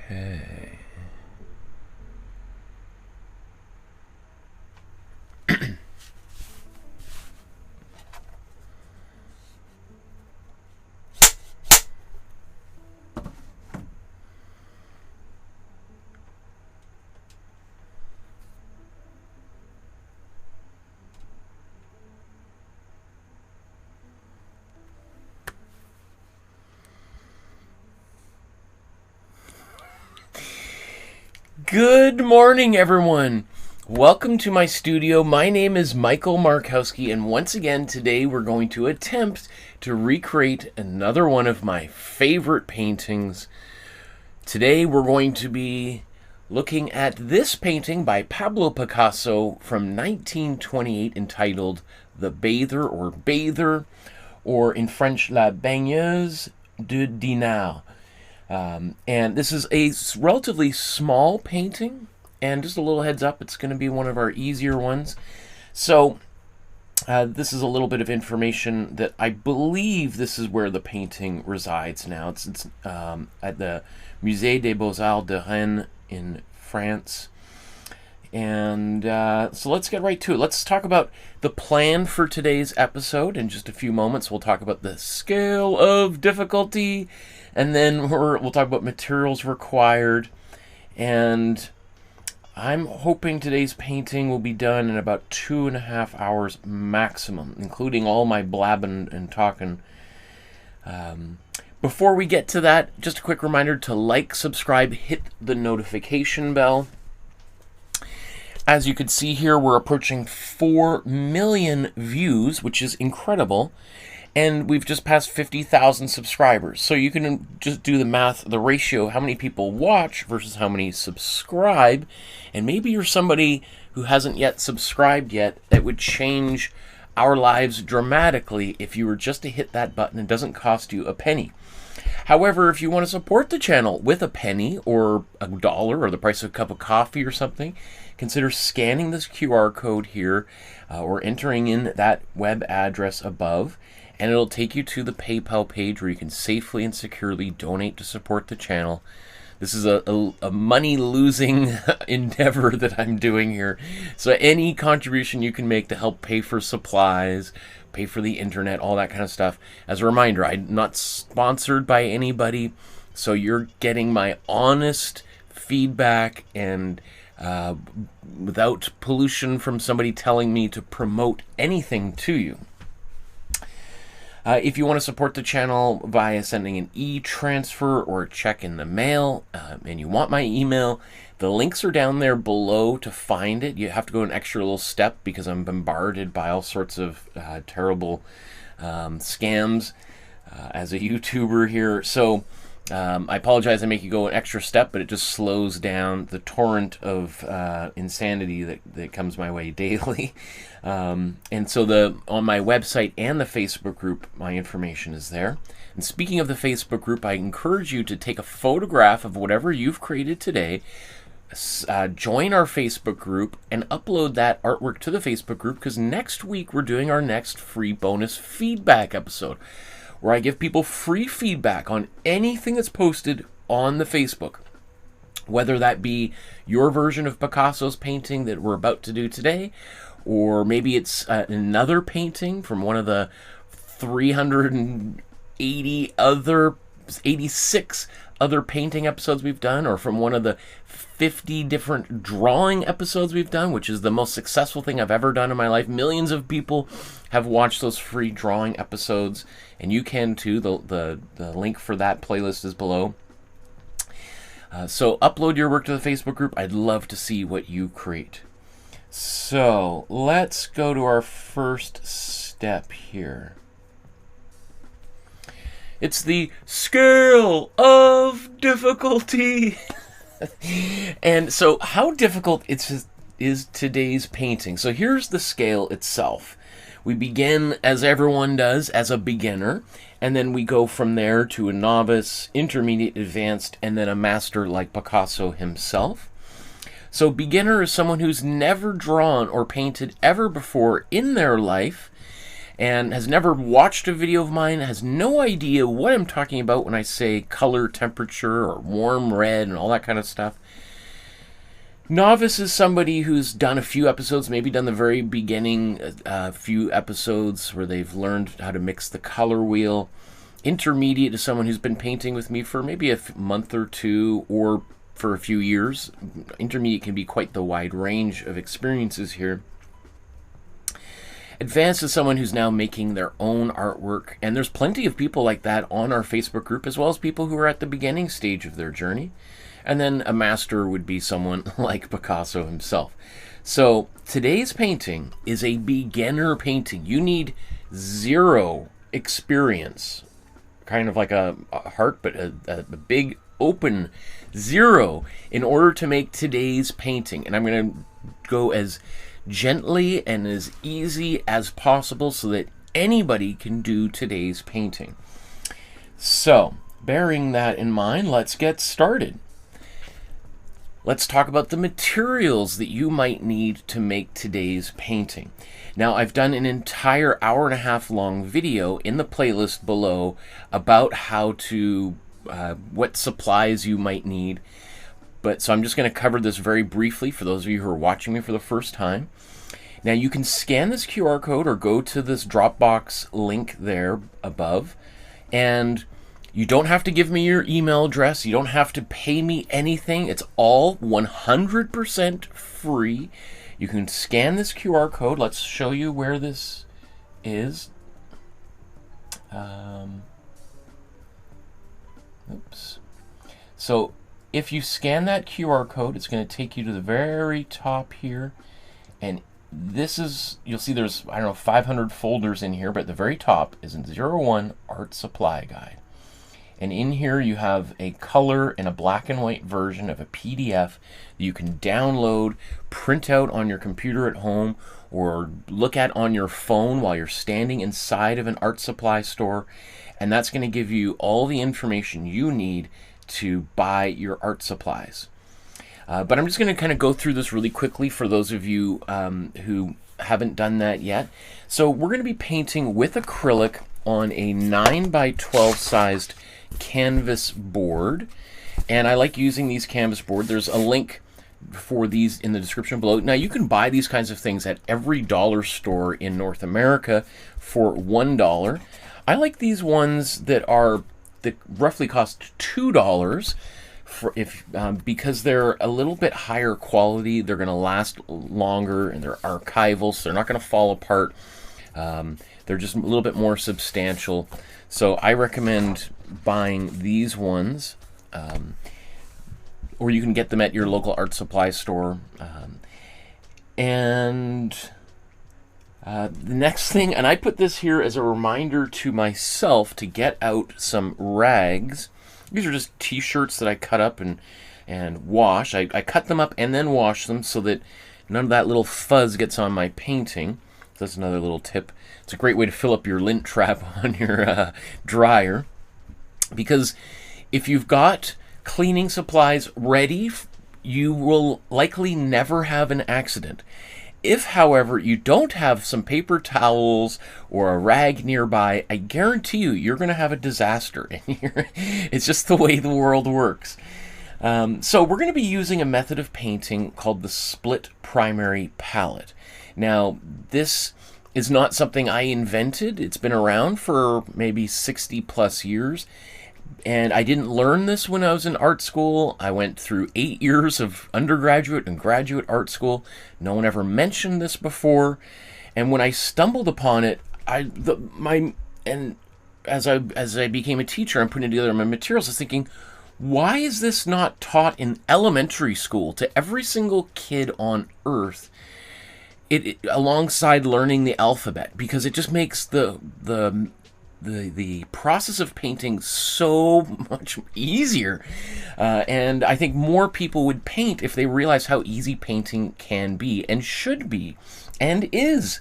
Okay. Good morning, everyone. Welcome to my studio. My name is Michael Markowsky, and once again, today we're going to attempt to recreate another one of my favorite paintings. Today we're going to be looking at this painting by Pablo Picasso from 1928 entitled The Bather, or in French, La Baigneuse de Dinard. And this is a relatively small painting, and just a little heads up, it's going to be one of our easier ones. So this is a little bit of information that I believe this is where the painting resides now. It's at the Musée des Beaux-Arts de Rennes in France. And so let's get right to it. Let's talk about the plan for today's episode. In just a few moments, we'll talk about the scale of difficulty, and then we'll talk about materials required. And I'm hoping today's painting will be done in about 2.5 hours maximum, including all my blabbing and talking. Before we get to that, just a quick reminder to like, subscribe, hit the notification bell. As you can see here, we're approaching 4 million views, which is incredible. And we've just passed 50,000 subscribers. So you can just do the math, the ratio, how many people watch versus how many subscribe. And maybe you're somebody who hasn't yet subscribed yet. That would change our lives dramatically if you were just to hit that button. It doesn't cost you a penny. However, if you want to support the channel with a penny or $1 or the price of a cup of coffee or something, consider scanning this QR code here or entering in that web address above, and it'll take you to the PayPal page where you can safely and securely donate to support the channel. This is a money-losing endeavor that I'm doing here. So any contribution you can make to help pay for supplies, pay for the internet, all that kind of stuff. As a reminder, I'm not sponsored by anybody, so you're getting my honest feedback and without pollution from somebody telling me to promote anything to you. If you want to support the channel via sending an e-transfer or a check in the mail, and you want my email, the links are down there below to find it. You have to go an extra little step because I'm bombarded by all sorts of terrible scams as a YouTuber here. So I apologize I make you go an extra step, but it just slows down the torrent of insanity that comes my way daily. And so on my website and the Facebook group, my information is there. And speaking of the Facebook group, I encourage you to take a photograph of whatever you've created today, join our Facebook group, and upload that artwork to the Facebook group, because next week we're doing our next free bonus feedback episode, where I give people free feedback on anything that's posted on the Facebook. Whether that be your version of Picasso's painting that we're about to do today, or maybe it's another painting from one of the 86 other painting episodes we've done, or from one of the 50 different drawing episodes we've done, which is the most successful thing I've ever done in my life. Millions of people have watched those free drawing episodes, and you can too. The link for that playlist is below. So upload your work to the Facebook group. I'd love to see what you create. So let's go to our first step here. It's the scale of difficulty. And so how difficult is today's painting? So here's the scale itself. We begin, as everyone does, as a beginner, and then we go from there to a novice, intermediate, advanced, and then a master like Picasso himself. So beginner is someone who's never drawn or painted ever before in their life, and has never watched a video of mine, has no idea what I'm talking about when I say color, temperature, or warm red and all that kind of stuff. Novice is somebody who's done a few episodes, maybe done the very beginning few episodes where they've learned how to mix the color wheel. Intermediate is someone who's been painting with me for maybe a month or two, or for a few years. Intermediate can be quite the wide range of experiences here. Advanced is someone who's now making their own artwork, and there's plenty of people like that on our Facebook group, as well as people who are at the beginning stage of their journey. And then a master would be someone like Picasso himself. So today's painting is a beginner painting. You need zero experience, kind of like a heart, but a big open zero, in order to make today's painting. And I'm going to go as gently and as easy as possible so that anybody can do today's painting. So, bearing that in mind, let's get started. Let's talk about the materials that you might need to make today's painting. Now, I've done an entire hour-and-a-half long video in the playlist below about how to, what supplies you might need. So I'm just going to cover this very briefly for those of you who are watching me for the first time. Now, you can scan this QR code or go to this Dropbox link there above, and you don't have to give me your email address. You don't have to pay me anything. It's all 100% free. You can scan this QR code. Let's show you where this is. Oops. So if you scan that QR code, it's going to take you to the very top here. And this is, you'll see there's, I don't know, 500 folders in here, but at the very top is a 01 Art Supply Guide. And in here you have a color and a black and white version of a PDF that you can download, print out on your computer at home, or look at on your phone while you're standing inside of an art supply store. And that's going to give you all the information you need to buy your art supplies. But I'm just going to kind of go through this really quickly for those of you who haven't done that yet. So we're going to be painting with acrylic on a 9x12 sized canvas board, and I like using these canvas board. There's a link for these in the description below. Now, you can buy these kinds of things at every dollar store in North America for $1. I like these ones that roughly cost $2 because they're a little bit higher quality. They're going to last longer, and they're archival, so they're not going to fall apart. They're just a little bit more substantial. So I recommend buying these ones, or you can get them at your local art supply store. The next thing, and I put this here as a reminder to myself to get out some rags. These are just t-shirts that I cut up and wash. I cut them up and then wash them so that none of that little fuzz gets on my painting. So that's another little tip. It's a great way to fill up your lint trap on your dryer. Because if you've got cleaning supplies ready, you will likely never have an accident. If, however, you don't have some paper towels or a rag nearby, I guarantee you're going to have a disaster. It's just the way the world works. So we're going to be using a method of painting called the split primary palette. Now, this is not something I invented. It's been around for maybe 60 plus years. And I didn't learn this when I was in art school. I went through 8 years of undergraduate and graduate art school. No one ever mentioned this before. And when I stumbled upon it, as I became a teacher and putting together my materials, I was thinking, why is this not taught in elementary school to every single kid on earth? Alongside learning the alphabet, because it just makes the process of painting so much easier. And I think more people would paint if they realize how easy painting can be and should be and is.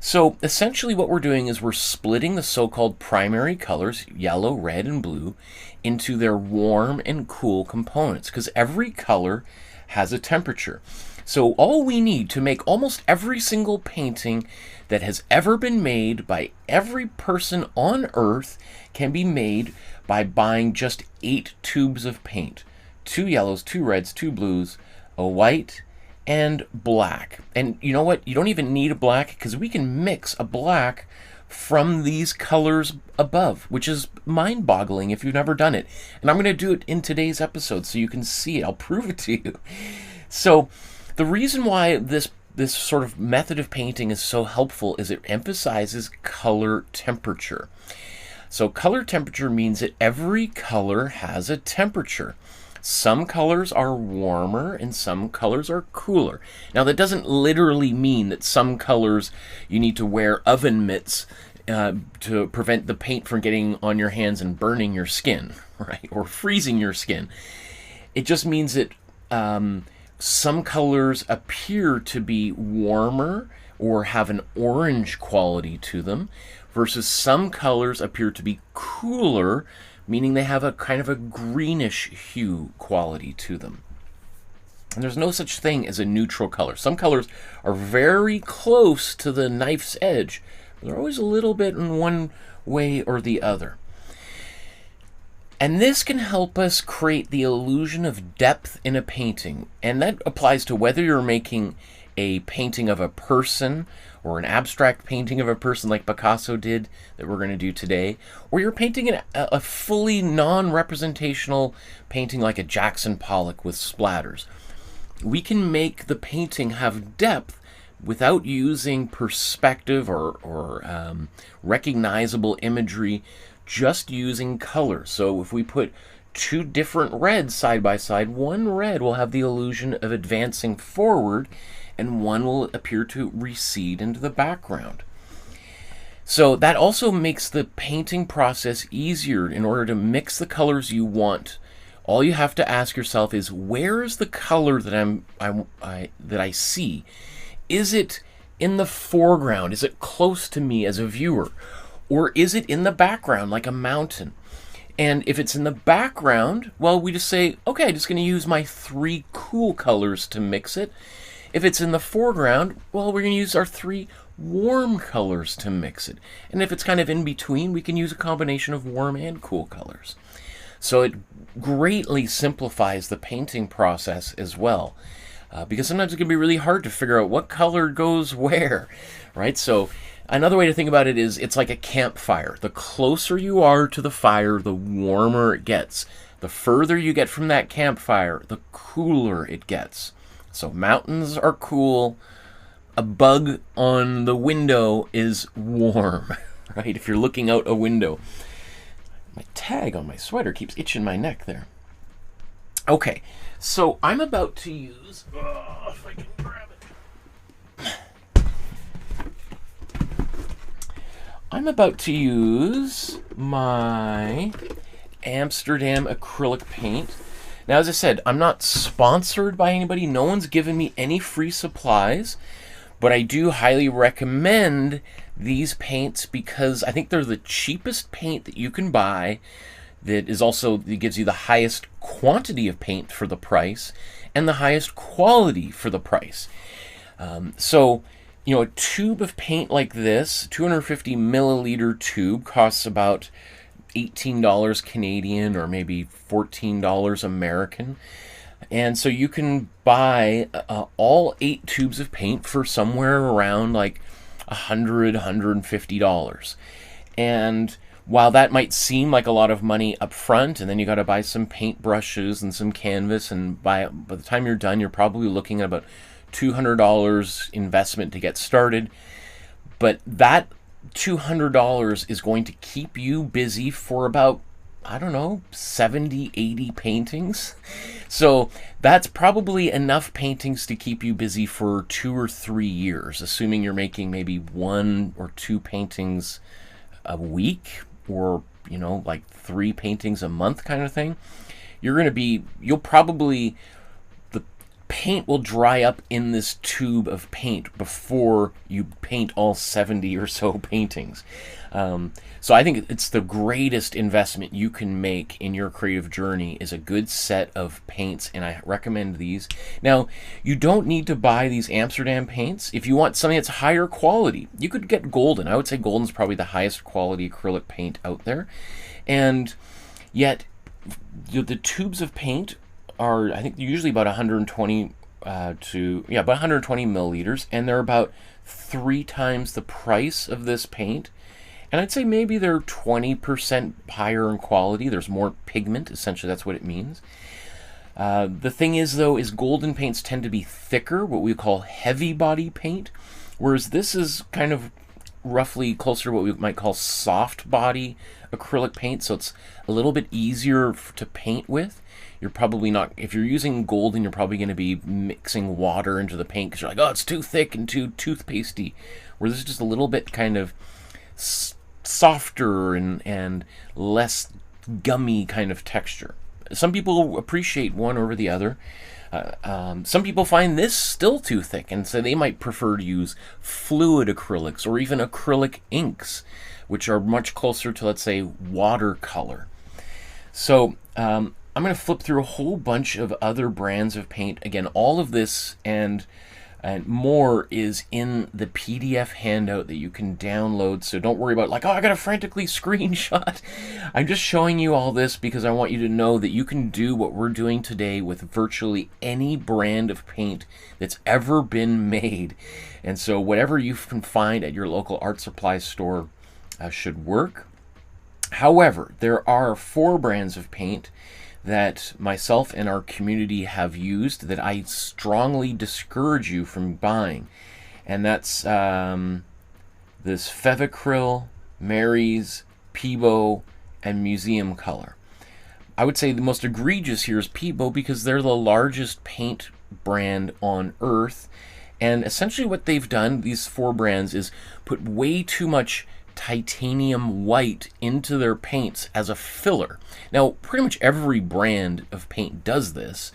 So essentially what we're doing is we're splitting the so-called primary colors, yellow, red, and blue, into their warm and cool components, because every color has a temperature. So all we need to make almost every single painting that has ever been made by every person on Earth can be made by buying just 8 tubes of paint. 2 yellows, 2 reds, 2 blues, a white, and black. And you know what? You don't even need a black, because we can mix a black from these colors above, which is mind-boggling if you've never done it. And I'm going to do it in today's episode so you can see it. I'll prove it to you. So the reason why this sort of method of painting is so helpful is it emphasizes color temperature. So color temperature means that every color has a temperature. Some colors are warmer and some colors are cooler. Now that doesn't literally mean that some colors you need to wear oven mitts to prevent the paint from getting on your hands and burning your skin, right? Or freezing your skin. It just means that some colors appear to be warmer or have an orange quality to them, versus some colors appear to be cooler, meaning they have a kind of a greenish hue quality to them. And there's no such thing as a neutral color. Some colors are very close to the knife's edge, but they're always a little bit in one way or the other. And this can help us create the illusion of depth in a painting. And that applies to whether you're making a painting of a person or an abstract painting of a person like Picasso did that we're going to do today, or you're painting a fully non-representational painting like a Jackson Pollock with splatters. We can make the painting have depth without using perspective or recognizable imagery, just using color. So if we put 2 different reds side by side, one red will have the illusion of advancing forward and one will appear to recede into the background. So that also makes the painting process easier. In order to mix the colors you want, all you have to ask yourself is, where is the color that I see? Is it in the foreground? Is it close to me as a viewer? Or is it in the background like a mountain? And if it's in the background, well, we just say, okay, I'm just going to use my 3 cool colors to mix it. If it's in the foreground, well, we're going to use our 3 warm colors to mix it. And if it's kind of in between, we can use a combination of warm and cool colors. So it greatly simplifies the painting process as well. Because sometimes it can be really hard to figure out what color goes where, right? So another way to think about it is it's like a campfire. The closer you are to the fire, the warmer it gets. The further you get from that campfire, the cooler it gets. So mountains are cool. A bug on the window is warm, right? If you're looking out a window. My tag on my sweater keeps itching my neck there. Okay, so I'm about to use... Oh, if I can grab it. I'm about to use my Amsterdam acrylic paint. Now, as I said, I'm not sponsored by anybody. No one's given me any free supplies. But I do highly recommend these paints because I think they're the cheapest paint that you can buy. That gives you the highest quantity of paint for the price and the highest quality for the price. So, you know, a tube of paint like this, 250 milliliter tube, costs about $18 Canadian or maybe $14 American. And so you can buy all 8 tubes of paint for somewhere around like $100, $150. And while that might seem like a lot of money up front, and then you got to buy some paint brushes and some canvas, and by the time you're done, you're probably looking at about $200 investment to get started. But that $200 is going to keep you busy for about, I don't know, 70, 80 paintings. So that's probably enough paintings to keep you busy for 2 or 3 years, assuming you're making maybe 1 or 2 paintings a week, or, you know, like 3 paintings a month kind of thing. You'll probably, paint will dry up in this tube of paint before you paint all 70 or so paintings. So I think it's the greatest investment you can make in your creative journey is a good set of paints, and I recommend these. Now, you don't need to buy these Amsterdam paints. If you want something that's higher quality, you could get Golden. I would say Golden's probably the highest quality acrylic paint out there. And yet, the tubes of paint are, I think, usually about 120 about 120 milliliters, and they're about 3 times the price of this paint. And I'd say maybe they're 20% higher in quality. There's more pigment, essentially that's what it means. The thing is, though, is Golden paints tend to be thicker, what we call heavy body paint, whereas this is kind of roughly closer to what we might call soft body acrylic paint, so it's a little bit easier to paint with. You're probably not, if you're using Golden, you're probably going to be mixing water into the paint because you're like, oh, it's too thick and too toothpastey, where this is just a little bit kind of softer and less gummy kind of texture. Some people appreciate one over the other. Some people find this still too thick, and so they might prefer to use fluid acrylics or even acrylic inks, which are much closer to, let's say, watercolor. So I'm going to flip through a whole bunch of other brands of paint. Again, all of this and more is in the PDF handout that you can download, so don't worry about like, oh, I gotta frantically screenshot. I'm just showing you all this because I want you to know that you can do what we're doing today with virtually any brand of paint that's ever been made. And so whatever you can find at your local art supply store should work. However, there are 4 brands of paint that myself and our community have used that I strongly discourage you from buying. And that's this Fevicryl, Mary's, Peebo, and Museum Color. I would say the most egregious here is Peebo because they're the largest paint brand on earth. And essentially what they've done, these 4 brands, is put way too much titanium white into their paints as a filler. Now, pretty much every brand of paint does this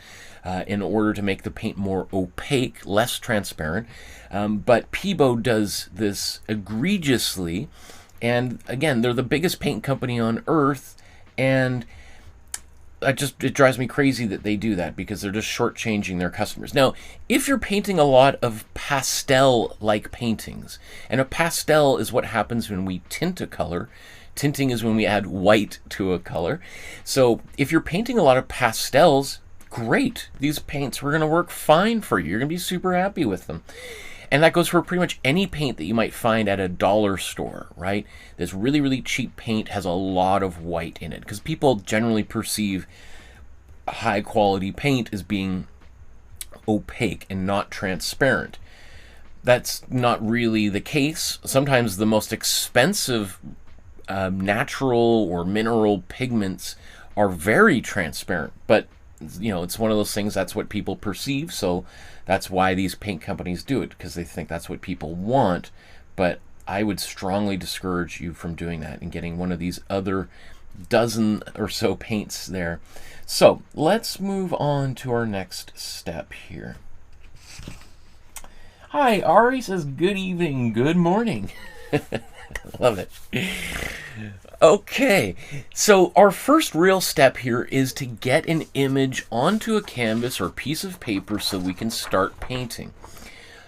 in order to make the paint more opaque, less transparent. But Peebo does this egregiously. And again, they're the biggest paint company on earth, and it drives me crazy that they do that because they're just shortchanging their customers. Now, if you're painting a lot of pastel-like paintings, and a pastel is what happens when we tint a color. Tinting is when we add white to a color. So if you're painting a lot of pastels, great. These paints are going to work fine for you. You're going to be super happy with them. And that goes for pretty much any paint that you might find at a dollar store, right? This really, really cheap paint has a lot of white in it because people generally perceive high quality paint as being opaque and not transparent. That's not really the case. Sometimes the most expensive natural or mineral pigments are very transparent, but you know, it's one of those things, that's what people perceive, so that's why these paint companies do it, because they think that's what people want. But I would strongly discourage you from doing that and getting one of these other dozen or so paints there. So let's move on to our next step here. Hi, Ari says good evening, good morning. Love it. Okay, so our first real step here is to get an image onto a canvas or piece of paper so we can start painting.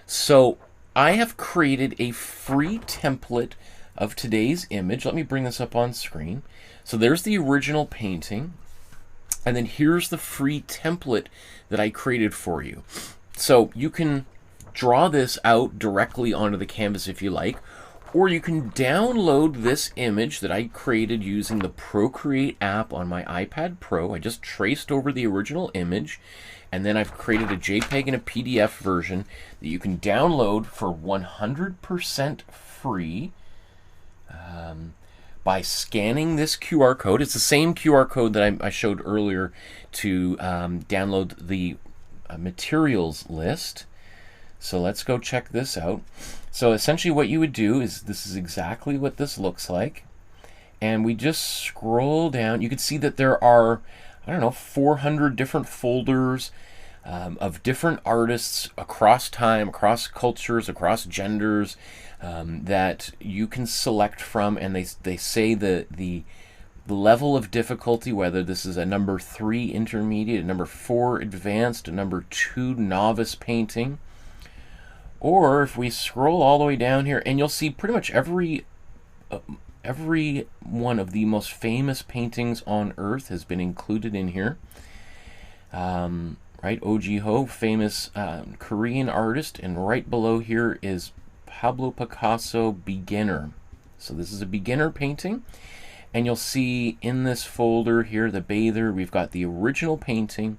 So I have created a free template of today's image. Let me bring this up on screen. So there's the original painting, and then here's the free template that I created for you. So you can draw this out directly onto the canvas if you like, or you can download this image that I created using the Procreate app on my iPad Pro. I just traced over the original image, and then I've created a JPEG and a PDF version that you can download for 100% free by scanning this QR code. It's the same QR code that I showed earlier to download the materials list. So let's go check this out. So essentially what you would do is, this is exactly what this looks like. And we just scroll down. You can see that there are, I don't know, 400 different folders. of different artists across time, across cultures, across genders, that you can select from, and they say the level of difficulty, whether this is a number 3 intermediate, a number 4 advanced, a number 2 novice painting, or if we scroll all the way down here, and you'll see pretty much every one of the most famous paintings on earth has been included in here. Right, O.G. Ho, famous Korean artist, and right below here is Pablo Picasso, beginner. So this is a beginner painting, and you'll see in this folder here, the Bather, we've got the original painting,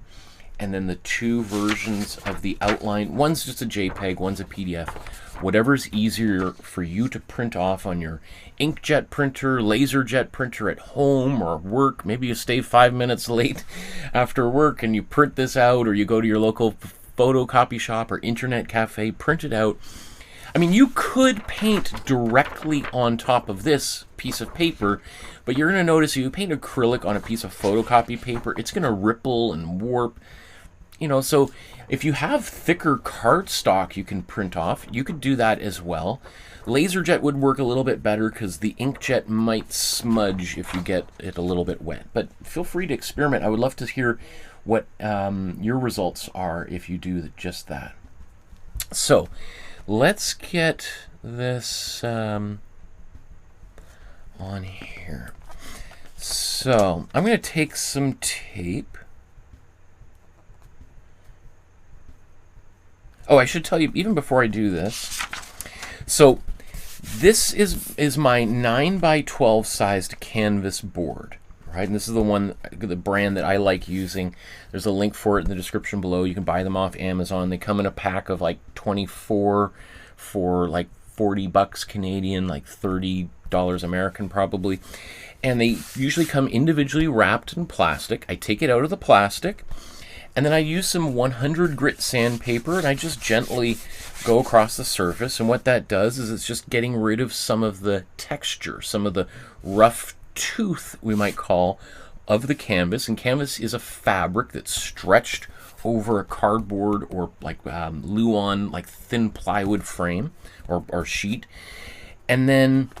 and then the 2 versions of the outline. One's just a JPEG, one's a PDF. Whatever's easier for you to print off on your inkjet printer, laserjet printer at home or work. Maybe you stay 5 minutes late after work and you print this out, or you go to your local photocopy shop or internet cafe, print it out. I mean, you could paint directly on top of this piece of paper, but you're going to notice if you paint acrylic on a piece of photocopy paper, it's going to ripple and warp. You know, so if you have thicker cardstock you can print off, you could do that as well. Laserjet would work a little bit better because the inkjet might smudge if you get it a little bit wet. But feel free to experiment. I would love to hear what your results are if you do just that. So let's get this on here. So I'm going to take some tape. Oh, I should tell you, even before I do this, so this is my 9x12 sized canvas board, right? And this is the brand that I like using. There's a link for it in the description below. You can buy them off Amazon. They come in a pack of like 24 for like 40 bucks Canadian, like $30 American probably. And they usually come individually wrapped in plastic. I take it out of the plastic, and then I use some 100 grit sandpaper, and I just gently go across the surface. And what that does is it's just getting rid of some of the texture, some of the rough tooth, we might call, of the canvas. And canvas is a fabric that's stretched over a cardboard or like Luan, like thin plywood frame or sheet. And then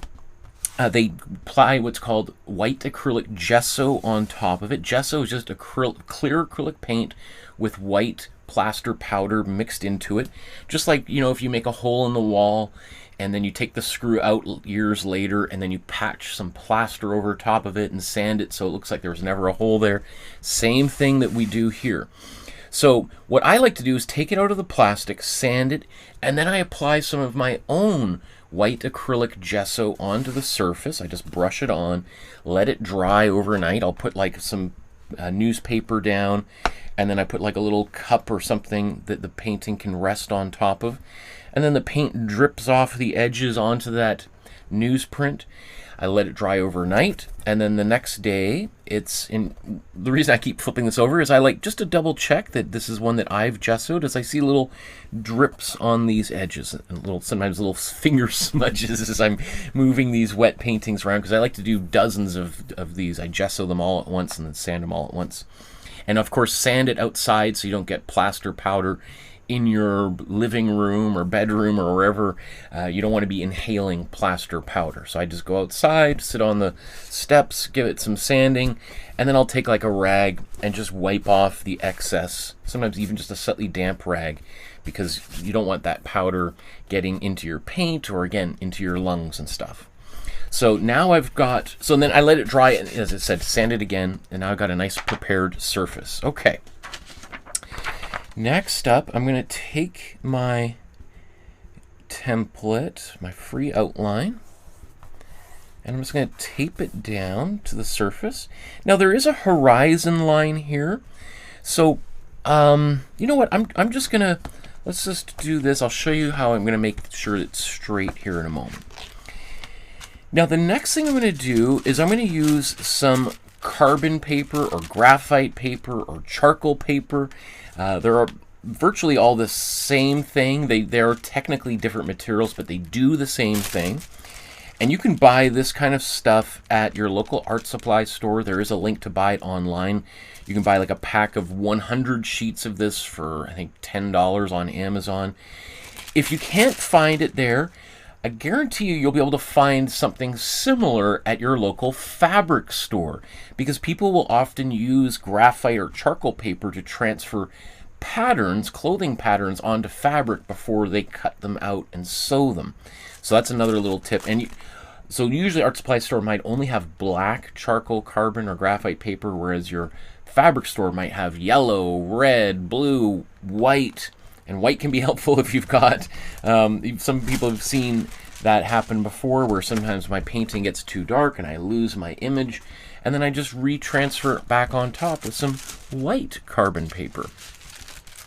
they apply what's called white acrylic gesso on top of it. Gesso is just clear acrylic paint with white plaster powder mixed into it. Just like, you know, if you make a hole in the wall and then you take the screw out years later and then you patch some plaster over top of it and sand it so it looks like there was never a hole there. Same thing that we do here. So what I like to do is take it out of the plastic, sand it, and then I apply some of my own white acrylic gesso onto the surface. I just brush it on, let it dry overnight. I'll put like some newspaper down, and then I put like a little cup or something that the painting can rest on top of. And then the paint drips off the edges onto that newsprint. I let it dry overnight, and then the next day, it's in. The reason I keep flipping this over is I like just to double check that this is one that I've gessoed, as I see little drips on these edges, and sometimes little finger smudges as I'm moving these wet paintings around, because I like to do dozens of these. I gesso them all at once and then sand them all at once. And of course, sand it outside so you don't get plaster powder in your living room or bedroom or wherever. You don't want to be inhaling plaster powder. So I just go outside, sit on the steps, give it some sanding, and then I'll take like a rag and just wipe off the excess, sometimes even just a slightly damp rag, because you don't want that powder getting into your paint or, again, into your lungs and stuff. So now I've got, so then I let it dry, and as I said, sand it again, and now I've got a nice prepared surface. Okay. Next up, I'm going to take my template, my free outline, and I'm just going to tape it down to the surface. Now there is a horizon line here, so you know what? I'm just going to, let's just do this. I'll show you how I'm going to make sure it's straight here in a moment. Now the next thing I'm going to do is I'm going to use some carbon paper or graphite paper or charcoal paper. There are virtually all the same thing. They are technically different materials, but they do the same thing. And you can buy this kind of stuff at your local art supply store. There is a link to buy it online. You can buy like a pack of 100 sheets of this for, I think, $10 on Amazon. If you can't find it there, I guarantee you'll be able to find something similar at your local fabric store, because people will often use graphite or charcoal paper to transfer patterns, clothing patterns, onto fabric before they cut them out and sew them. So that's another little tip. And so usually art supply store might only have black charcoal, carbon, or graphite paper, whereas your fabric store might have yellow, red, blue, white. And white can be helpful if you've got, some people have seen that happen before, where sometimes my painting gets too dark and I lose my image, and then I just retransfer it back on top with some white carbon paper.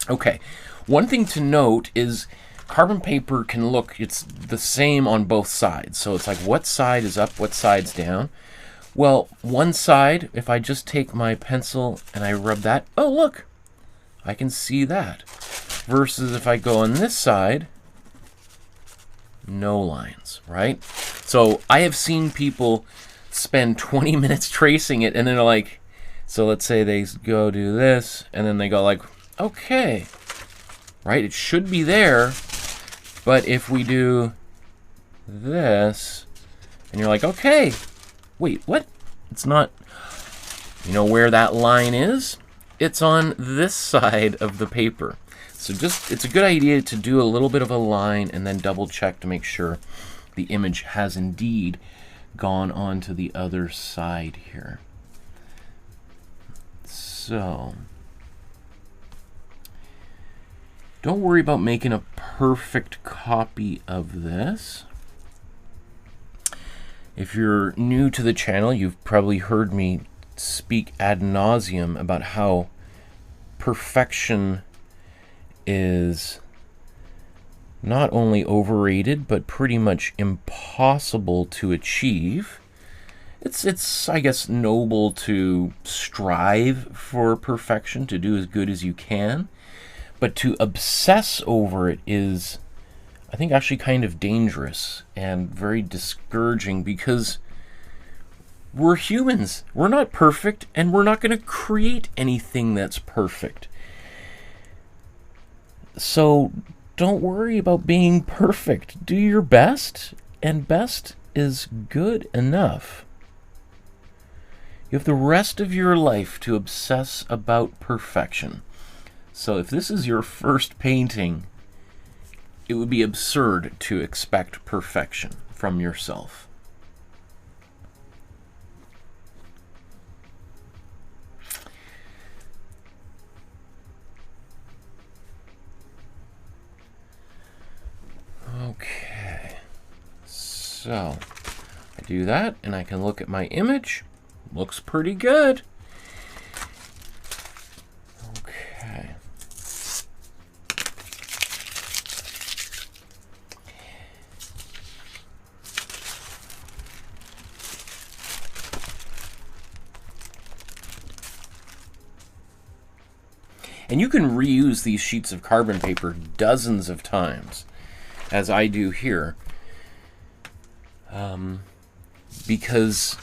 Okay, one thing to note is carbon paper can look, it's the same on both sides. So it's like, what side is up, what side's down? Well, one side, if I just take my pencil and I rub that, oh look, I can see that. Versus if I go on this side, no lines, right? So I have seen people spend 20 minutes tracing it, and then they're like, so let's say they go do this, and then they go like, okay, right? It should be there, but if we do this, and you're like, okay, wait, what? It's not, you know where that line is? It's on this side of the paper. So it's a good idea to do a little bit of a line and then double check to make sure the image has indeed gone on to the other side here. So don't worry about making a perfect copy of this. If you're new to the channel, you've probably heard me speak ad nauseum about how perfection is not only overrated, but pretty much impossible to achieve. It's I guess noble to strive for perfection, to do as good as you can, but to obsess over it is, I think, actually kind of dangerous and very discouraging, because we're humans. We're not perfect, and we're not going to create anything that's perfect. So don't worry about being perfect. Do your best, and best is good enough. You have the rest of your life to obsess about perfection. So if this is your first painting, it would be absurd to expect perfection from yourself. Okay, so I do that, and I can look at my image. Looks pretty good. Okay. And you can reuse these sheets of carbon paper dozens of times, as I do here, because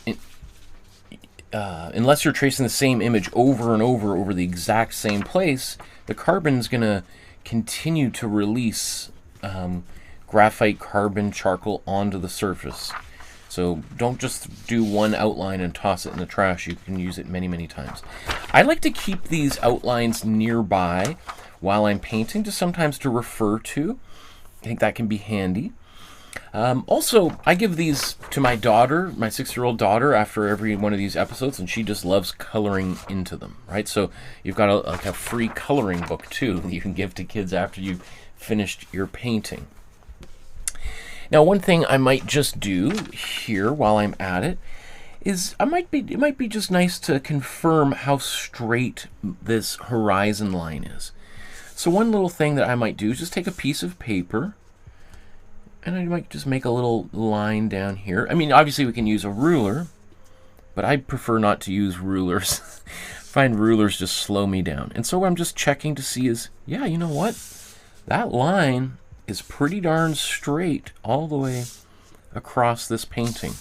unless you're tracing the same image over and over the exact same place, the carbon's going to continue to release graphite, carbon, charcoal onto the surface. So don't just do one outline and toss it in the trash. You can use it many, many times. I like to keep these outlines nearby while I'm painting, just sometimes to refer to. I think that can be handy. Also, I give these to my daughter, my 6-year-old daughter, after every one of these episodes, and she just loves coloring into them, right? So you've got like a free coloring book, too, that you can give to kids after you've finished your painting. Now, one thing I might just do here while I'm at it is it might be just nice to confirm how straight this horizon line is. So one little thing that I might do is just take a piece of paper, and I might just make a little line down here. I mean, obviously we can use a ruler, but I prefer not to use rulers. I find rulers just slow me down. And so what I'm just checking to see is, yeah, you know what? That line is pretty darn straight all the way across this painting.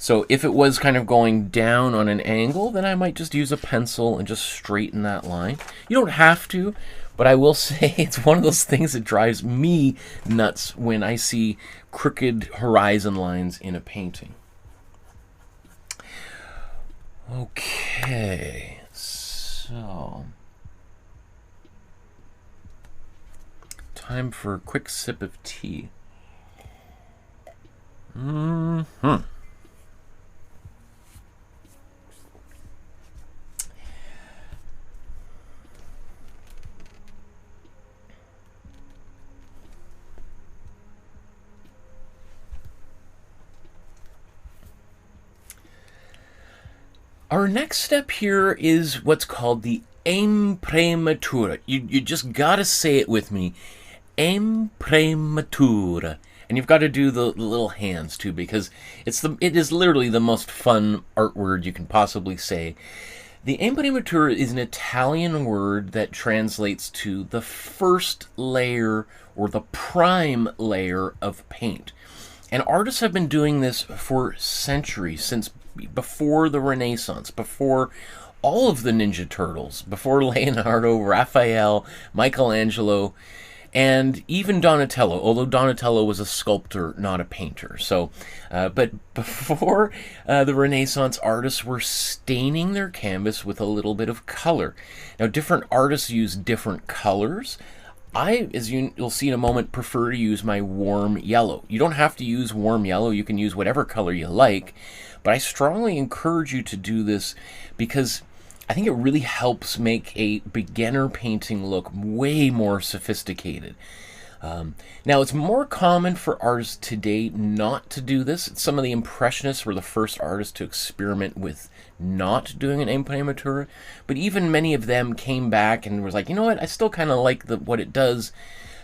So if it was kind of going down on an angle, then I might just use a pencil and just straighten that line. You don't have to, but I will say it's one of those things that drives me nuts when I see crooked horizon lines in a painting. Okay, so time for a quick sip of tea. Our next step here is what's called the Imprimatura. You just gotta say it with me. Imprimatura. And you've got to do the little hands too, because it is literally the most fun art word you can possibly say. The Imprimatura is an Italian word that translates to the first layer or the prime layer of paint. And artists have been doing this for centuries, since before the Renaissance, before all of the Ninja Turtles, before Leonardo, Raphael, Michelangelo, and even Donatello, although Donatello was a sculptor, not a painter. So, but before the Renaissance, artists were staining their canvas with a little bit of color. Now, different artists use different colors. I, as you'll see in a moment, prefer to use my warm yellow. You don't have to use warm yellow. You can use whatever color you like. But I strongly encourage you to do this because I think it really helps make a beginner painting look way more sophisticated. Now, it's more common for artists today not to do this. Some of the Impressionists were the first artists to experiment with not doing an Imprimatura, but even many of them came back and was like, you know what, I still kind of like what it does.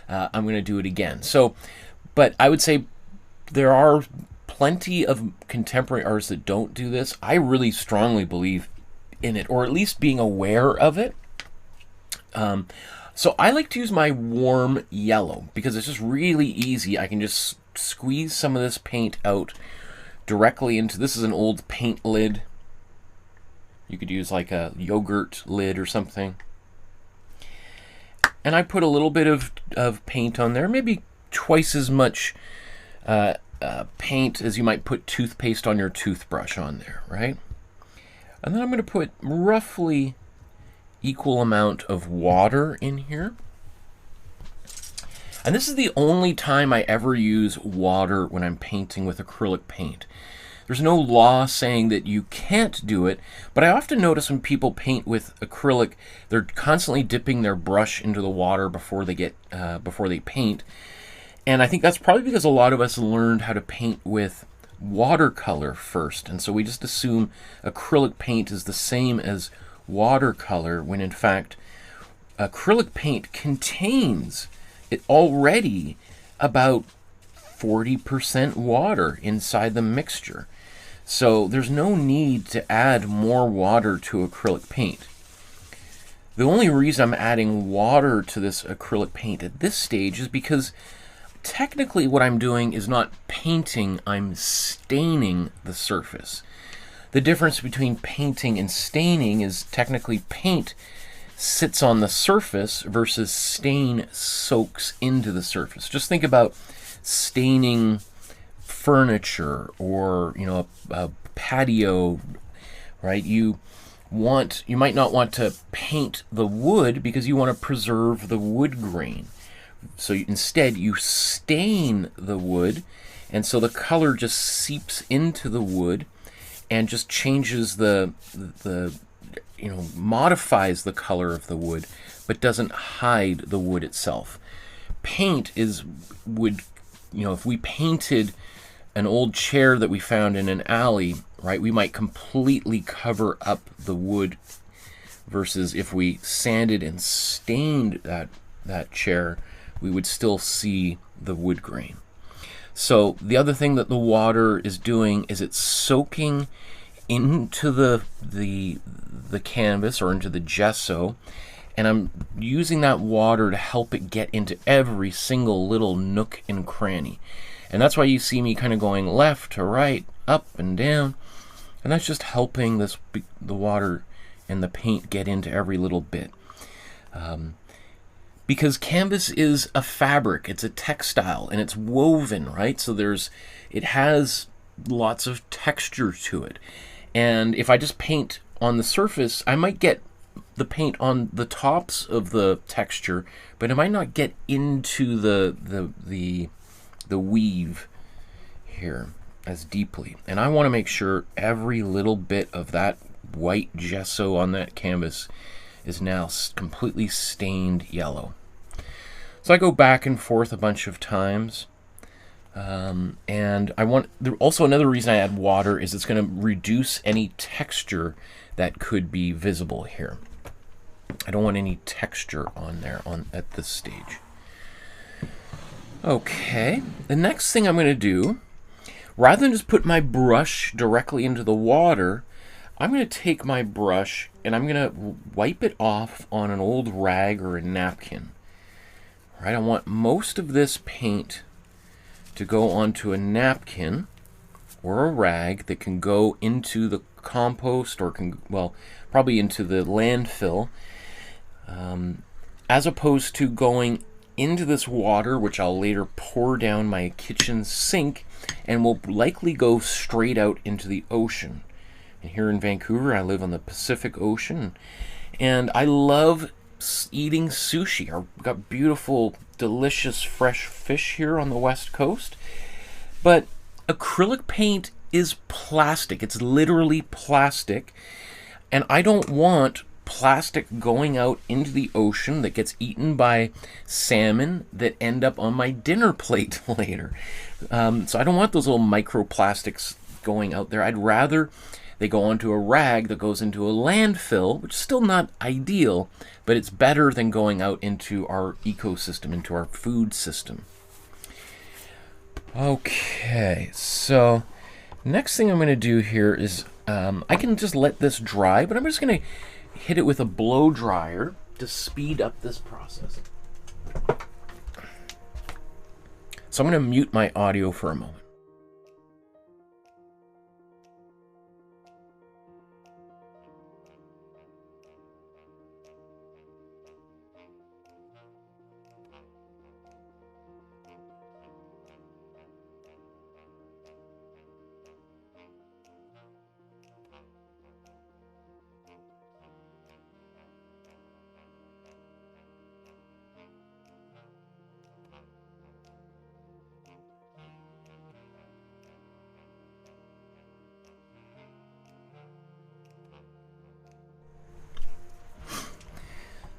I'm going to do it again. So, but I would say there are plenty of contemporary artists that don't do this. I really strongly believe in it, or at least being aware of it. So I like to use my warm yellow because it's just really easy. I can just squeeze some of this paint out directly into, this is an old paint lid. You could use like a yogurt lid or something. And I put a little bit of paint on there, maybe twice as much paint as you might put toothpaste on your toothbrush on there, right? And then I'm going to put roughly equal amount of water in here. And this is the only time I ever use water when I'm painting with acrylic paint. There's no law saying that you can't do it, but I often notice when people paint with acrylic, they're constantly dipping their brush into the water before they paint. And I think that's probably because a lot of us learned how to paint with watercolor first, and so we just assume acrylic paint is the same as watercolor, when in fact acrylic paint contains it already about 40% water inside the mixture. So there's no need to add more water to acrylic paint. The only reason I'm adding water to this acrylic paint at this stage is because technically what I'm doing is not painting, I'm staining the surface. The difference between painting and staining is technically paint sits on the surface versus stain soaks into the surface. Just think about staining furniture or, you know, a patio, right? You might not want to paint the wood because you want to preserve the wood grain. So instead you stain the wood, and so the color just seeps into the wood and just changes modifies the color of the wood, but doesn't hide the wood itself. Paint would, if we painted an old chair that we found in an alley, right, we might completely cover up the wood, versus if we sanded and stained that chair, we would still see the wood grain. So the other thing that the water is doing is it's soaking into the canvas or into the gesso, and I'm using that water to help it get into every single little nook and cranny. And that's why you see me kind of going left to right, up and down, and that's just helping the water and the paint get into every little bit. Because canvas is a fabric, it's a textile, and it's woven, right? So it has lots of texture to it. And if I just paint on the surface, I might get the paint on the tops of the texture, but it might not get into the weave here as deeply. And I want to make sure every little bit of that white gesso on that canvas is now completely stained yellow. So I go back and forth a bunch of times. And also another reason I add water is it's going to reduce any texture that could be visible here. I don't want any texture on there at this stage. Okay, the next thing I'm going to do, rather than just put my brush directly into the water, I'm going to take my brush and I'm going to wipe it off on an old rag or a napkin. Right, I want most of this paint to go onto a napkin or a rag that can go into the compost or probably into the landfill, as opposed to going into this water, which I'll later pour down my kitchen sink and will likely go straight out into the ocean. And here in Vancouver, I live on the Pacific Ocean, and I love eating sushi. I've got beautiful, delicious, fresh fish here on the West Coast. But acrylic paint is plastic. It's literally plastic. And I don't want plastic going out into the ocean that gets eaten by salmon that end up on my dinner plate later. So I don't want those little microplastics going out there. I'd rather they go onto a rag that goes into a landfill, which is still not ideal, but it's better than going out into our ecosystem, into our food system. Okay, so next thing I'm going to do here is I can just let this dry, but I'm just going to hit it with a blow dryer to speed up this process. So I'm going to mute my audio for a moment.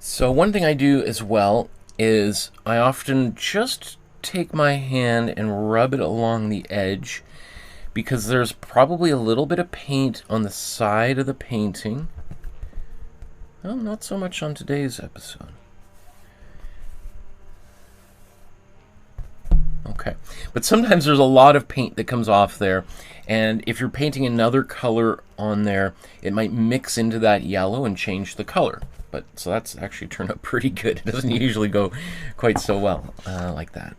So one thing I do as well is I often just take my hand and rub it along the edge, because there's probably a little bit of paint on the side of the painting. Well, not so much on today's episode. Okay, but sometimes there's a lot of paint that comes off there, and if you're painting another color on there, it might mix into that yellow and change the color. But so that's actually turned out pretty good. It doesn't usually go quite so well like that.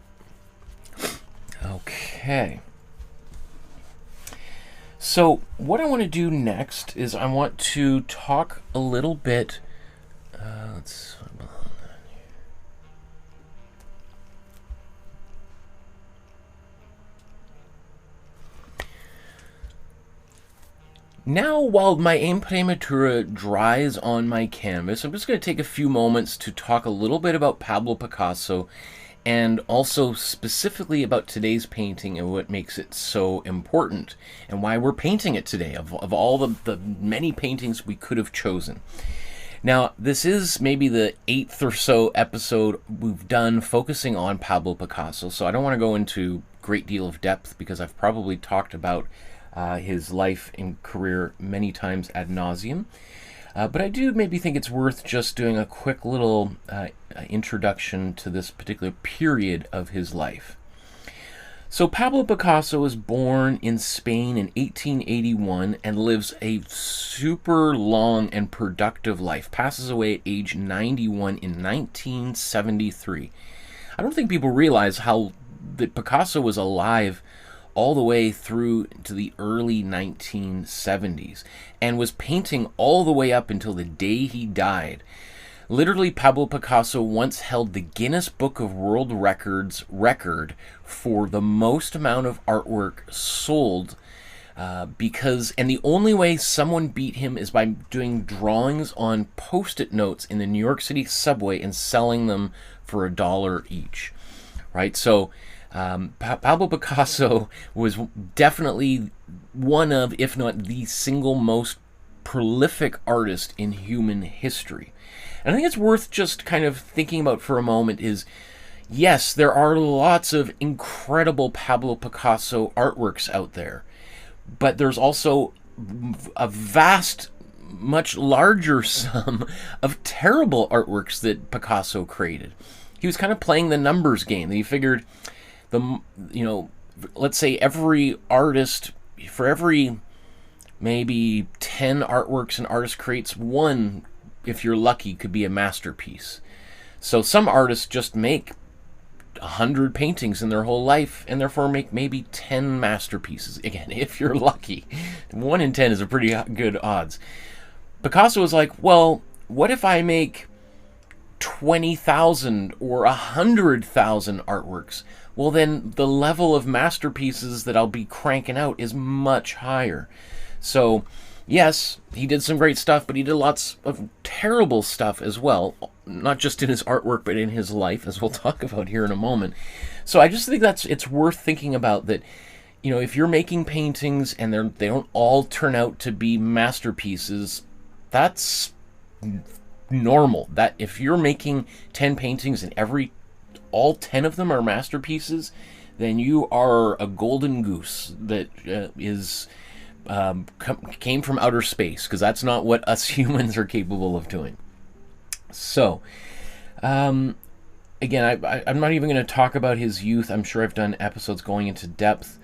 Okay. So what I want to do next is I want to talk a little bit. Let's. Now, while my Imprimatura dries on my canvas, I'm just going to take a few moments to talk a little bit about Pablo Picasso, and also specifically about today's painting and what makes it so important, and why we're painting it today, of all the many paintings we could have chosen. Now, this is maybe the 8th or so episode we've done focusing on Pablo Picasso, so I don't want to go into a great deal of depth, because I've probably talked about his life and career many times ad nauseum. But I do maybe think it's worth just doing a quick little introduction to this particular period of his life. So Pablo Picasso was born in Spain in 1881 and lives a super long and productive life. Passes away at age 91 in 1973. I don't think people realize how that Picasso was alive all the way through to the early 1970s, and was painting all the way up until the day he died. Literally, Pablo Picasso once held the Guinness Book of World Records record for the most amount of artwork sold, and the only way someone beat him is by doing drawings on Post-it notes in the New York City subway and selling them for $1 each, right? So Pablo Picasso was definitely one of, if not the single most prolific artist in human history. And I think it's worth just kind of thinking about for a moment is, yes, there are lots of incredible Pablo Picasso artworks out there, but there's also a vast, much larger sum of terrible artworks that Picasso created. He was kind of playing the numbers game. He figured, let's say every artist, for every maybe 10 artworks an artist creates, one, if you're lucky, could be a masterpiece. So some artists just make 100 paintings in their whole life and therefore make maybe 10 masterpieces. Again, if you're lucky. 1 in 10 is a pretty good odds. Picasso was like, well, what if I make 20,000 or 100,000 artworks? Well, then the level of masterpieces that I'll be cranking out is much higher. So yes, he did some great stuff, but he did lots of terrible stuff as well, not just in his artwork, but in his life, as we'll talk about here in a moment. So I just think it's worth thinking about that, if you're making paintings and they don't all turn out to be masterpieces, that's normal. That if you're making 10 paintings and all 10 of them are masterpieces, then you are a golden goose that came from outer space, because that's not what us humans are capable of doing. So, again, I'm not even going to talk about his youth. I'm sure I've done episodes going into depth.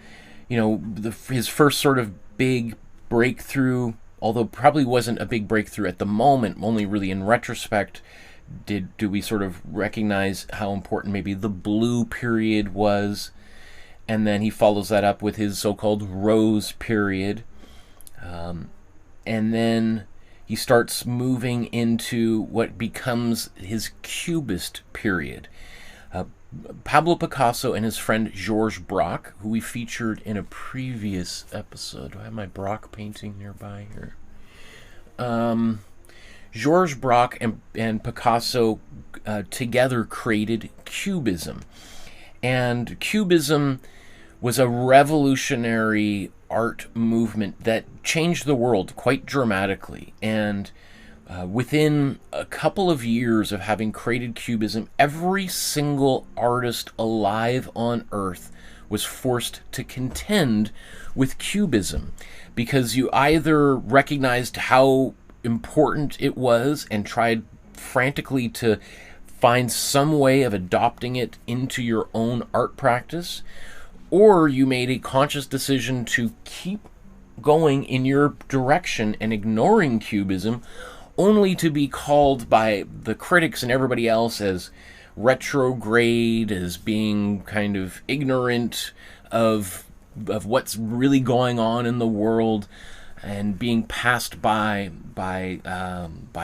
His first sort of big breakthrough, although probably wasn't a big breakthrough at the moment, only really in retrospect do we sort of recognize how important maybe the blue period was. And then he follows that up with his so-called rose period. And then he starts moving into what becomes his Cubist period. Pablo Picasso and his friend Georges Braque, who we featured in a previous episode. Do I have my Braque painting nearby here? Georges Braque and Picasso together created Cubism. And Cubism was a revolutionary art movement that changed the world quite dramatically. And within a couple of years of having created Cubism, every single artist alive on Earth was forced to contend with Cubism, because you either recognized how important it was and tried frantically to find some way of adopting it into your own art practice, or you made a conscious decision to keep going in your direction and ignoring Cubism, only to be called by the critics and everybody else as retrograde, as being kind of ignorant of what's really going on in the world, and being passed by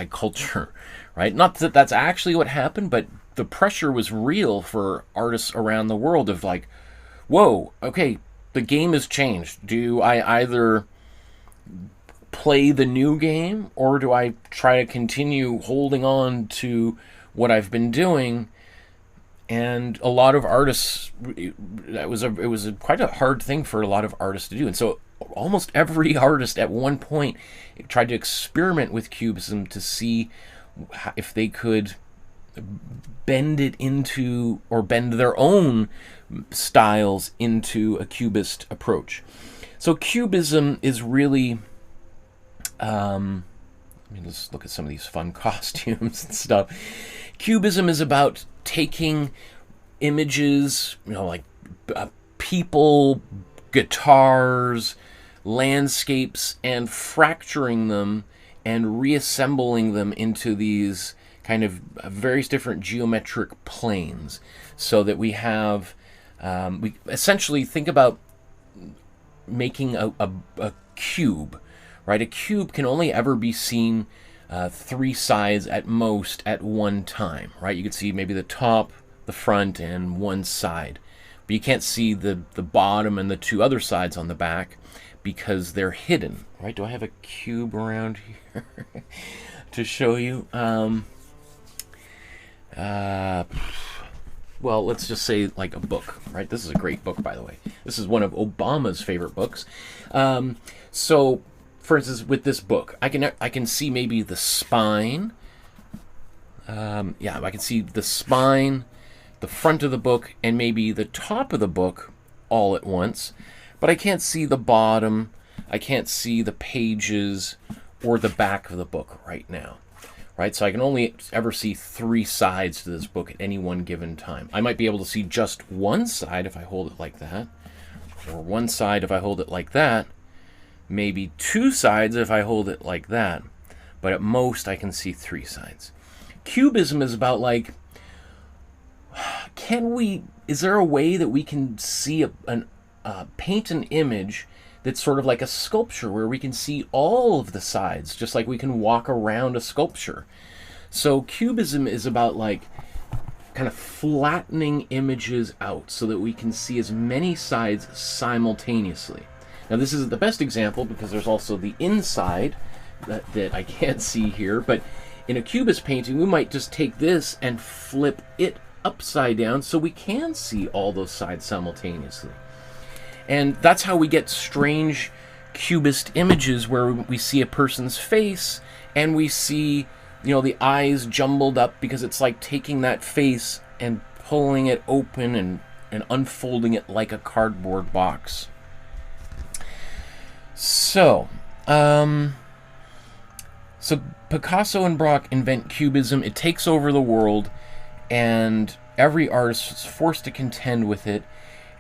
culture, right? Not that that's actually what happened, but the pressure was real for artists around the world of like, whoa, okay, the game has changed. Do I either play the new game, or do I try to continue holding on to what I've been doing? And a lot of artists, it was quite a hard thing for a lot of artists to do. And so almost every artist at one point tried to experiment with Cubism to see if they could bend it into, or bend their own styles into a Cubist approach. So Cubism is really, let's look at some of these fun costumes and stuff. Cubism is about taking images, like people, guitars, landscapes, and fracturing them and reassembling them into these kind of various different geometric planes, so that we have, we essentially think about making a cube, right? A cube can only ever be seen 3 sides at most at one time, right? You can see maybe the top, the front, and one side. But you can't see the bottom and the 2 other sides on the back because they're hidden, right? Do I have a cube around here to show you? Well, let's just say like a book, right? This is a great book, by the way. This is one of Obama's favorite books. So, for instance, with this book, I can see maybe the spine. Yeah, I can see the spine, the front of the book, and maybe the top of the book all at once. But I can't see the bottom. I can't see the pages or the back of the book right now. Right, so I can only ever see 3 sides to this book at any one given time. I might be able to see just one side if I hold it like that, or one side if I hold it like that, maybe 2 sides if I hold it like that, but at most I can see 3 sides. Cubism is about like, is there a way that we can see paint an image that's sort of like a sculpture where we can see all of the sides, just like we can walk around a sculpture. So Cubism is about like kind of flattening images out so that we can see as many sides simultaneously. Now this isn't the best example because there's also the inside that I can't see here, but in a Cubist painting we might just take this and flip it upside down so we can see all those sides simultaneously. And that's how we get strange Cubist images where we see a person's face and we see, you know, the eyes jumbled up because it's like taking that face and pulling it open and unfolding it like a cardboard box. So, Picasso and Braque invent Cubism. It takes over the world and every artist is forced to contend with it.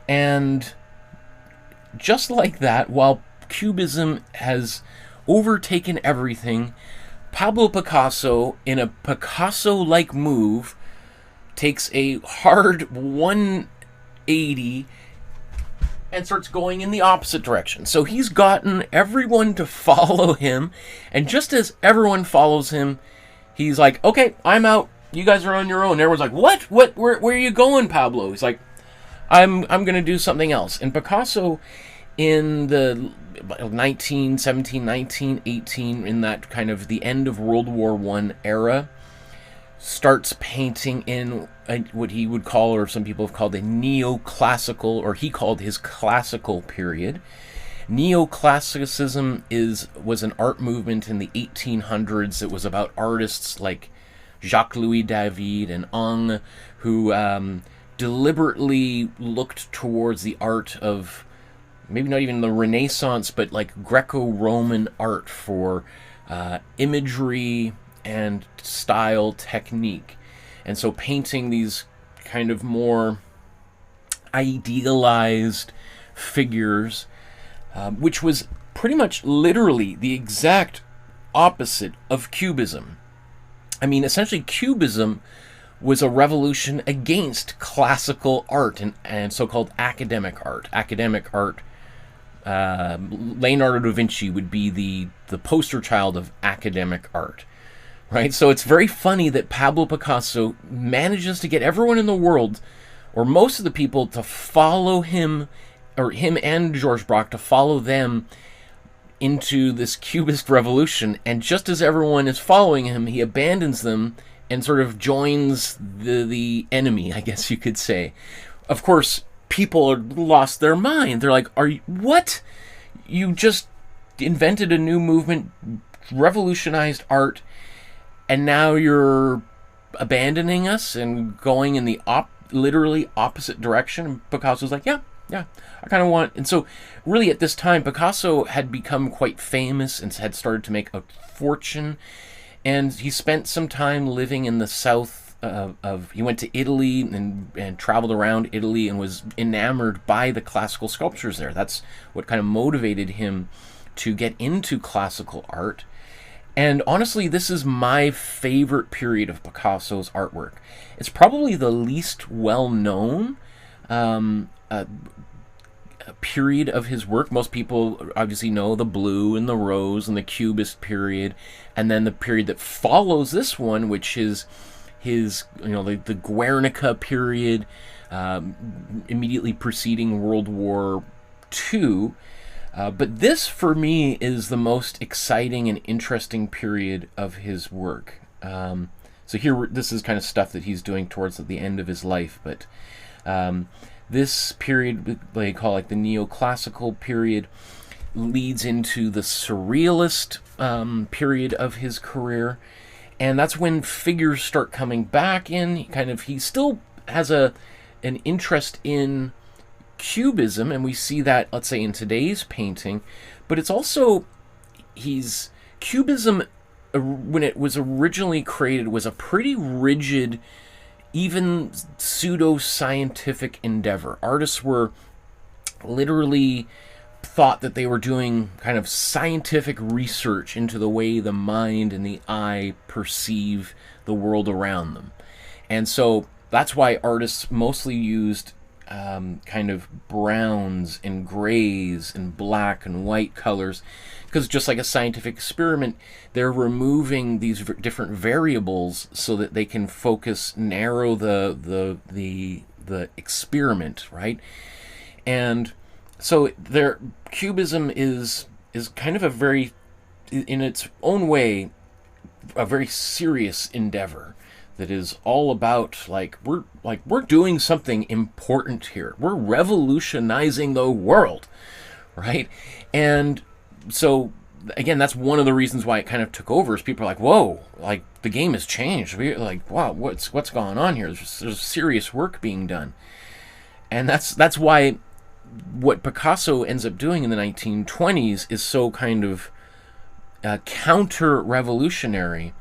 And just like that, while Cubism has overtaken everything, Pablo Picasso, in a Picasso-like move, takes a hard 180 and starts going in the opposite direction. So he's gotten everyone to follow him, and just as everyone follows him, he's like, okay, I'm out. You guys are on your own. Everyone's like, what? Where are you going, Pablo? He's like, I'm going to do something else. And Picasso, in the 1917, 1918, in that kind of the end of World War I era, starts painting in what he would call, or some people have called, a neoclassical, or he called his classical period. Neoclassicism was an art movement in the 1800s. It was about artists like Jacques-Louis David and Ingres, who deliberately looked towards the art of maybe not even the Renaissance, but like Greco-Roman art for imagery and style technique. And so painting these kind of more idealized figures, which was pretty much literally the exact opposite of Cubism. I mean, essentially Cubism was a revolution against classical art and so-called academic art. Academic art, Leonardo da Vinci would be the poster child of academic art, right? So it's very funny that Pablo Picasso manages to get everyone in the world, or most of the people, to follow him, or him and Georges Braque, to follow them into this Cubist revolution. And just as everyone is following him, he abandons them and sort of joins the enemy, I guess you could say. Of course, people are lost their mind. They're like, what? You just invented a new movement, revolutionized art, and now you're abandoning us and going in the literally opposite direction? And Picasso's like, yeah, I kind of want... And so, really, at this time, Picasso had become quite famous and had started to make a fortune. And he spent some time living in the south he went to Italy and traveled around Italy and was enamored by the classical sculptures there. That's what kind of motivated him to get into classical art. And honestly, this is my favorite period of Picasso's artwork. It's probably the least well-known. period of his work. Most people obviously know the blue and the rose and the Cubist period, and then the period that follows this one, which is his, the Guernica period, immediately preceding World War II. But this, for me, is the most exciting and interesting period of his work. So here, this is kind of stuff that he's doing towards the end of his life, but this period, they call like the neoclassical period, leads into the surrealist period of his career, and that's when figures start coming back in. He still has an interest in Cubism, and we see that, let's say, in today's painting, but it's also, Cubism, when it was originally created, was a pretty rigid, even pseudo-scientific endeavor. Artists were literally thought that they were doing kind of scientific research into the way the mind and the eye perceive the world around them. And so that's why artists mostly used kind of browns and grays and black and white colors, because just like a scientific experiment, they're removing these different variables so that they can narrow the experiment, right? And so Cubism is kind of a very, in its own way, a very serious endeavor that is all about we're doing something important here. We're revolutionizing the world, right? And so again, that's one of the reasons why it kind of took over. Is people are like, whoa, like the game has changed. We're like, wow, what's going on here? There's serious work being done, and that's why what Picasso ends up doing in the 1920s is so kind of counter-revolutionary.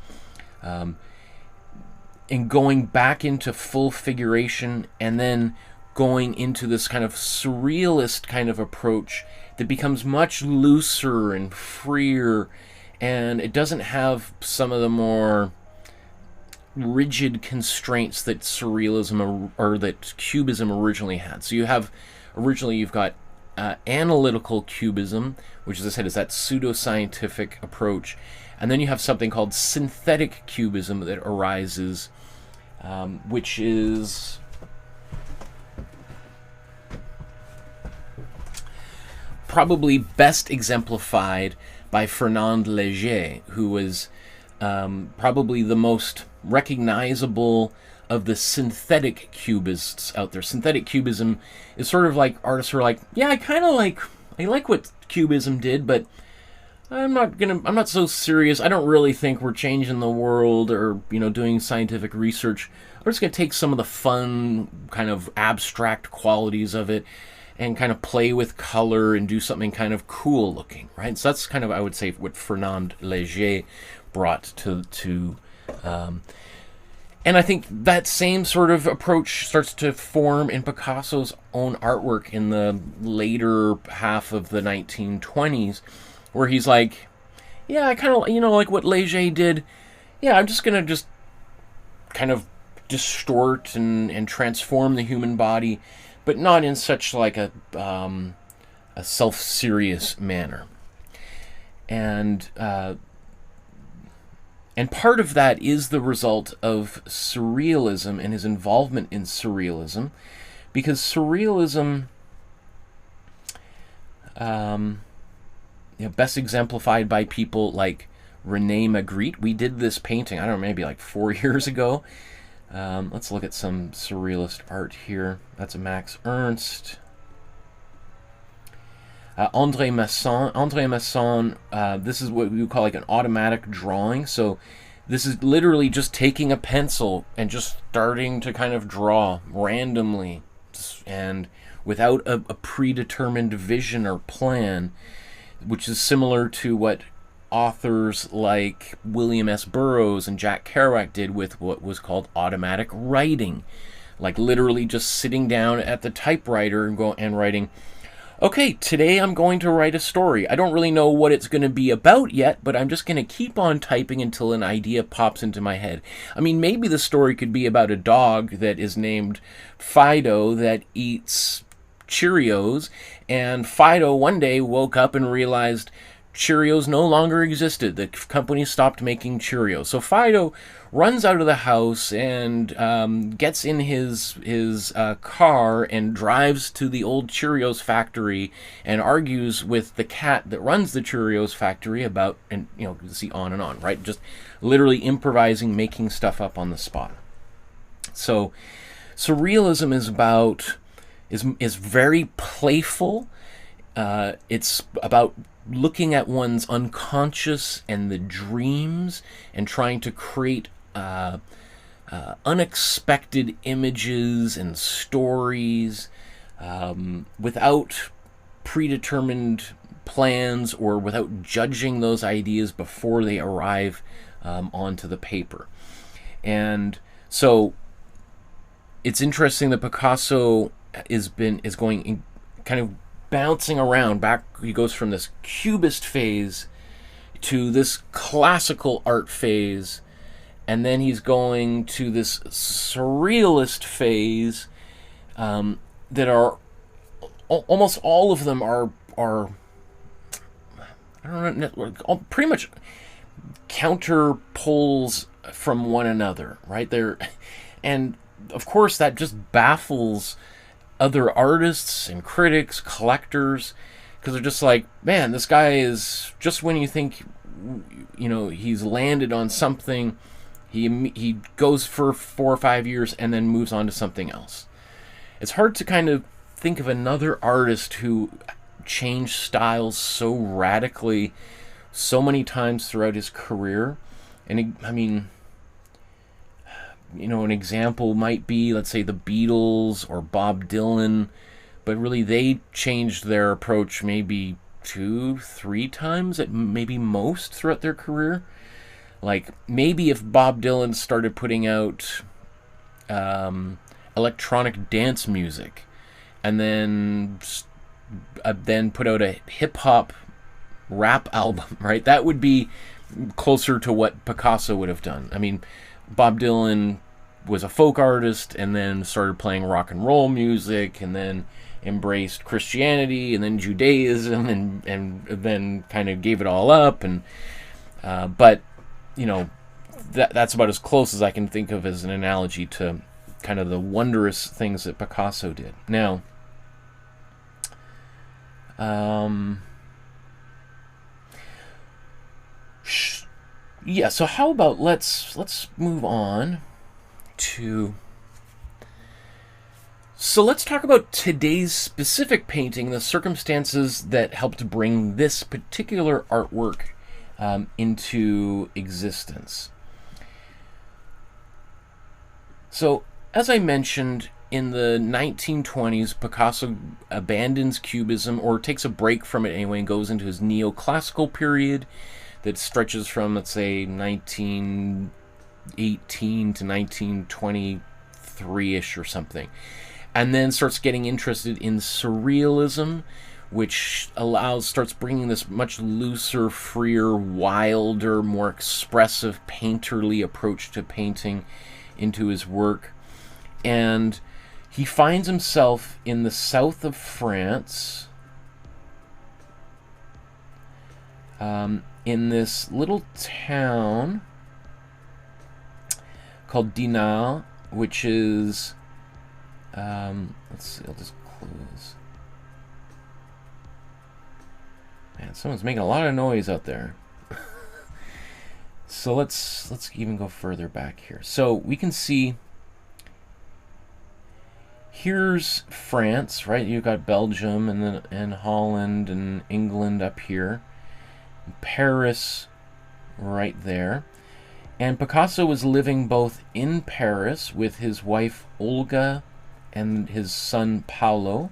And going back into full figuration, and then going into this kind of surrealist kind of approach that becomes much looser and freer, and it doesn't have some of the more rigid constraints that surrealism or that Cubism originally had. So you've got analytical Cubism, which, as I said, is that pseudo-scientific approach. And then you have something called synthetic Cubism that arises, which is probably best exemplified by Fernand Léger, who was probably the most recognizable of the synthetic cubists out there. Synthetic cubism is sort of like artists are like, yeah, I like what Cubism did, but I'm not so serious. I don't really think we're changing the world or, doing scientific research. We're just going to take some of the fun, kind of abstract qualities of it and kind of play with color and do something kind of cool looking, right? So that's kind of, I would say, what Fernand Léger brought to and I think that same sort of approach starts to form in Picasso's own artwork in the later half of the 1920s, where he's like, yeah, I kind of, like what Léger did, yeah, I'm just going to just kind of distort and transform the human body, but not in such like a self-serious manner. And part of that is the result of surrealism and his involvement in surrealism, because surrealism, best exemplified by people like René Magritte. We did this painting, I don't know, maybe like 4 years ago. Let's look at some surrealist art here. That's a Max Ernst. André Masson, this is what we would call like an automatic drawing. So this is literally just taking a pencil and just starting to kind of draw randomly and without a predetermined vision or plan, which is similar to what authors like William S. Burroughs and Jack Kerouac did with what was called automatic writing. Like literally just sitting down at the typewriter and writing, okay, today I'm going to write a story. I don't really know what it's going to be about yet, but I'm just going to keep on typing until an idea pops into my head. I mean, maybe the story could be about a dog that is named Fido that eats Cheerios, and Fido one day woke up and realized Cheerios no longer existed. The company stopped making Cheerios. So Fido runs out of the house and gets in his car and drives to the old Cheerios factory and argues with the cat that runs the Cheerios factory about, and you see on and on, right? Just literally improvising, making stuff up on the spot. So surrealism is very playful. It's about looking at one's unconscious and the dreams and trying to create unexpected images and stories without predetermined plans or without judging those ideas before they arrive onto the paper. And so it's interesting that Picasso is going kind of bouncing around back. He goes from this cubist phase to this classical art phase, and then he's going to this surrealist phase that are almost all of them are I don't know, pretty much counter poles from one another, right? And of course that just baffles other artists and critics, collectors, because they're just like, man, this guy is, just when you think he's landed on something, he goes for 4 or 5 years and then moves on to something else. It's hard to kind of think of another artist who changed styles so radically so many times throughout his career. And I mean, an example might be, let's say, the Beatles or Bob Dylan, but really they changed their approach maybe 2-3 times at maybe most throughout their career. Like, maybe if Bob Dylan started putting out electronic dance music and then put out a hip-hop rap album, right, that would be closer to what Picasso would have done. I mean, Bob Dylan was a folk artist and then started playing rock and roll music and then embraced Christianity and then Judaism and then kind of gave it all up. And but that's about as close as I can think of as an analogy to kind of the wondrous things that Picasso did. Now, yeah, so how about let's move on to, so let's talk about today's specific painting, the circumstances that helped bring this particular artwork into existence. So, as I mentioned, in the 1920s, Picasso abandons Cubism, or takes a break from it anyway, and goes into his neoclassical period that stretches from, let's say, 1918 to 1923-ish or something. And then starts getting interested in surrealism, which starts bringing this much looser, freer, wilder, more expressive, painterly approach to painting into his work. And he finds himself in the south of France, in this little town called Dinard, which is, let's see, I'll just close. Man, someone's making a lot of noise out there. So let's even go further back here. So we can see, here's France, right? You've got Belgium and Holland and England up here. Paris right there. And Picasso was living both in Paris with his wife Olga and his son Pablo.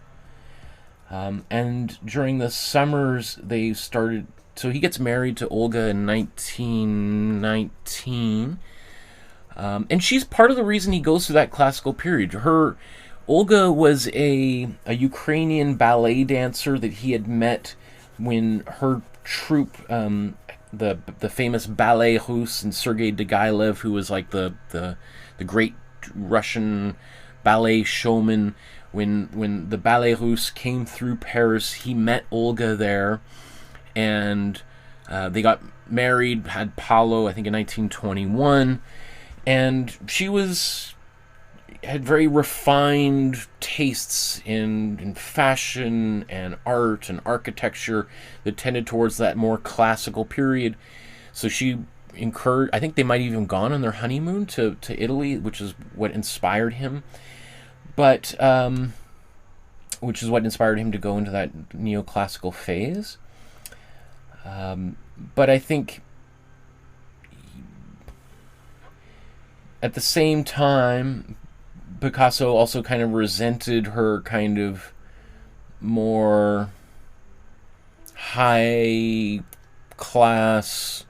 And during the summers they started, so he gets married to Olga in 1919. And she's part of the reason he goes through that classical period. Olga was a Ukrainian ballet dancer that he had met when her troupe, the famous Ballet Russe and Sergei Diaghilev, who was like the great Russian ballet showman, when the Ballet Russe came through Paris, he met Olga there, and they got married, had Pablo, I think, in 1921, and she had very refined tastes in fashion and art and architecture that tended towards that more classical period. So she I think they might have even gone on their honeymoon to Italy, which is what inspired him. But which is what inspired him to go into that neoclassical phase. But I think at the same time, Picasso also kind of resented her kind of more high class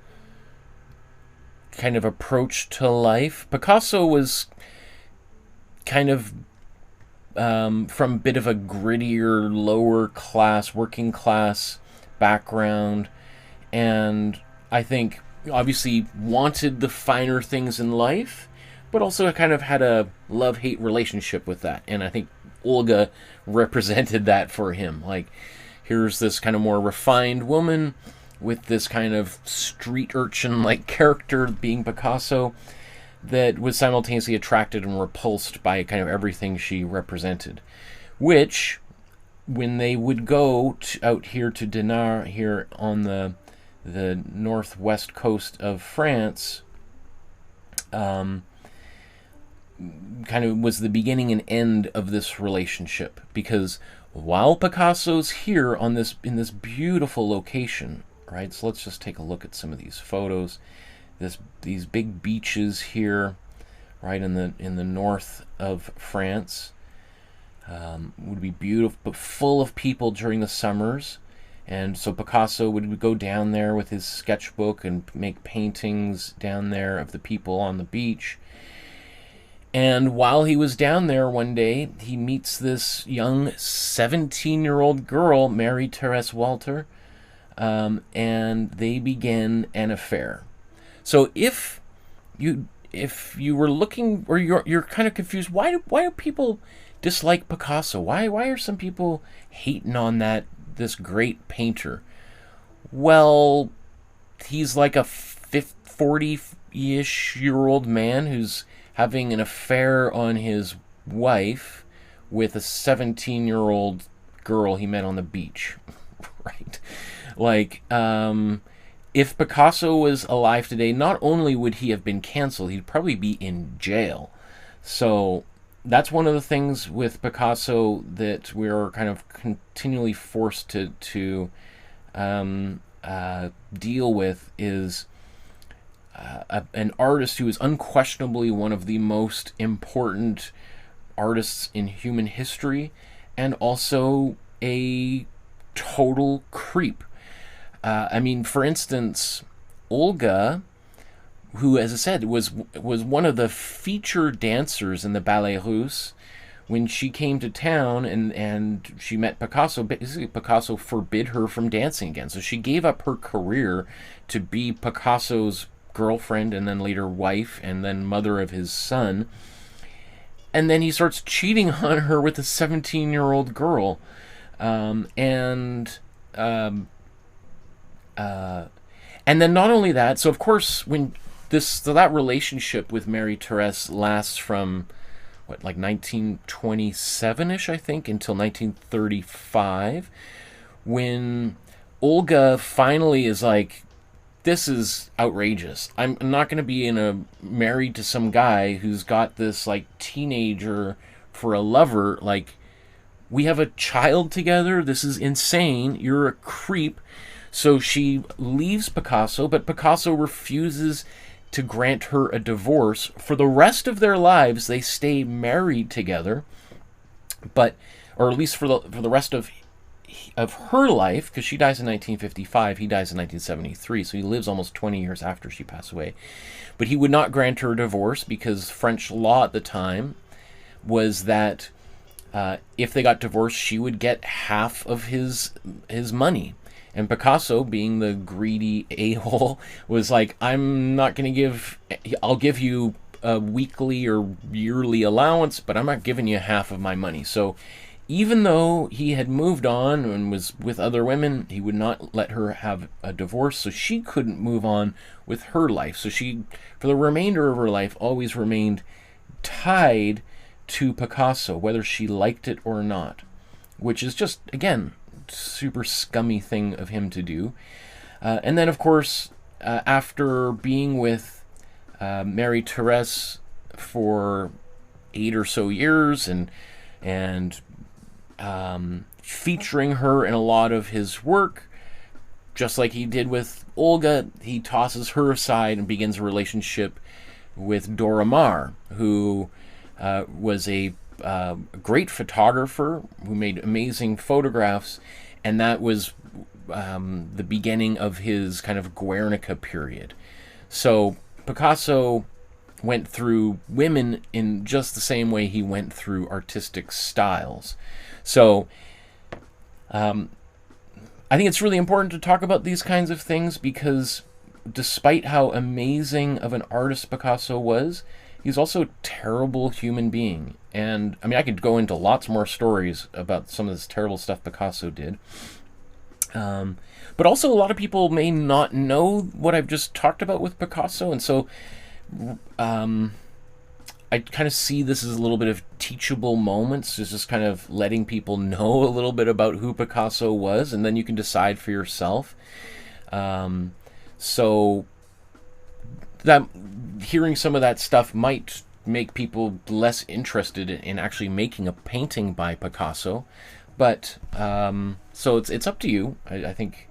kind of approach to life. Picasso was kind of from a bit of a grittier, lower class, working class background, and I think obviously wanted the finer things in life, but also kind of had a love-hate relationship with that. And I think Olga represented that for him. Like, here's this kind of more refined woman with this kind of street urchin-like character, being Picasso, that was simultaneously attracted and repulsed by kind of everything she represented. Which, when they would go out here to Dinard, here on the northwest coast of France, kind of was the beginning and end of this relationship. Because while Picasso's here on in this beautiful location, right? So let's just take a look at some of these photos. These big beaches here, right in the north of France, would be beautiful, but full of people during the summers. And so Picasso would go down there with his sketchbook and make paintings down there of the people on the beach. And while he was down there one day, he meets this young 17-year-old girl, Marie-Thérèse Walter, and they begin an affair. So if you were looking, or you're kind of confused, why do people dislike Picasso? Why are some people hating on this great painter? Well, he's like a 40-ish-year-old man who's having an affair on his wife with a 17-year-old girl he met on the beach, right? Like, if Picasso was alive today, not only would he have been canceled, he'd probably be in jail. So that's one of the things with Picasso that we're kind of continually forced to deal with, is an artist who is unquestionably one of the most important artists in human history, and also a total creep. I mean, for instance, Olga, who, as I said, was one of the featured dancers in the Ballet Russe, when she came to town and she met Picasso, basically Picasso forbid her from dancing again. So she gave up her career to be Picasso's girlfriend, and then later wife, and then mother of his son. And then he starts cheating on her with a 17-year-old girl. And then not only that, so of course that relationship with Marie-Thérèse lasts from like 1927-ish, I think, until 1935, when Olga finally is like, this is outrageous. I'm not going to be married to some guy who's got this like teenager for a lover. Like, we have a child together. This is insane. You're a creep. So she leaves Picasso, but Picasso refuses to grant her a divorce. For the rest of their lives, they stay married together, or at least for the rest of her life, because she dies in 1955, he dies in 1973, so he lives almost 20 years after she passed away. But he would not grant her a divorce, because French law at the time was that if they got divorced, she would get half of his money. And Picasso, being the greedy a-hole, was like, I'm not going to I'll give you a weekly or yearly allowance, but I'm not giving you half of my money. So even though he had moved on and was with other women, he would not let her have a divorce, so she couldn't move on with her life. So she, for the remainder of her life, always remained tied to Picasso, whether she liked it or not, which is just, again, super scummy thing of him to do. And then, of course, after being with Mary Therese for 8 or so years and featuring her in a lot of his work, just like he did with Olga, he tosses her aside and begins a relationship with Dora Maar, who was a great photographer who made amazing photographs, and that was the beginning of his kind of Guernica period. So Picasso went through women in just the same way he went through artistic styles. So I think it's really important to talk about these kinds of things, because despite how amazing of an artist Picasso was, he's also a terrible human being. And I mean, I could go into lots more stories about some of this terrible stuff Picasso did. But also, a lot of people may not know what I've just talked about with Picasso, and so I kind of see this as a little bit of teachable moments, just kind of letting people know a little bit about who Picasso was, and then you can decide for yourself. So that hearing some of that stuff might make people less interested in actually making a painting by Picasso, but so it's up to you. I think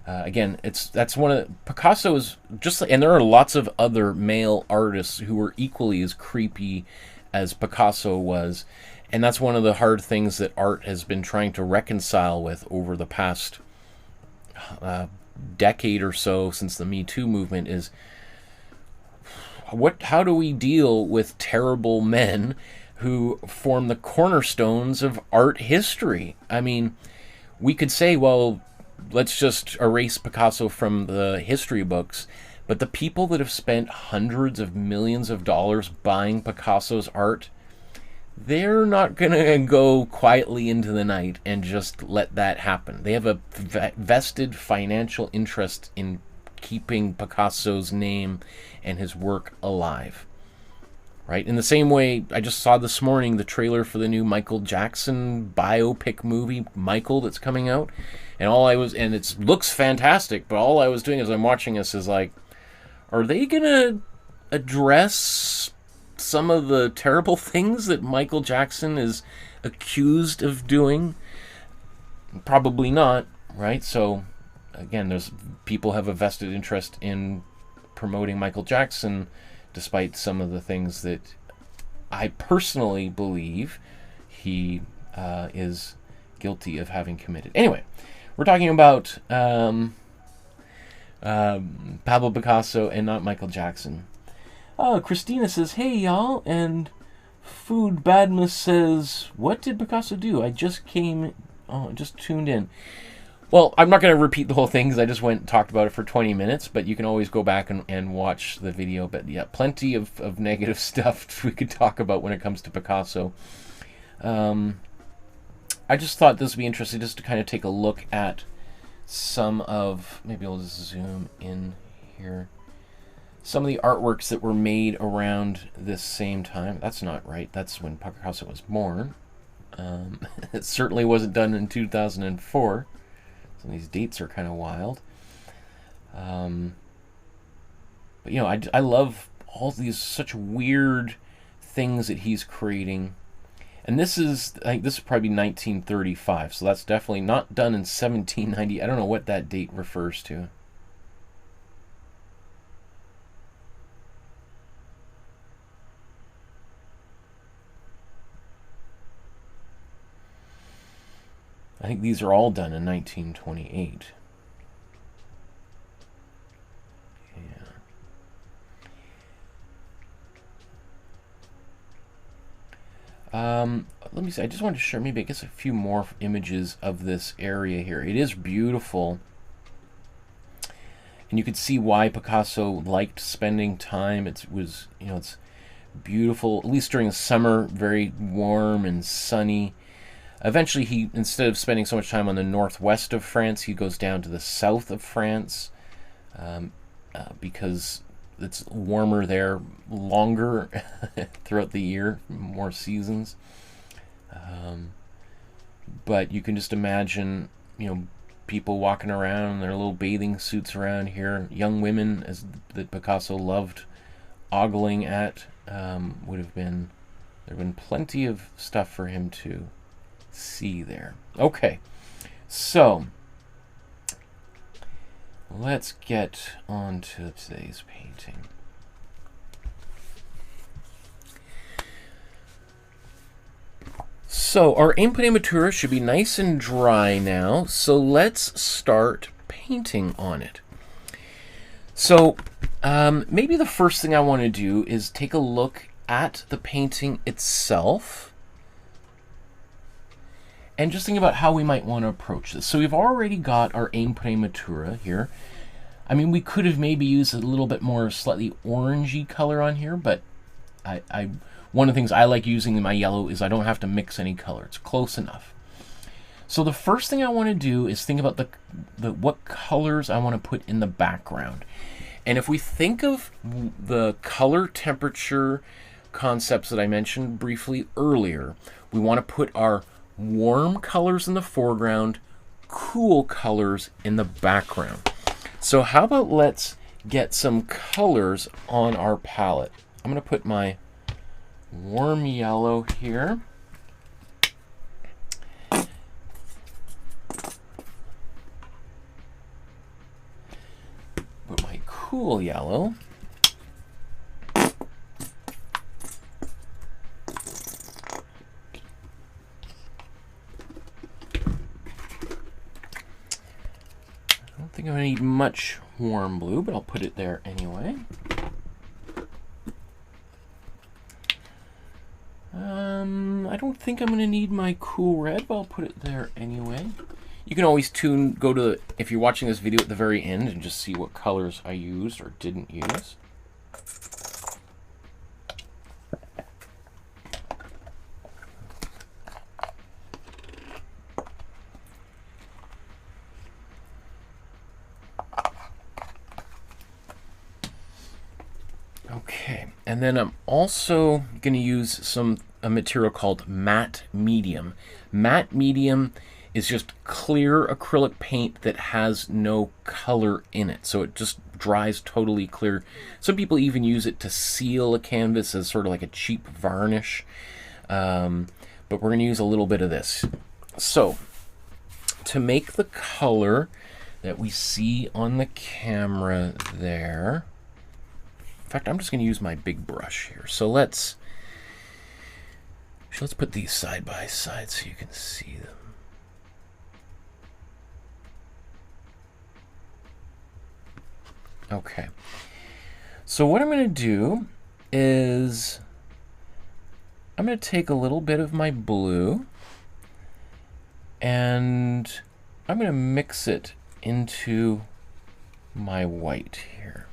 again, that's one of Picasso's, just like, and there are lots of other male artists who were equally as creepy as Picasso was, and that's one of the hard things that art has been trying to reconcile with over the past decade or so since the Me Too movement is how do we deal with terrible men who form the cornerstones of art history? I mean, we could say, well, let's just erase Picasso from the history books, but the people that have spent hundreds of millions of dollars buying Picasso's art, they're not going to go quietly into the night and just let that happen. They have a vested financial interest in keeping Picasso's name and his work alive. Right? In the same way, I just saw this morning the trailer for the new Michael Jackson biopic movie, Michael, that's coming out. And it looks fantastic, but all I was doing as I'm watching this is like, are they going to address some of the terrible things that Michael Jackson is accused of doing? Probably not, right? So, again, people have a vested interest in promoting Michael Jackson, despite some of the things that I personally believe he is guilty of having committed. Anyway, we're talking about Pablo Picasso and not Michael Jackson. Oh, Christina says, hey, y'all, and Food Badmus says, what did Picasso do? I just tuned in. Well, I'm not going to repeat the whole thing because I just went and talked about it for 20 minutes, but you can always go back and watch the video. But yeah, plenty of negative stuff we could talk about when it comes to Picasso. I just thought this would be interesting just to kind of take a look at some of, maybe I'll just zoom in here, some of the artworks that were made around this same time. That's not right. That's when Picasso was born. It certainly wasn't done in 2004. So these dates are kind of wild. But, you know, I love all these such weird things that he's creating. And this is, I think this is probably 1935. So that's definitely not done in 1790. I don't know what that date refers to. I think these are all done in 1928. Let me see. I just wanted to share maybe, I guess, a few more images of this area here. It is beautiful. And you could see why Picasso liked spending time. It was, you know, it's beautiful, at least during the summer, very warm and sunny. Eventually, he, instead of spending so much time on the northwest of France, he goes down to the south of France because it's warmer there longer throughout the year, more seasons. But you can just imagine, you know, people walking around in their little bathing suits around here. Young women, as that Picasso loved ogling at, would have been, there have been plenty of stuff for him to see there. Okay, so let's get on to today's painting. So our Imprimatura should be nice and dry now, so let's start painting on it. So maybe the first thing I want to do is take a look at the painting itself and just think about how we might want to approach this. So we've already got our Imprimatura here. I mean, we could have maybe used a little bit more slightly orangey color on here, but one of the things I like using in my yellow is I don't have to mix any color. It's close enough. So the first thing I want to do is think about what colors I want to put in the background. And if we think of the color temperature concepts that I mentioned briefly earlier, we want to put our warm colors in the foreground, cool colors in the background. So how about let's get some colors on our palette. I'm going to put my warm yellow here. Put my cool yellow. I don't think I'm going to need much warm blue, but I'll put it there anyway. I don't think I'm going to need my cool red, but I'll put it there anyway. You can always go to, if you're watching this video at the very end, and just see what colors I used or didn't use. Okay, and then I'm also going to use a material called matte medium. Matte medium is just clear acrylic paint that has no color in it, so it just dries totally clear. Some people even use it to seal a canvas as sort of like a cheap varnish, but we're going to use a little bit of this. So to make the color that we see on the camera there, in fact, I'm just going to use my big brush here. So let's put these side by side so you can see them. Okay. So what I'm going to do is I'm going to take a little bit of my blue and I'm going to mix it into my white here.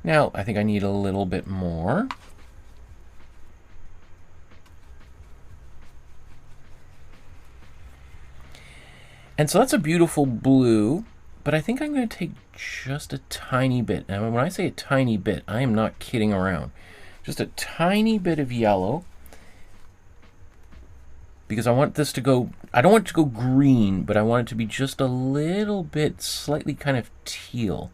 Now, I think I need a little bit more. And so that's a beautiful blue, but I think I'm going to take just a tiny bit. Now, when I say a tiny bit, I am not kidding around. Just a tiny bit of yellow, because I want this to go, I don't want it to go green, but I want it to be just a little bit, slightly kind of teal.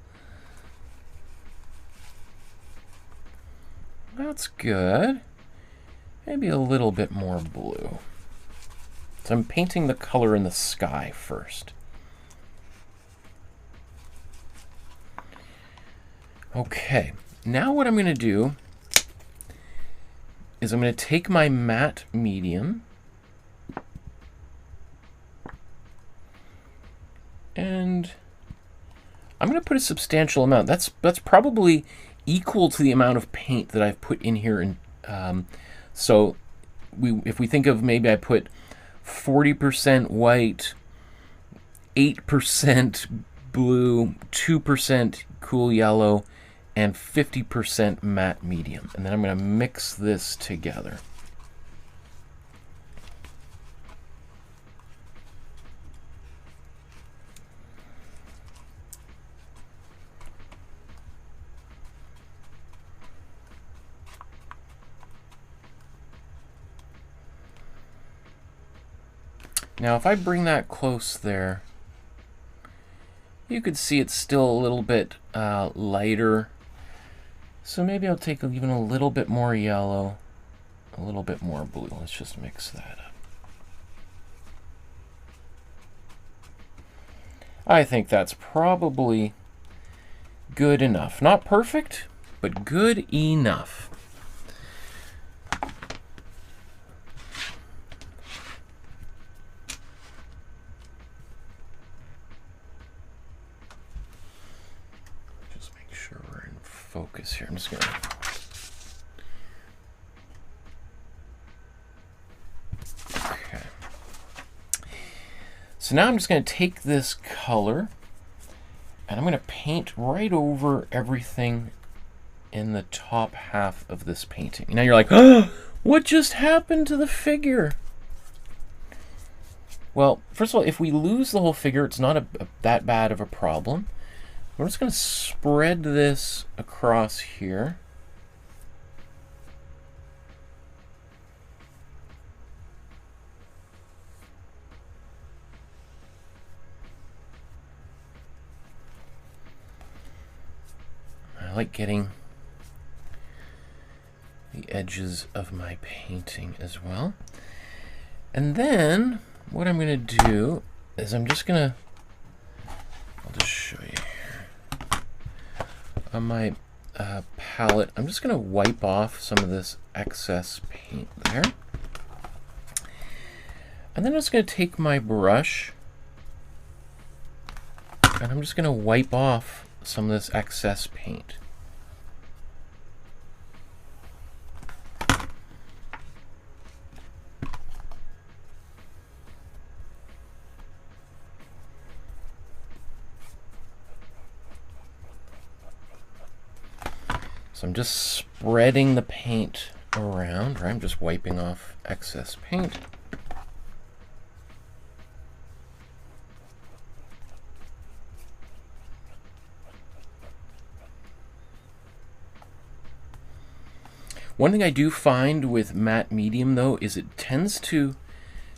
That's good. Maybe a little bit more blue. So I'm painting the color in the sky first. Okay, now what I'm going to do is I'm going to take my matte medium and I'm going to put a substantial amount. That's probably equal to the amount of paint that I've put in here. And so if we think of, maybe I put 40% white, 8% blue, 2% cool yellow, and 50% matte medium. And then I'm going to mix this together. Now, if I bring that close there, you could see it's still a little bit lighter. So maybe I'll take even a little bit more yellow, a little bit more blue. Let's just mix that up. I think that's probably good enough. Not perfect, but good enough. Focus here. I'm just going to... Okay. So now I'm just going to take this color and I'm going to paint right over everything in the top half of this painting. Now you're like, oh, what just happened to the figure? Well, first of all, if we lose the whole figure, it's not that bad of a problem. We're just going to spread this across here. I like getting the edges of my painting as well. And then what I'm going to do is I'm just going to, I'll just show you. On my palette, I'm just going to wipe off some of this excess paint there. And then I'm just going to take my brush and I'm just going to wipe off some of this excess paint. So I'm just spreading the paint around, right? I'm just wiping off excess paint. One thing I do find with matte medium though is it tends to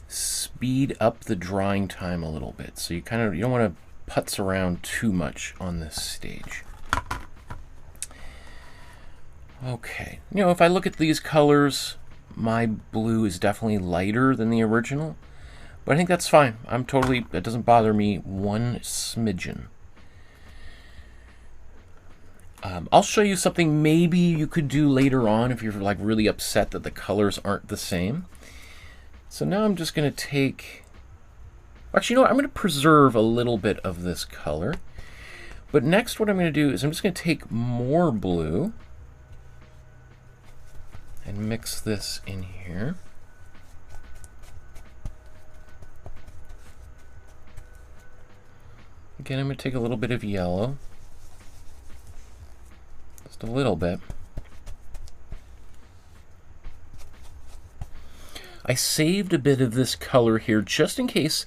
speed up the drying time a little bit. So you don't want to putz around too much on this stage. Okay, you know, if I look at these colors, my blue is definitely lighter than the original, but I think that's fine. It doesn't bother me one smidgen. I'll show you something maybe you could do later on if you're like really upset that the colors aren't the same. So now I'm just going to take, actually, you know what? I'm going to preserve a little bit of this color, but next what I'm going to do is I'm just going to take more blue and mix this in here. Again, I'm going to take a little bit of yellow. Just a little bit. I saved a bit of this color here just in case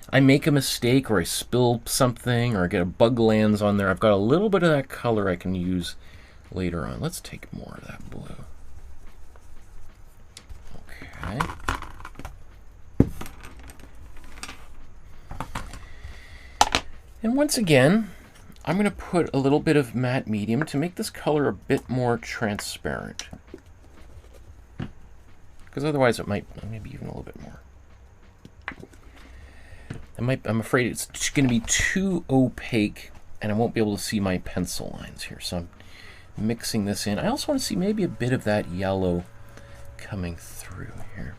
I make a mistake or I spill something or I get a bug lands on there. I've got a little bit of that color I can use later on. Let's take more of that blue. Okay. And once again, I'm going to put a little bit of matte medium to make this color a bit more transparent. Because otherwise it might, maybe even a little bit more. I'm afraid it's going to be too opaque and I won't be able to see my pencil lines here. So I'm mixing this in. I also want to see maybe a bit of that yellow coming through here.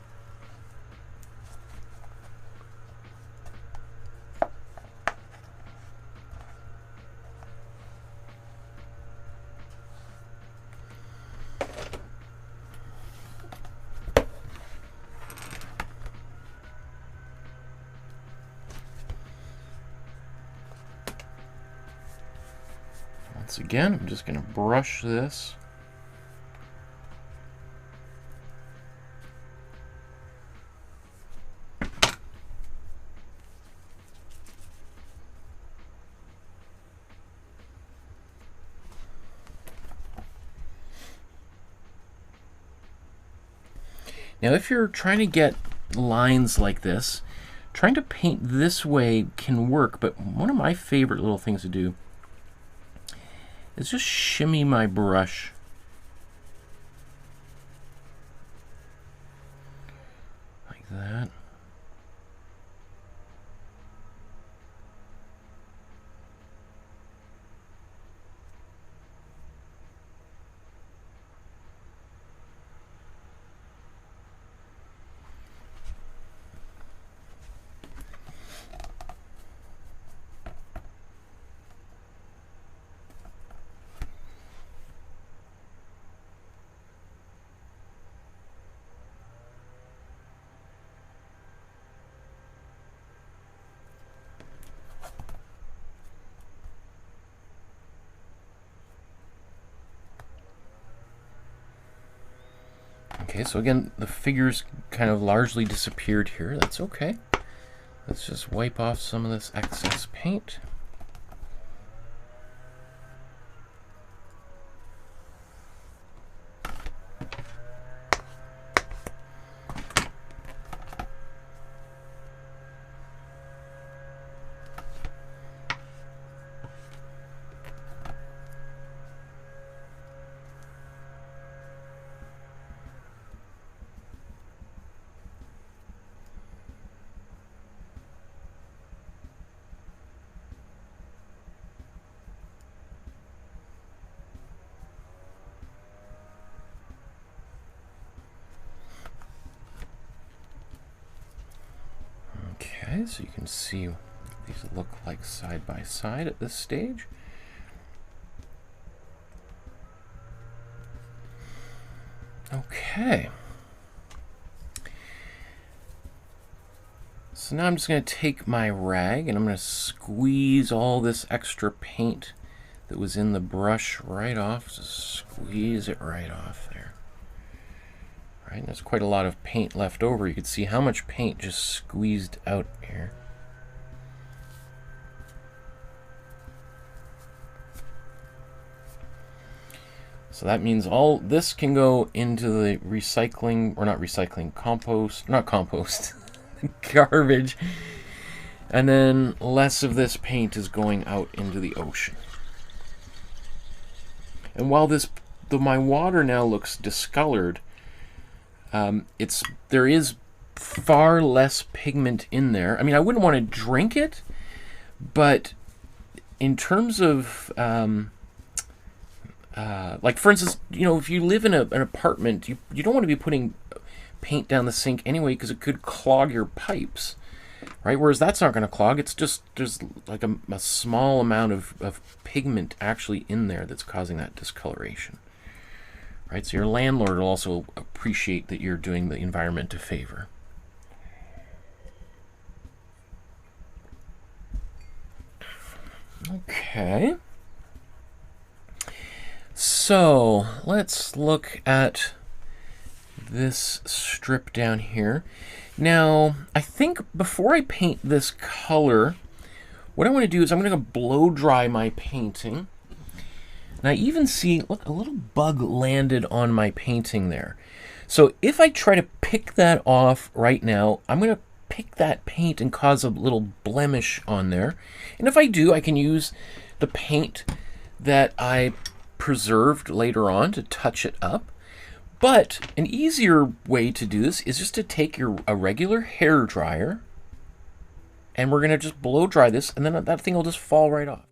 once again, I'm just going to brush this. Now, if you're trying to get lines like this, trying to paint this way can work, but one of my favorite little things to do is just shimmy my brush like that. Okay, so again, the figures kind of largely disappeared here. That's okay. Let's just wipe off some of this excess paint. Okay, so you can see what these look like side by side at this stage. Okay. So now I'm just going to take my rag and I'm going to squeeze all this extra paint that was in the brush right off. Just squeeze it right off there. Right, there's quite a lot of paint left over. You can see how much paint just squeezed out here. So that means all this can go into the recycling, or not recycling, compost, not compost, garbage. And then less of this paint is going out into the ocean. And while my water now looks discolored, there is far less pigment in there. I mean, I wouldn't want to drink it, but in terms of like, for instance, you know, if you live in an apartment, you don't want to be putting paint down the sink anyway because it could clog your pipes, right? Whereas that's not going to clog. It's just there's like a small amount of pigment actually in there that's causing that discoloration. Right, so your landlord will also appreciate that you're doing the environment a favor. Okay. So let's look at this strip down here. Now, I think before I paint this color, what I want to do is I'm going to blow dry my painting. And I even see, look, a little bug landed on my painting there. So if I try to pick that off right now, I'm going to pick that paint and cause a little blemish on there. And if I do, I can use the paint that I preserved later on to touch it up. But an easier way to do this is just to take a regular hair dryer, and we're going to just blow dry this, and then that thing will just fall right off.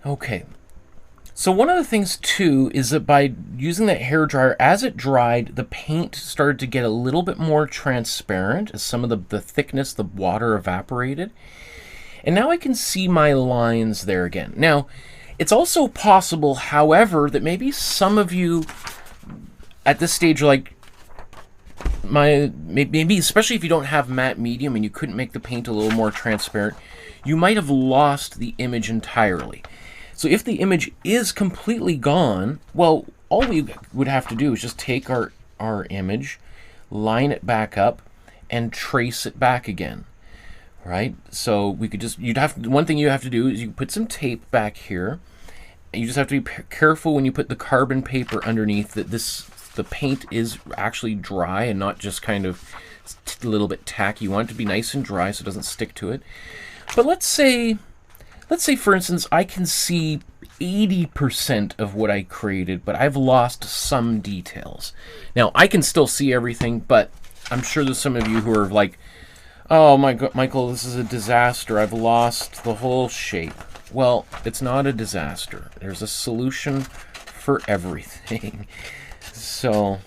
Okay. So one of the things too is that by using that hair dryer, as it dried, the paint started to get a little bit more transparent as some of the thickness, the water evaporated. And now I can see my lines there again. Now, it's also possible, however, that maybe some of you at this stage are like, maybe especially if you don't have matte medium and you couldn't make the paint a little more transparent, you might have lost the image entirely. So if the image is completely gone, well, all we would have to do is just take our image, line it back up, and trace it back again. Right? So we could just, one thing you have to do is you put some tape back here, and you just have to be careful when you put the carbon paper underneath that the paint is actually dry and not just kind of a little bit tacky. You want it to be nice and dry so it doesn't stick to it. But let's say for instance, I can see 80% of what I created, but I've lost some details. Now, I can still see everything, but I'm sure there's some of you who are like, oh my God, Michael, this is a disaster. I've lost the whole shape. Well, it's not a disaster. There's a solution for everything. So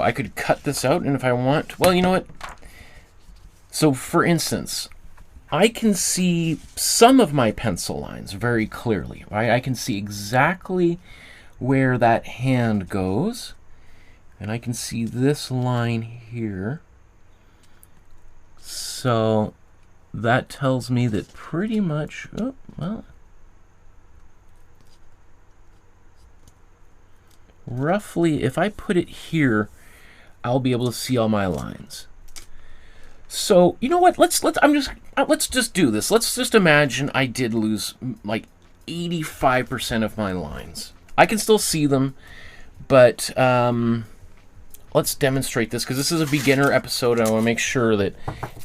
I could cut this out, and if I want, well, you know what? So for instance, I can see some of my pencil lines very clearly, right? I can see exactly where that hand goes, and I can see this line here. So that tells me that pretty much, oh, well, roughly, if I put it here, I'll be able to see all my lines. So you know what? Let's just do this. Let's just imagine I did lose like 85% of my lines. I can still see them, but let's demonstrate this because this is a beginner episode. I want to make sure that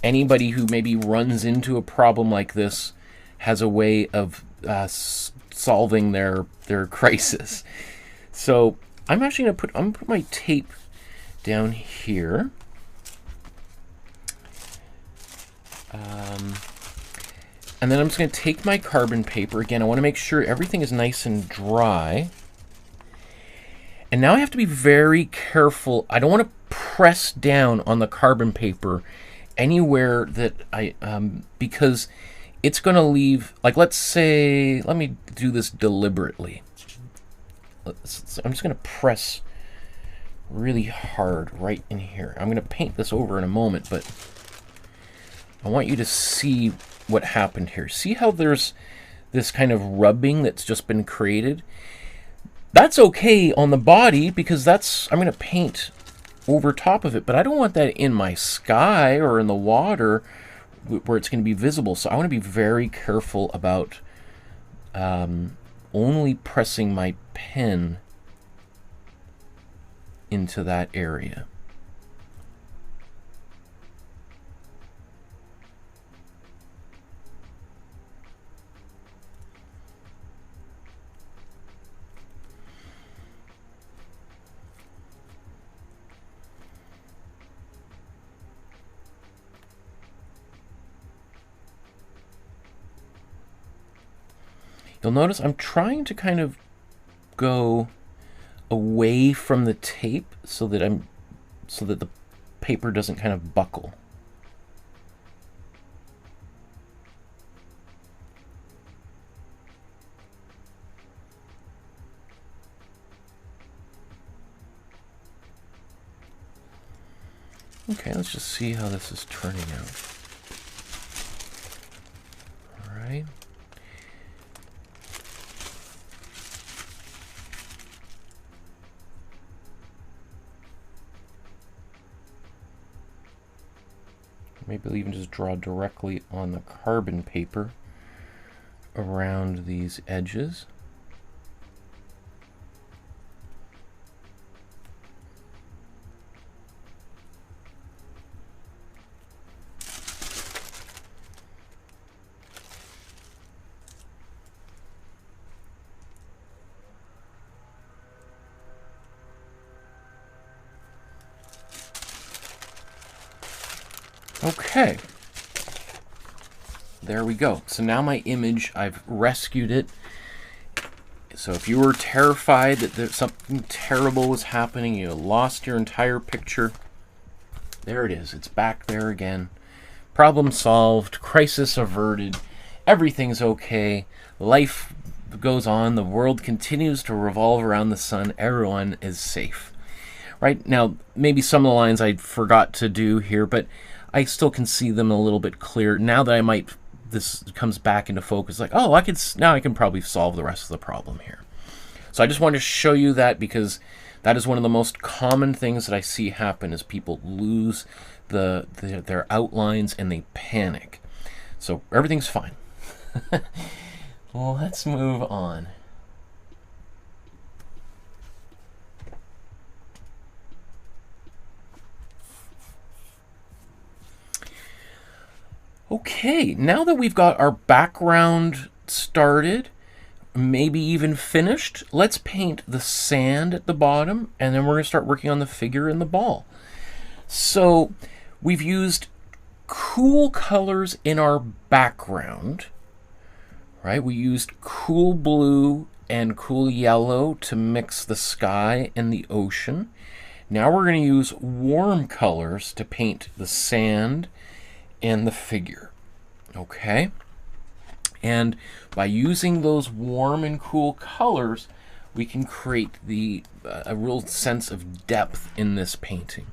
anybody who maybe runs into a problem like this has a way of solving their crisis. So I'm actually I'm gonna put my tape down here. And then I'm just going to take my carbon paper. Again, I want to make sure everything is nice and dry. And now I have to be very careful. I don't want to press down on the carbon paper anywhere that because it's going to leave, like let's say, let me do this deliberately. I'm just going to press really hard right in here. I'm going to paint this over in a moment, but I want you to see what happened here. See how there's this kind of rubbing that's just been created? That's okay on the body because I'm going to paint over top of it, but I don't want that in my sky or in the water where it's going to be visible. So I want to be very careful about only pressing my pen into that area. You'll notice I'm trying to kind of go away from the tape so that the paper doesn't kind of buckle. Okay, let's just see how this is turning out. All right. Maybe I'll even just draw directly on the carbon paper around these edges. Okay. There we go. So now my image, I've rescued it. So if you were terrified that something terrible was happening, you lost your entire picture, there it is. It's back there again. Problem solved, crisis averted, everything's okay, life goes on, the world continues to revolve around the sun, everyone is safe. Right? Now, maybe some of the lines I forgot to do here, but I still can see them a little bit clearer. Now that this comes back into focus, like, oh, now I can probably solve the rest of the problem here. So I just wanted to show you that because that is one of the most common things that I see happen is people lose their outlines and they panic. So everything's fine. Well, let's move on. Okay, now that we've got our background started, maybe even finished, let's paint the sand at the bottom, and then we're going to start working on the figure and the ball. So we've used cool colors in our background, right? We used cool blue and cool yellow to mix the sky and the ocean. Now we're going to use warm colors to paint the sand and the figure. Okay? And by using those warm and cool colors, we can create a real sense of depth in this painting.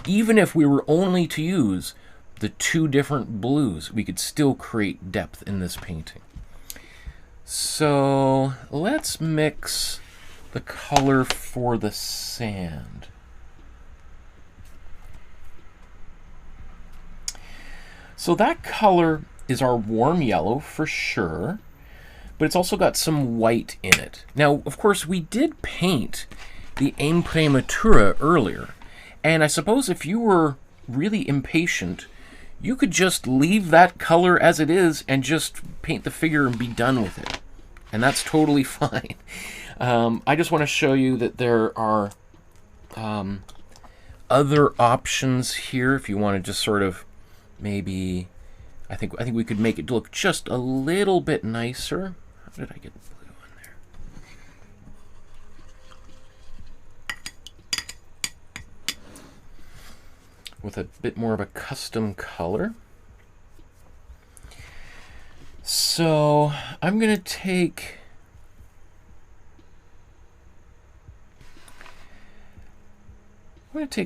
Even if we were only to use the two different blues, we could still create depth in this painting. So let's mix the color for the sand. So that color is our warm yellow for sure, but it's also got some white in it. Now, of course, we did paint the Imprimatura earlier, and I suppose if you were really impatient, you could just leave that color as it is and just paint the figure and be done with it. And that's totally fine. I just want to show you that there are other options here if you want to just sort of maybe, I think we could make it look just a little bit nicer. How did I get blue in there? With a bit more of a custom color. So I'm going to take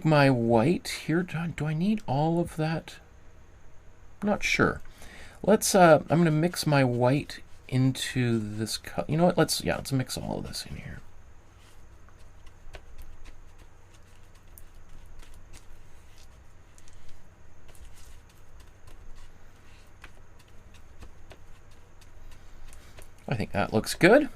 my white here. Do I need all of that? I'm not sure. Let's I'm going to mix my white into this color. You know what? Let's mix all of this in here. I think that looks good.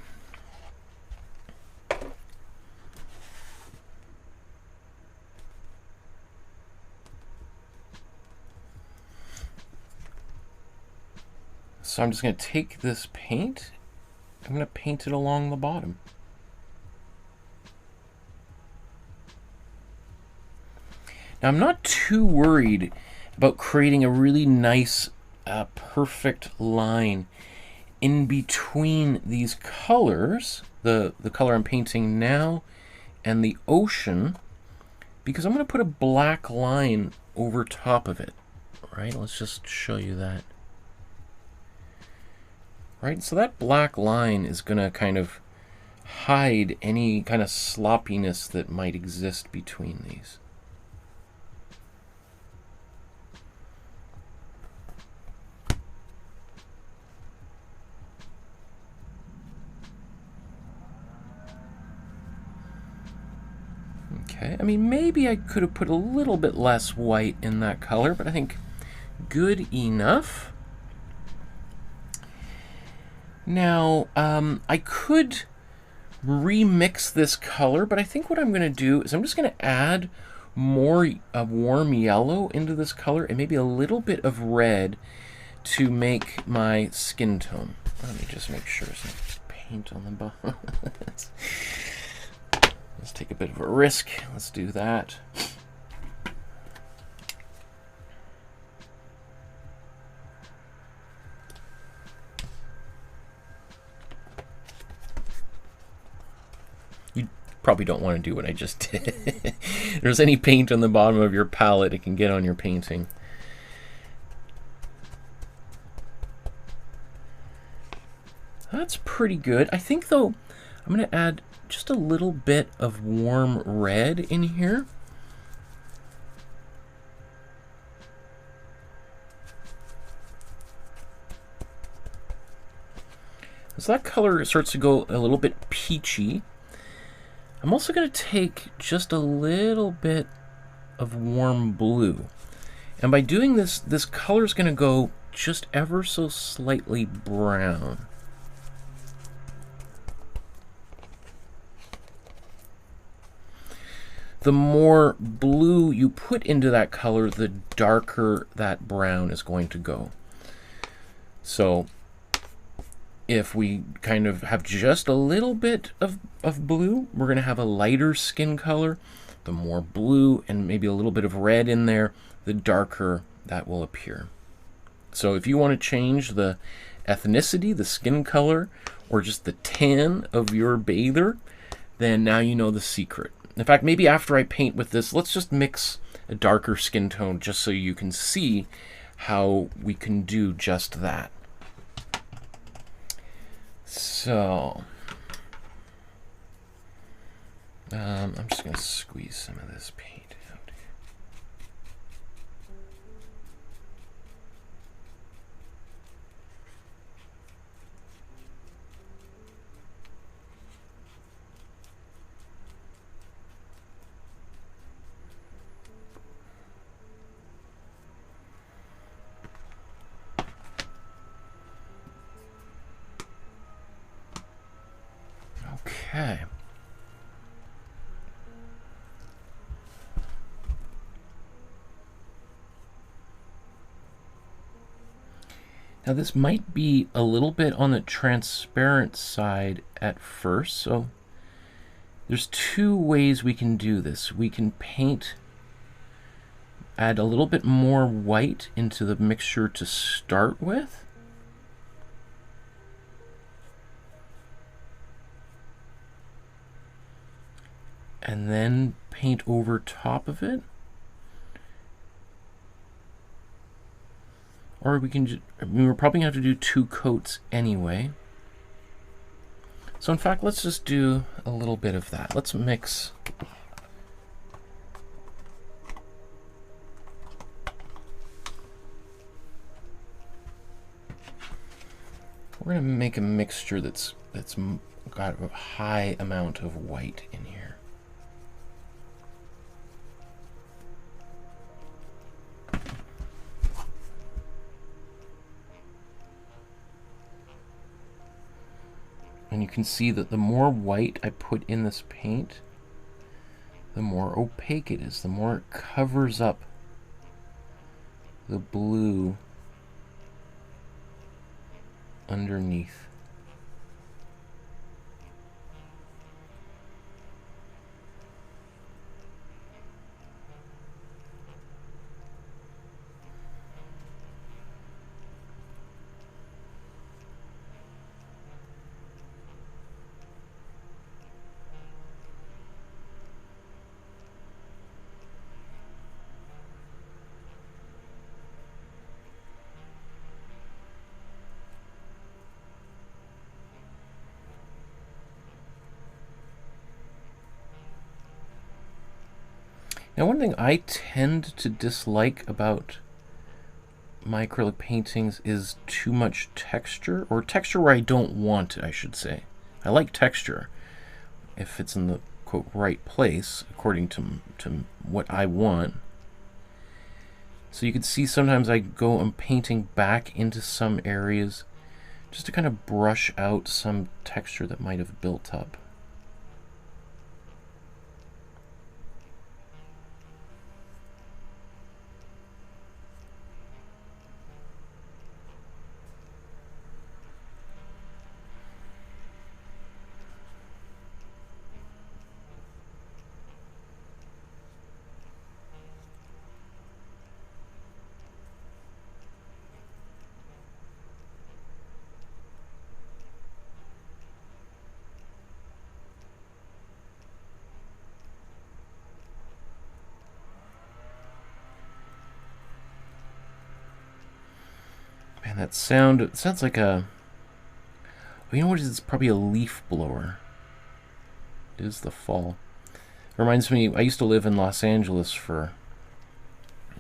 So I'm just going to take this paint, I'm going to paint it along the bottom. Now I'm not too worried about creating a really nice, perfect line in between these colors, the color I'm painting now and the ocean, because I'm going to put a black line over top of it. Right? Let's just show you that. Right, so that black line is going to kind of hide any kind of sloppiness that might exist between these. Okay, I mean, maybe I could have put a little bit less white in that color, but I think good enough. Now, I could remix this color, but I think what I'm going to do is I'm just going to add more warm yellow into this color and maybe a little bit of red to make my skin tone. Let me just make sure there's no paint on the bottom. Let's take a bit of a risk. Let's do that. You probably don't want to do what I just did. If there's any paint on the bottom of your palette, it can get on your painting. That's pretty good. I think, though, I'm going to add just a little bit of warm red in here. As that color starts to go a little bit peachy, I'm also going to take just a little bit of warm blue. And by doing this, this color is going to go just ever so slightly brown. The more blue you put into that color, the darker that brown is going to go. So if we kind of have just a little bit of blue, we're going to have a lighter skin color. The more blue and maybe a little bit of red in there, the darker that will appear. So if you want to change the ethnicity, the skin color, or just the tan of your bather, then now you know the secret. In fact, maybe after I paint with this, let's just mix a darker skin tone just so you can see how we can do just that. So, I'm just going to squeeze some of this paint out here. Okay. Now this might be a little bit on the transparent side at first, so there's two ways we can do this. We can paint, add a little bit more white into the mixture to start with. And then paint over top of it. Or we can just, I mean, we're probably going to have to do 2 coats anyway. So in fact, let's just do a little bit of that. Let's mix. We're going to make a mixture that's got a high amount of white in here. And you can see that the more white I put in this paint, the more opaque it is, the more it covers up the blue underneath. Now, one thing I tend to dislike about my acrylic paintings is too much texture, or texture where I don't want it, I should say. I like texture if it's in the, quote, right place, according to what I want. So you can see sometimes I go and painting back into some areas just to kind of brush out some texture that might have built up. And that sound, it sounds like a, you know what it is? It's probably a leaf blower. It is the fall. It reminds me, I used to live in Los Angeles for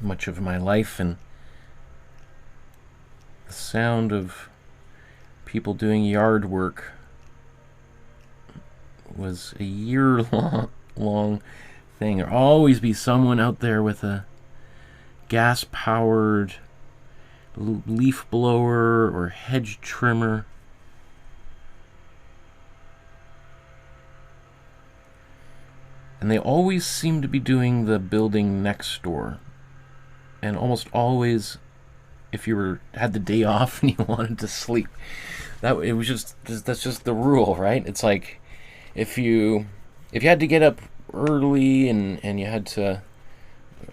much of my life, and the sound of people doing yard work was a year-long thing. There'll always be someone out there with a gas-powered leaf blower or hedge trimmer. And they always seem to be doing the building next door. And almost always, if you had the day off and you wanted to sleep, that's just the rule, right? It's like if you had to get up early and you had to,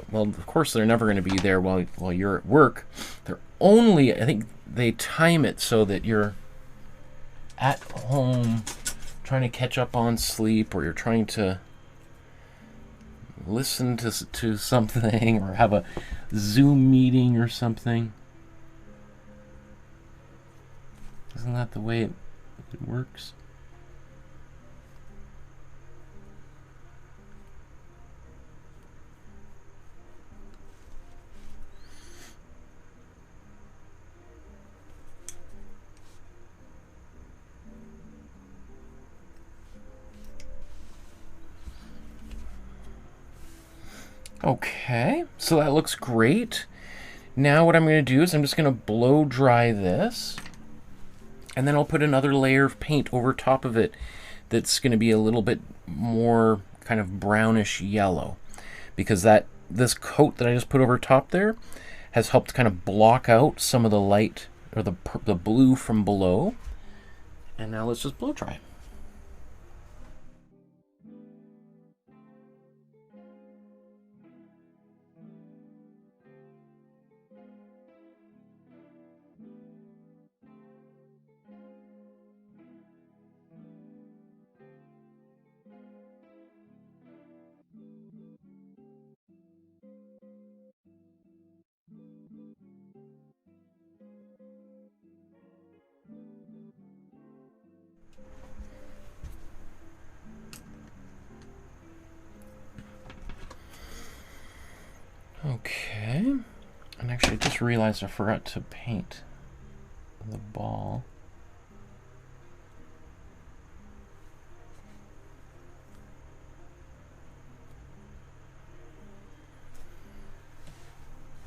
well, of course they're never going to be there while you're at work. They're only, I think they time it so that you're at home trying to catch up on sleep, or you're trying to listen to something, or have a Zoom meeting or something. Isn't that the way it works? Okay, so that looks great. Now what I'm going to do is I'm just going to blow dry this, and then I'll put another layer of paint over top of it that's going to be a little bit more kind of brownish yellow, because this coat that I just put over top there has helped kind of block out some of the light, or the blue from below. And now let's just blow dry. Okay, and actually I just realized I forgot to paint the ball.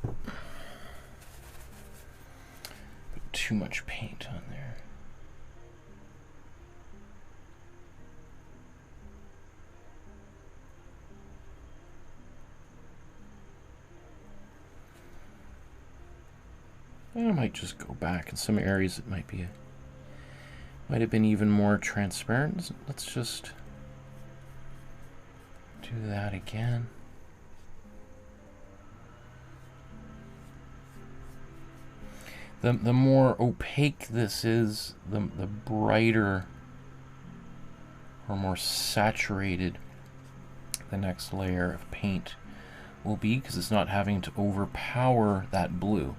Put too much paint on there. I might just go back in some areas. It might have been even more transparent. Let's just do that again. The more opaque this is, the brighter or more saturated the next layer of paint will be, because it's not having to overpower that blue.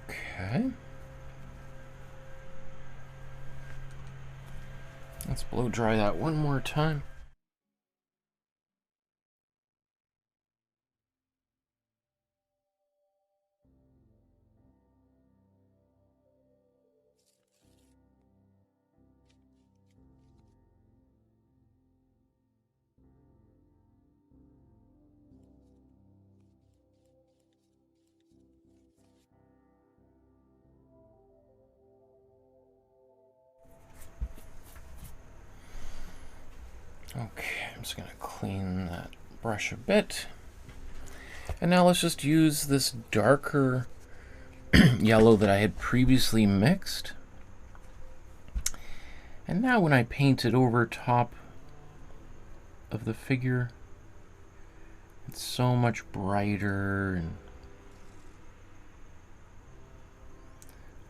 Okay. Let's blow dry that one more time. Okay, I'm just going to clean that brush a bit. And now let's just use this darker yellow that I had previously mixed. And now when I paint it over top of the figure, it's so much brighter and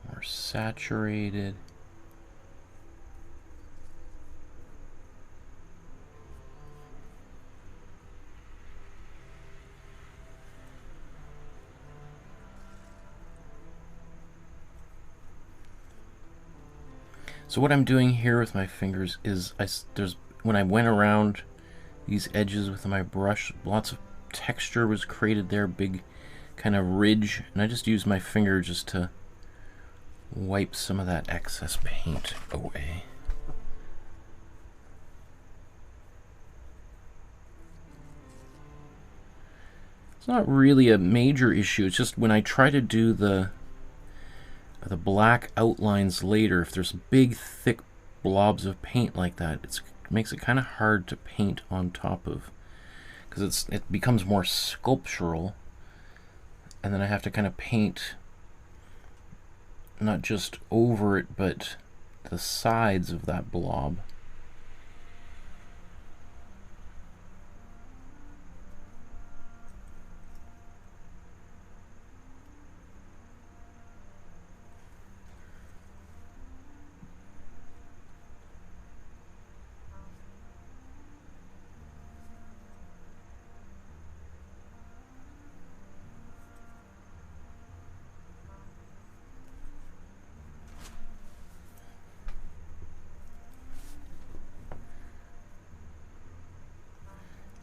more saturated. So what I'm doing here with my fingers is when I went around these edges with my brush, lots of texture was created there, big kind of ridge, and I just used my finger just to wipe some of that excess paint away. It's not really a major issue, it's just when I try to do the black outlines later, if there's big thick blobs of paint like that, it makes it kind of hard to paint on top of, because it becomes more sculptural, and then I have to kind of paint not just over it but the sides of that blob.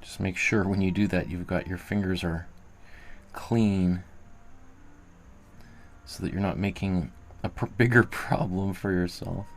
Just make sure when you do that you've got your fingers are clean so that you're not making a bigger problem for yourself.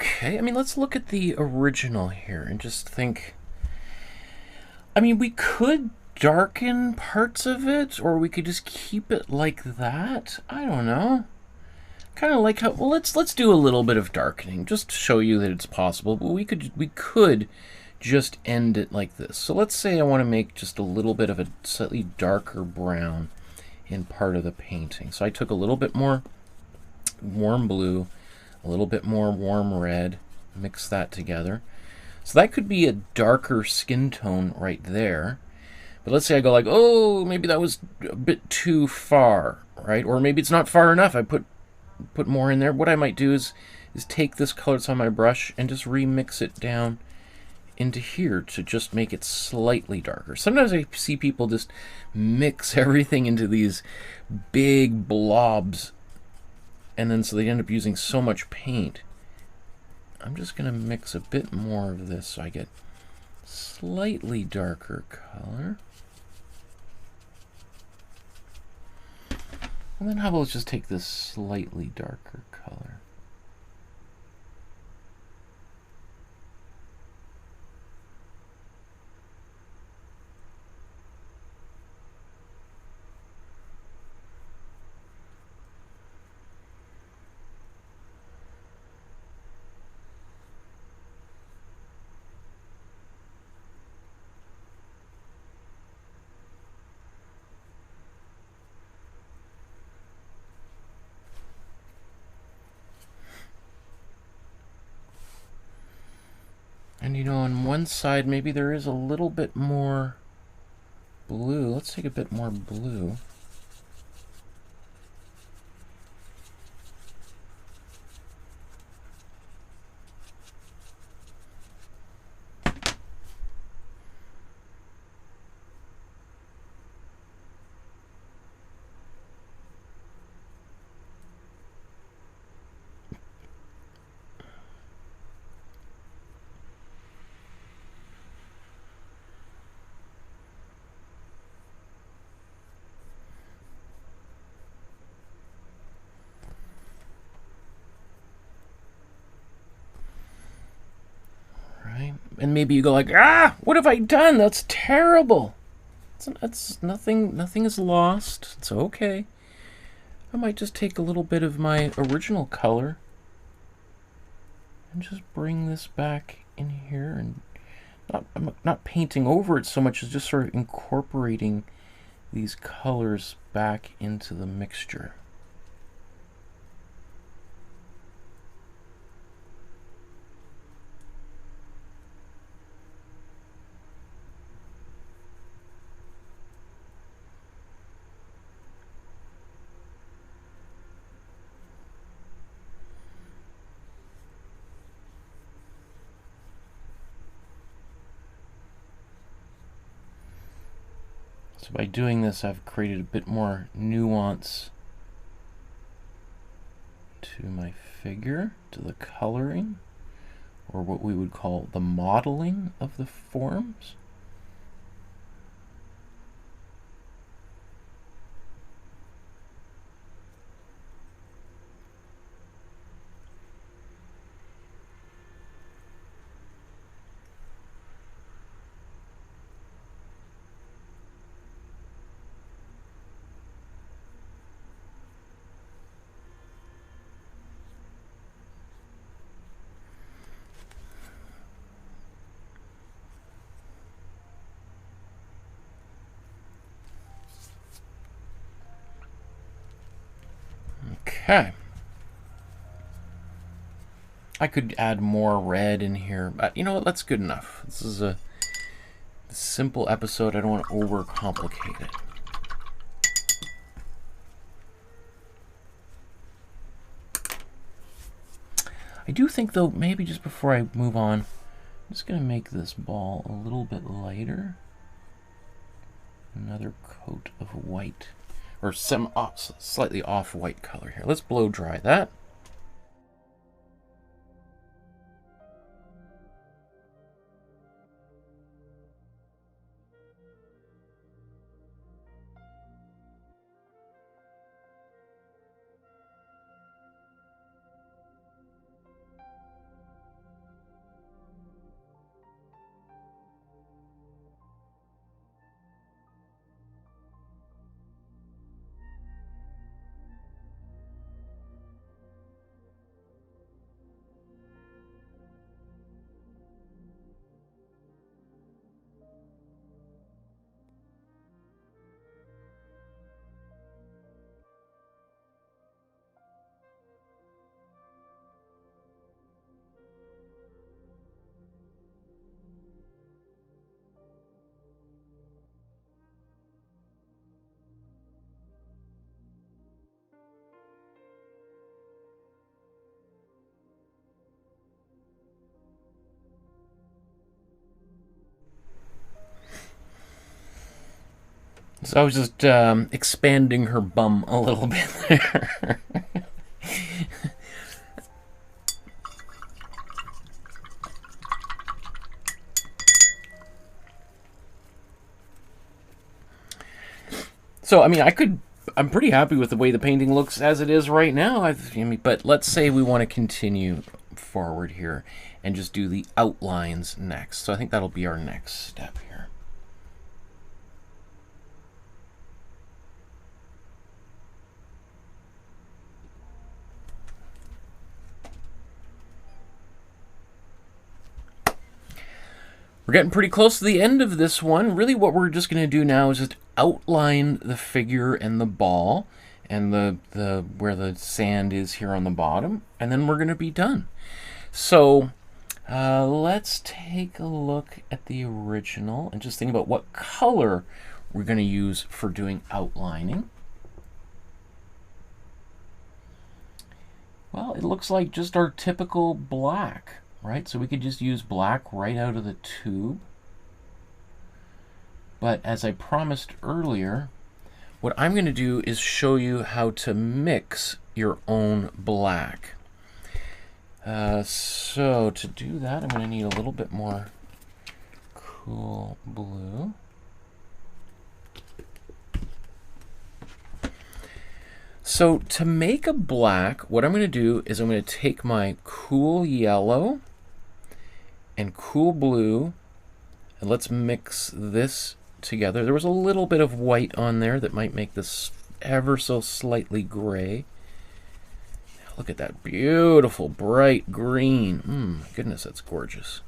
Okay, I mean, let's look at the original here and just think. I mean, we could darken parts of it, or we could just keep it like that. I don't know. Kind of like how, well, let's do a little bit of darkening just to show you that it's possible. But we could just end it like this. So let's say I want to make just a little bit of a slightly darker brown in part of the painting. So I took a little bit more warm blue, a little bit more warm red, mix that together. So that could be a darker skin tone right there. But let's say I go like, oh, maybe that was a bit too far, right? Or maybe it's not far enough. I put more in there. What I might do is take this color that's on my brush and just remix it down into here to just make it slightly darker. Sometimes I see people just mix everything into these big blobs, and then so they end up using so much paint. I'm just going to mix a bit more of this so I get slightly darker color. And then how about let's just take this slightly darker color. And you know, on one side, maybe there is a little bit more blue. Let's take a bit more blue. And maybe you go like, ah, what have I done? That's terrible. It's nothing is lost. It's okay. I might just take a little bit of my original color and just bring this back in here, and I'm not painting over it so much as just sort of incorporating these colors back into the mixture. So by doing this, I've created a bit more nuance to my figure, to the coloring, or what we would call the modeling of the forms. Okay. I could add more red in here, but you know what? That's good enough. This is a simple episode. I don't want to overcomplicate it. I do think, though, maybe just before I move on, I'm just going to make this ball a little bit lighter. Another coat of white, or some slightly off-white color here. Let's blow dry that. So I was just expanding her bum a little bit there. So, I mean, I'm pretty happy with the way the painting looks as it is right now. But let's say we want to continue forward here and just do the outlines next. So I think that'll be our next step here. We're getting pretty close to the end of this one. Really what we're just going to do now is just outline the figure and the ball and the where the sand is here on the bottom, and then we're going to be done. So let's take a look at the original and just think about what color we're going to use for doing outlining. Well, it looks like just our typical black. Right, so we could just use black right out of the tube. But as I promised earlier, what I'm going to do is show you how to mix your own black. So to do that, I'm going to need a little bit more cool blue. So to make a black, what I'm going to do is I'm going to take my cool yellow and cool blue. And let's mix this together. There was a little bit of white on there that might make this ever so slightly gray. Look at that beautiful bright green. Goodness, that's gorgeous.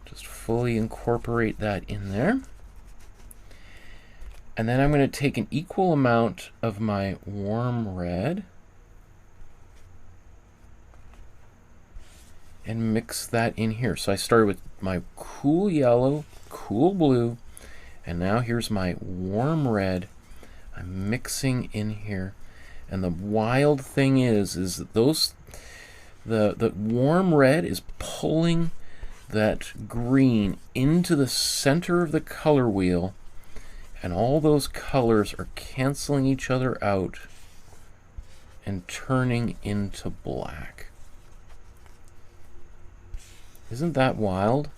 Just fully incorporate that in there. And then I'm going to take an equal amount of my warm red and mix that in here. So I started with my cool yellow, cool blue, and now here's my warm red. I'm mixing in here. And the wild thing is that the warm red is pulling that green into the center of the color wheel, and all those colors are canceling each other out and turning into black. Isn't that wild?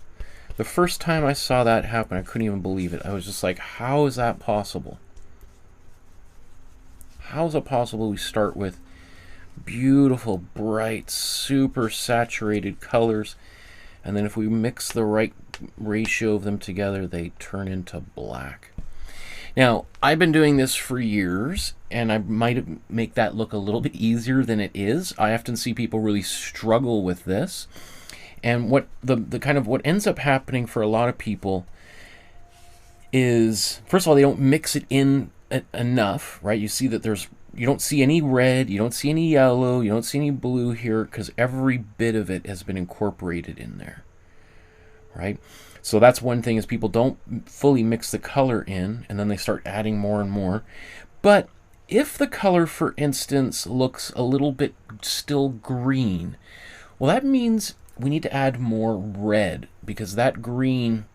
The first time I saw that happen, I couldn't even believe it. I was just like, how is that possible? How is it possible we start with beautiful, bright, super saturated colors, and then if we mix the right ratio of them together, they turn into black? Now, I've been doing this for years, and I might make that look a little bit easier than it is. I often see people really struggle with this. And what the kind of what ends up happening for a lot of people is, first of all, they don't mix it in enough, right? You see that you don't see any red, you don't see any yellow, you don't see any blue here, because every bit of it has been incorporated in there, right? So that's one thing, is people don't fully mix the color in, and then they start adding more and more. But if the color, for instance, looks a little bit still green, well, that means we need to add more red, because that green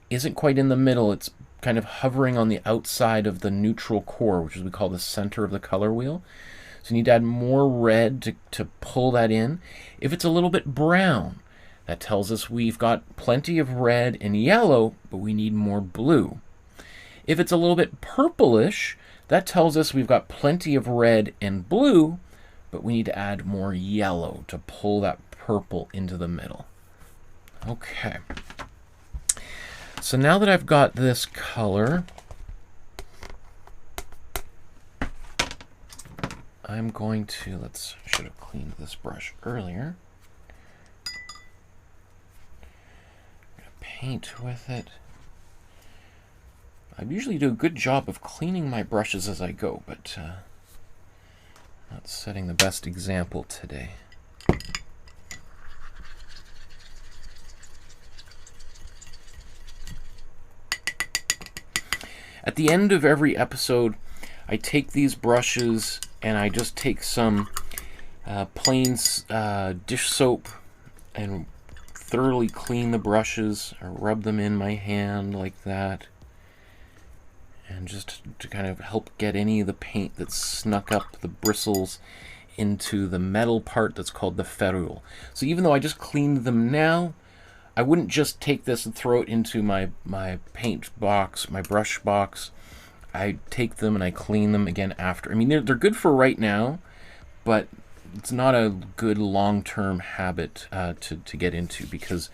isn't quite in the middle. It's kind of hovering on the outside of the neutral core, which is we call the center of the color wheel. So you need to add more red to pull that in. If it's a little bit brown, that tells us we've got plenty of red and yellow, but we need more blue. If it's a little bit purplish, that tells us we've got plenty of red and blue, but we need to add more yellow to pull that purple into the middle. Okay. So now that I've got this color, I'm going to, should have cleaned this brush earlier. I'm going to paint with it. I usually do a good job of cleaning my brushes as I go, but not setting the best example today. At the end of every episode, I take these brushes and I just take some plain dish soap and thoroughly clean the brushes. I rub them in my hand like that, and just to kind of help get any of the paint that's snuck up the bristles into the metal part that's called the ferrule. So even though I just cleaned them now, I wouldn't just take this and throw it into my paint box, my brush box. I take them and I clean them again after. I mean, they're good for right now, but it's not a good long-term habit to get into, because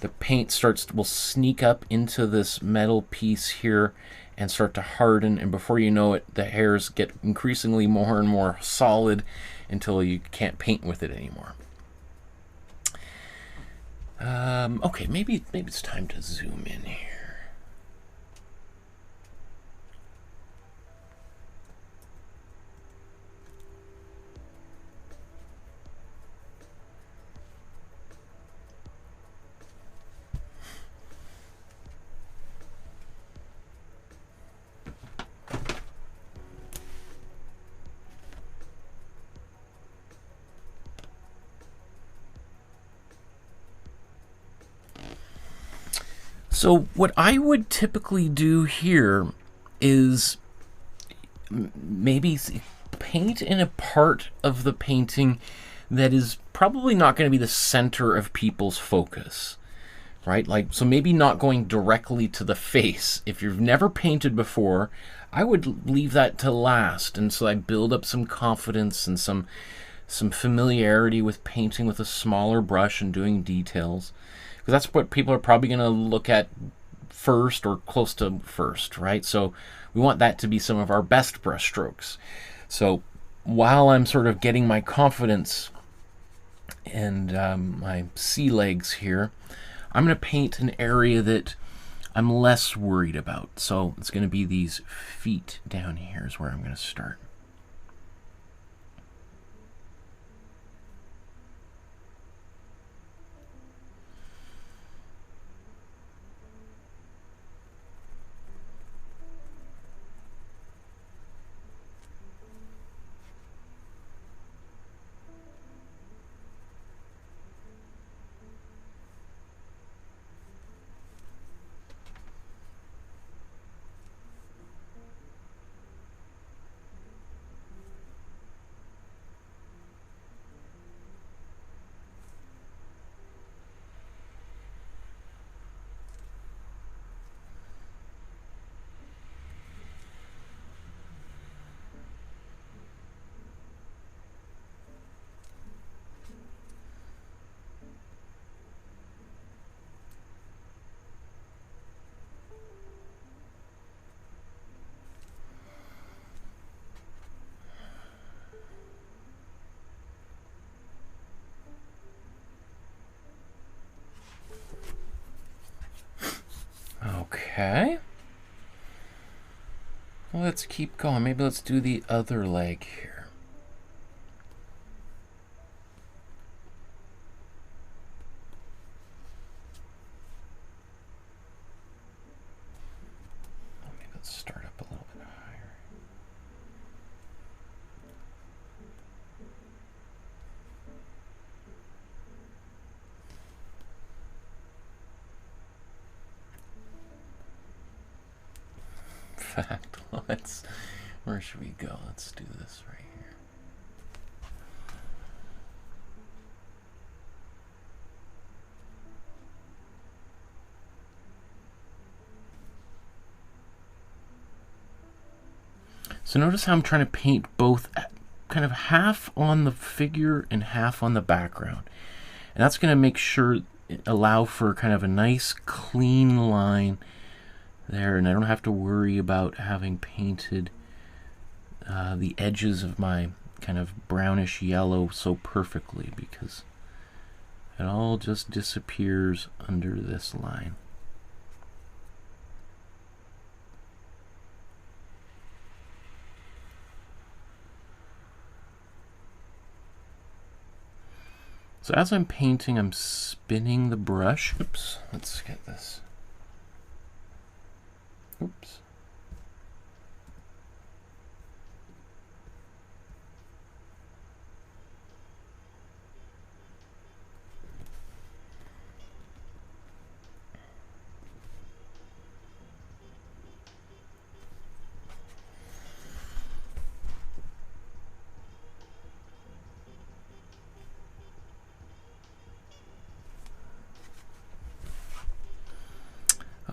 the paint will sneak up into this metal piece here and start to harden, and before you know it, the hairs get increasingly more and more solid until you can't paint with it anymore. Okay, maybe it's time to zoom in here. So what I would typically do here is maybe paint in a part of the painting that is probably not going to be the center of people's focus, right? Like, so maybe not going directly to the face. If you've never painted before, I would leave that to last, and so I build up some confidence and some some familiarity with painting with a smaller brush and doing details, because that's what people are probably going to look at first or close to first, right? So we want that to be some of our best brush strokes. So while I'm sort of getting my confidence and my sea legs here, I'm going to paint an area that I'm less worried about. So it's going to be these feet down here is where I'm going to start. Okay. Well, let's keep going. Maybe let's do the other leg here. Maybe let's start up a little bit higher. In fact, where should we go? Let's do this right here. So notice how I'm trying to paint both kind of half on the figure and half on the background. And that's going to make sure allow for kind of a nice clean line there, and I don't have to worry about having painted the edges of my kind of brownish yellow so perfectly, because it all just disappears under this line. So as I'm painting, I'm spinning the brush. Oops, let's get this. Oops.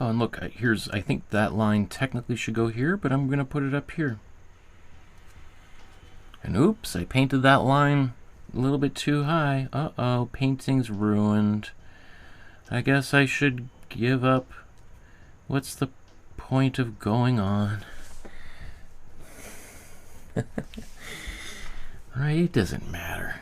Oh, and look, I think that line technically should go here, but I'm going to put it up here. And oops, I painted that line a little bit too high. Uh-oh, painting's ruined. I guess I should give up. What's the point of going on? Right, it doesn't matter.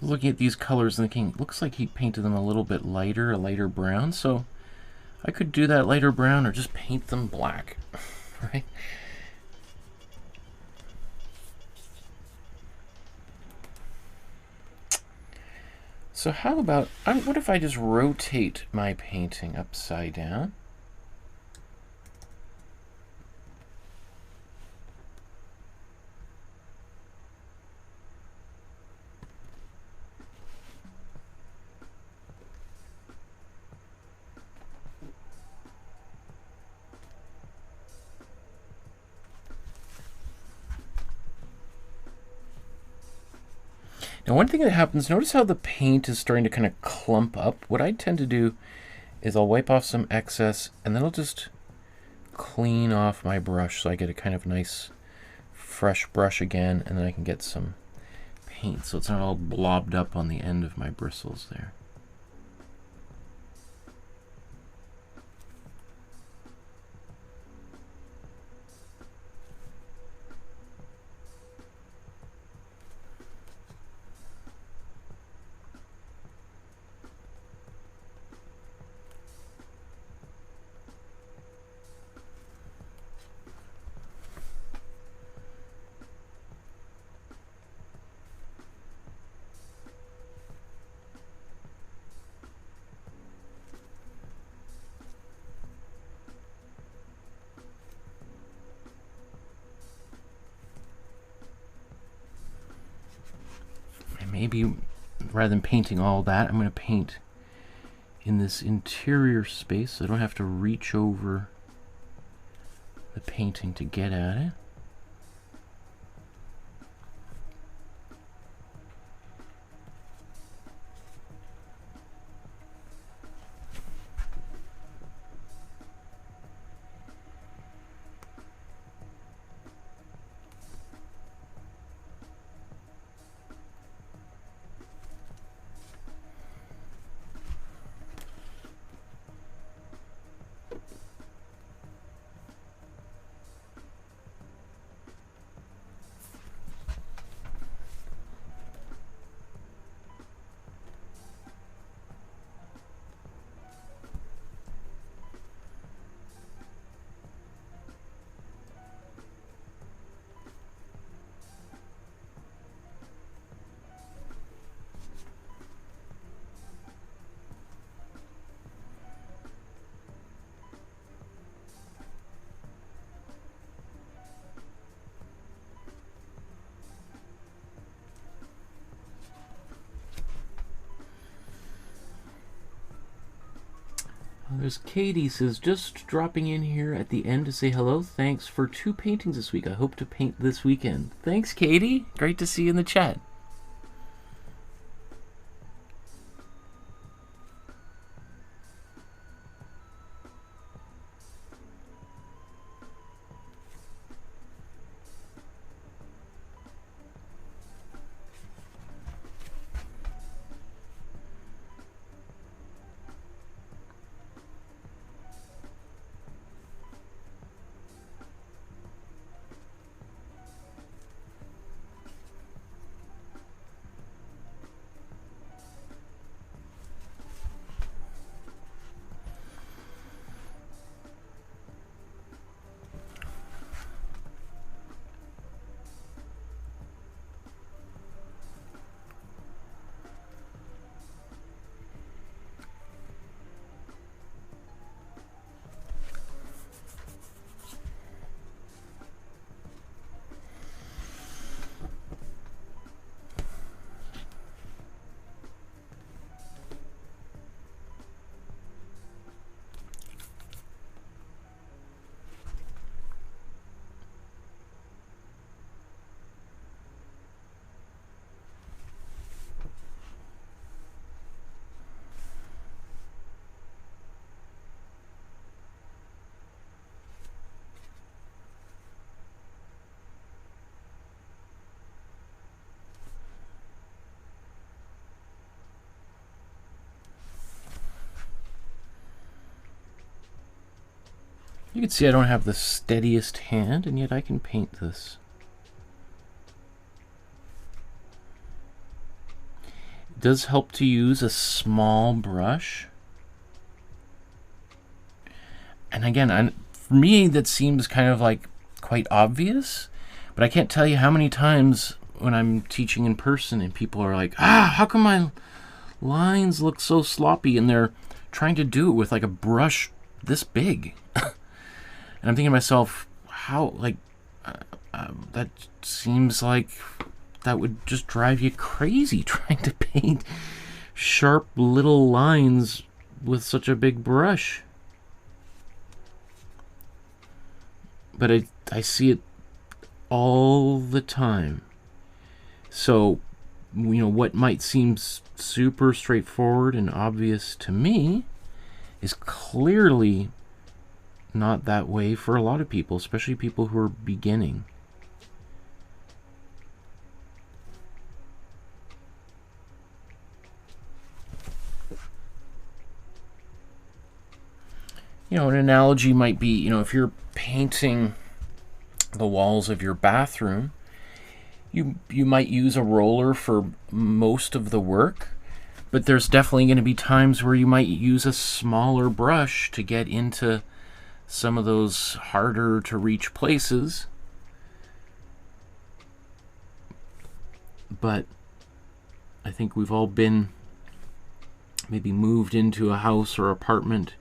Looking at these colors and thinking, looks like he painted them a little bit lighter, a lighter brown, so I could do that lighter brown or just paint them black, right? So how about, what if I just rotate my painting upside down? Now, one thing that happens, notice how the paint is starting to kind of clump up. What I tend to do is I'll wipe off some excess, and then I'll just clean off my brush so I get a kind of nice fresh brush again, and then I can get some paint so it's not all blobbed up on the end of my bristles there. Maybe rather than painting all that, I'm going to paint in this interior space so I don't have to reach over the painting to get at it. There's Katie says, just dropping in here at the end to say hello. Thanks for 2 paintings this week. I hope to paint this weekend. Thanks, Katie. Great to see you in the chat. You can see I don't have the steadiest hand, and yet I can paint this. It does help to use a small brush. And again, for me, that seems kind of like quite obvious, but I can't tell you how many times when I'm teaching in person and people are like, how come my lines look so sloppy, and they're trying to do it with like a brush this big. And I'm thinking to myself, how, like, that seems like that would just drive you crazy trying to paint sharp little lines with such a big brush. But I see it all the time. So what might seem super straightforward and obvious to me is clearly not that way for a lot of people, especially people who are beginning. An analogy might be, if you're painting the walls of your bathroom, you might use a roller for most of the work, but there's definitely going to be times where you might use a smaller brush to get into some of those harder to reach places. But I think we've all been maybe moved into a house or apartment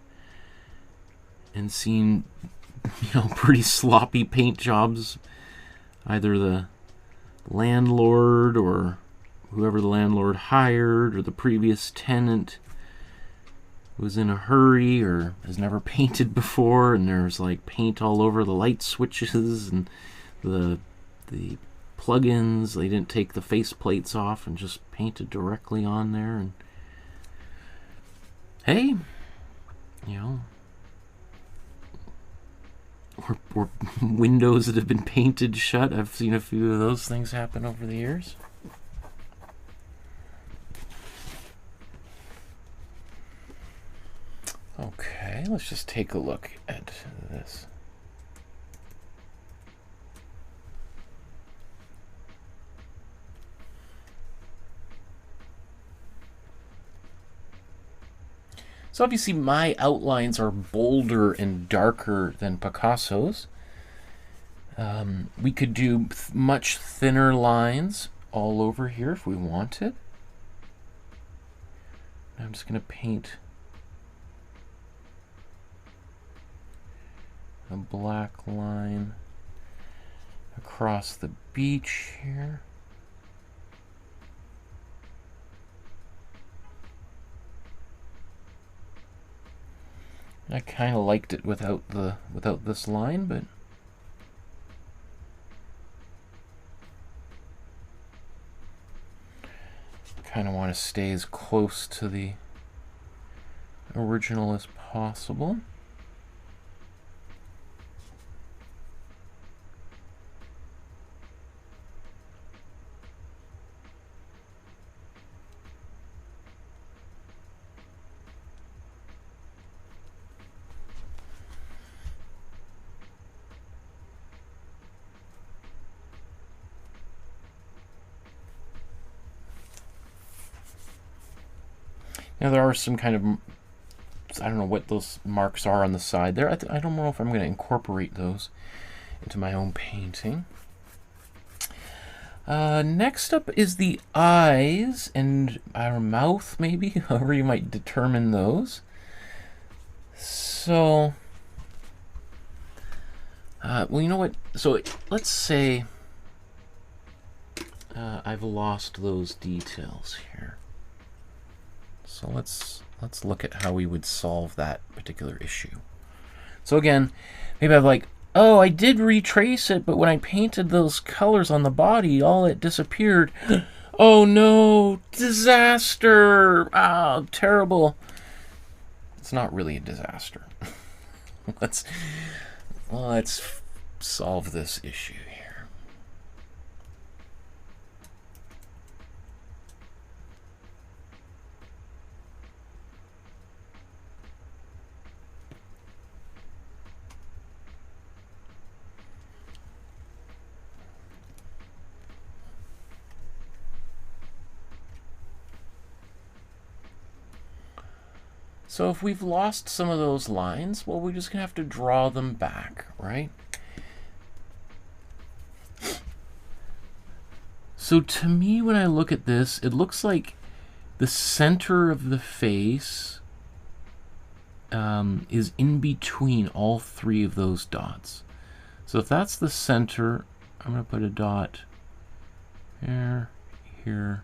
and seen, pretty sloppy paint jobs. Either the landlord or whoever the landlord hired or the previous tenant was in a hurry or has never painted before, and there's like paint all over the light switches and the plugins. They didn't take the face plates off and just painted directly on there. And hey, or windows that have been painted shut. I've seen a few of those things happen over the years. Okay, let's just take a look at this. So obviously my outlines are bolder and darker than Picasso's. We could do much thinner lines all over here if we wanted. I'm just going to paint a black line across the beach here. I kind of liked it without this line, but kind of want to stay as close to the original as possible. Now there are some kind of, I don't know what those marks are on the side there. I don't know if I'm going to incorporate those into my own painting. Next up is the eyes and our mouth, maybe, however you might determine those. So, well, you know what? So let's say I've lost those details here. So let's look at how we would solve that particular issue. So again, maybe I'm like, oh, I did retrace it, but when I painted those colors on the body, all it disappeared. Oh no, disaster! Oh, terrible. It's not really a disaster. Let's solve this issue here. So if we've lost some of those lines, well, we're just going to have to draw them back, right? So to me, when I look at this, it looks like the center of the face is in between all three of those dots. So if that's the center, I'm going to put a dot here, here,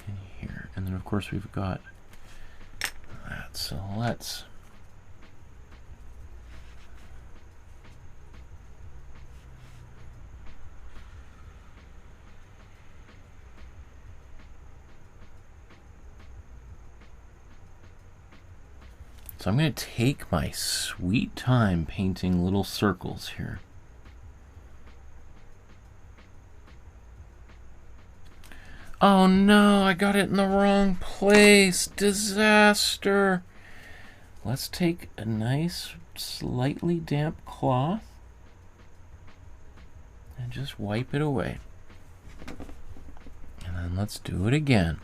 and here. And then, of course, we've got that. So let's So I'm going to take my sweet time painting little circles here. Oh no, I got it in the wrong place. Disaster. Let's take a nice, slightly damp cloth and just wipe it away. And then let's do it again.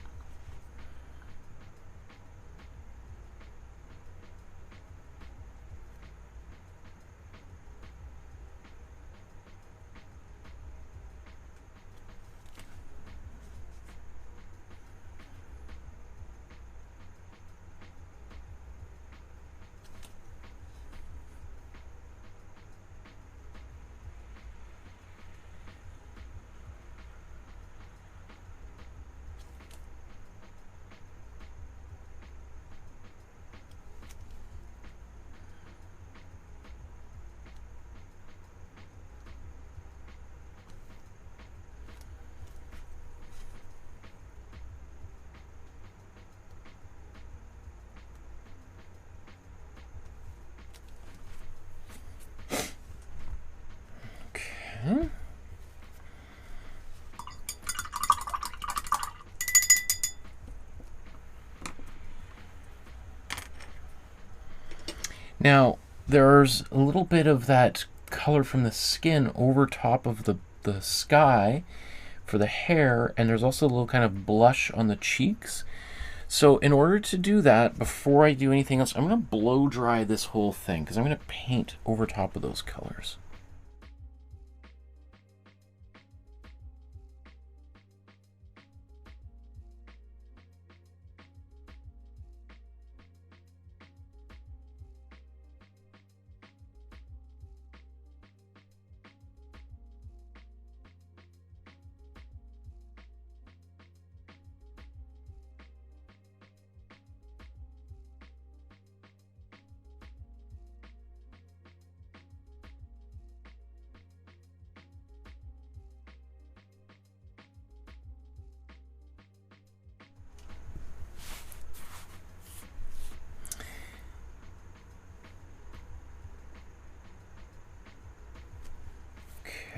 Okay. Now, there's a little bit of that color from the skin over top of the sky for the hair, and there's also a little kind of blush on the cheeks. So in order to do that, before I do anything else, I'm going to blow dry this whole thing because I'm going to paint over top of those colors.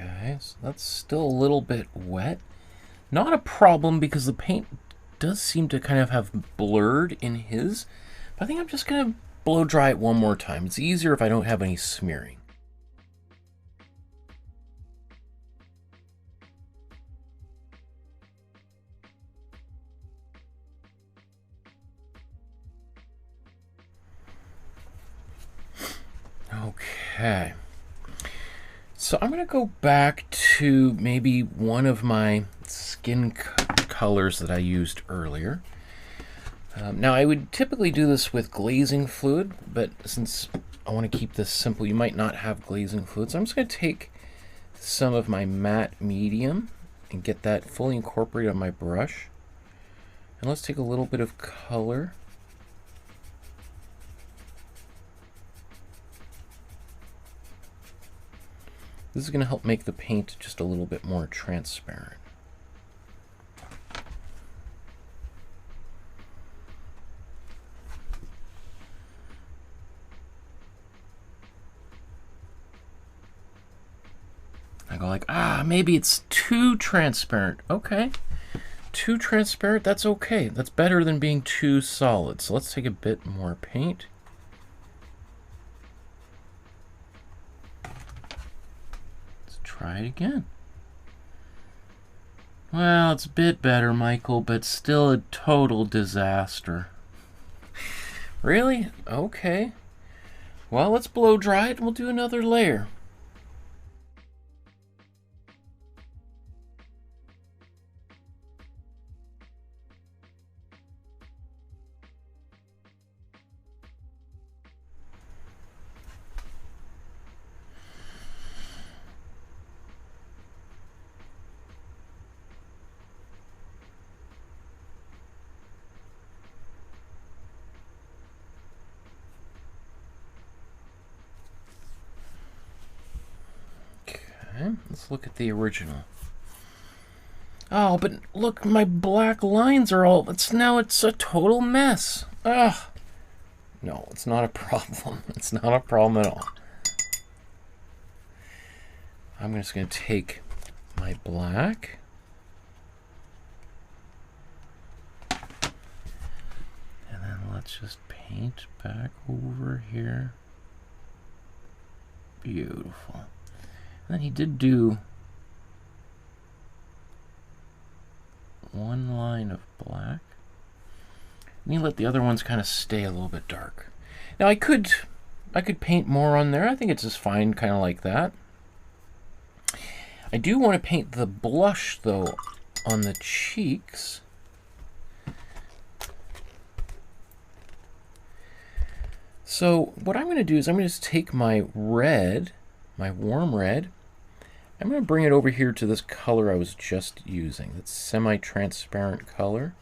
Okay, so that's still a little bit wet. Not a problem because the paint does seem to kind of have blurred in his. But I think I'm just going to blow dry it one more time. It's easier if I don't have any smearing. Okay. So I'm going to go back to maybe one of my skin colors that I used earlier. Now I would typically do this with glazing fluid, but since I want to keep this simple, you might not have glazing fluid. So I'm just going to take some of my matte medium and get that fully incorporated on my brush. And let's take a little bit of color. This is going to help make the paint just a little bit more transparent. I go like, maybe it's too transparent. Okay, too transparent, that's okay. That's better than being too solid. So let's take a bit more paint. Try it again. Well, it's a bit better, Michael, but still a total disaster. Really? Okay. Well, let's blow dry it and we'll do another layer. Let's look at the original. Oh, but look, my black lines are all, it's a total mess. Ugh. No, it's not a problem. It's not a problem at all. I'm just going to take my black. And then let's just paint back over here. Beautiful. And then he did do one line of black. And you let the other ones kind of stay a little bit dark. Now I could paint more on there. I think it's just fine, kind of like that. I do want to paint the blush though on the cheeks. So what I'm going to do is I'm going to just take my red, my warm red. I'm going to bring it over here to this color I was just using. That's semi-transparent color.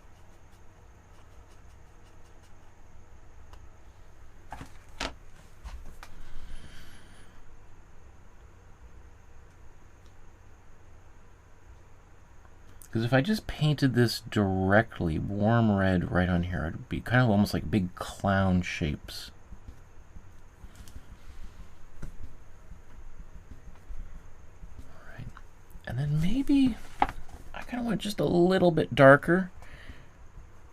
Because if I just painted this directly, warm red right on here, it'd be kind of almost like big clown shapes. Right. And then maybe I kind of want it just a little bit darker.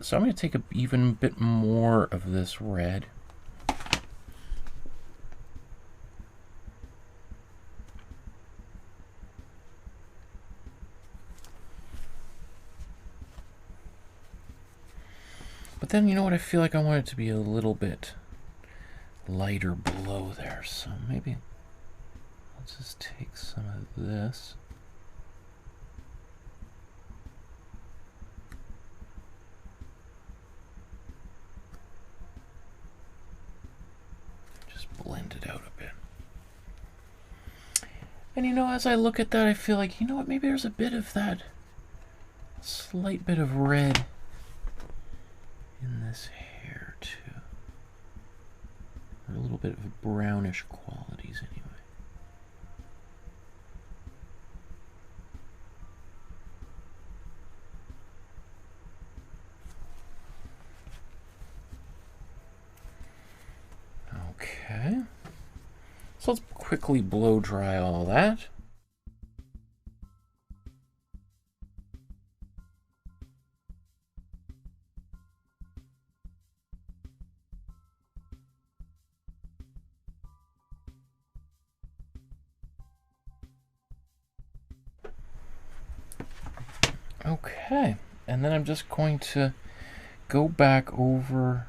So I'm going to take an even bit more of this red. But then, you know what, I feel like I want it to be a little bit lighter below there. So maybe let's just take some of this. Just blend it out a bit. And you know, as I look at that, I feel like, you know what, maybe there's a bit of that slight bit of red in this hair too, or a little bit of brownish qualities anyway. Okay, so let's quickly blow dry all that. Okay, and then I'm just going to go back over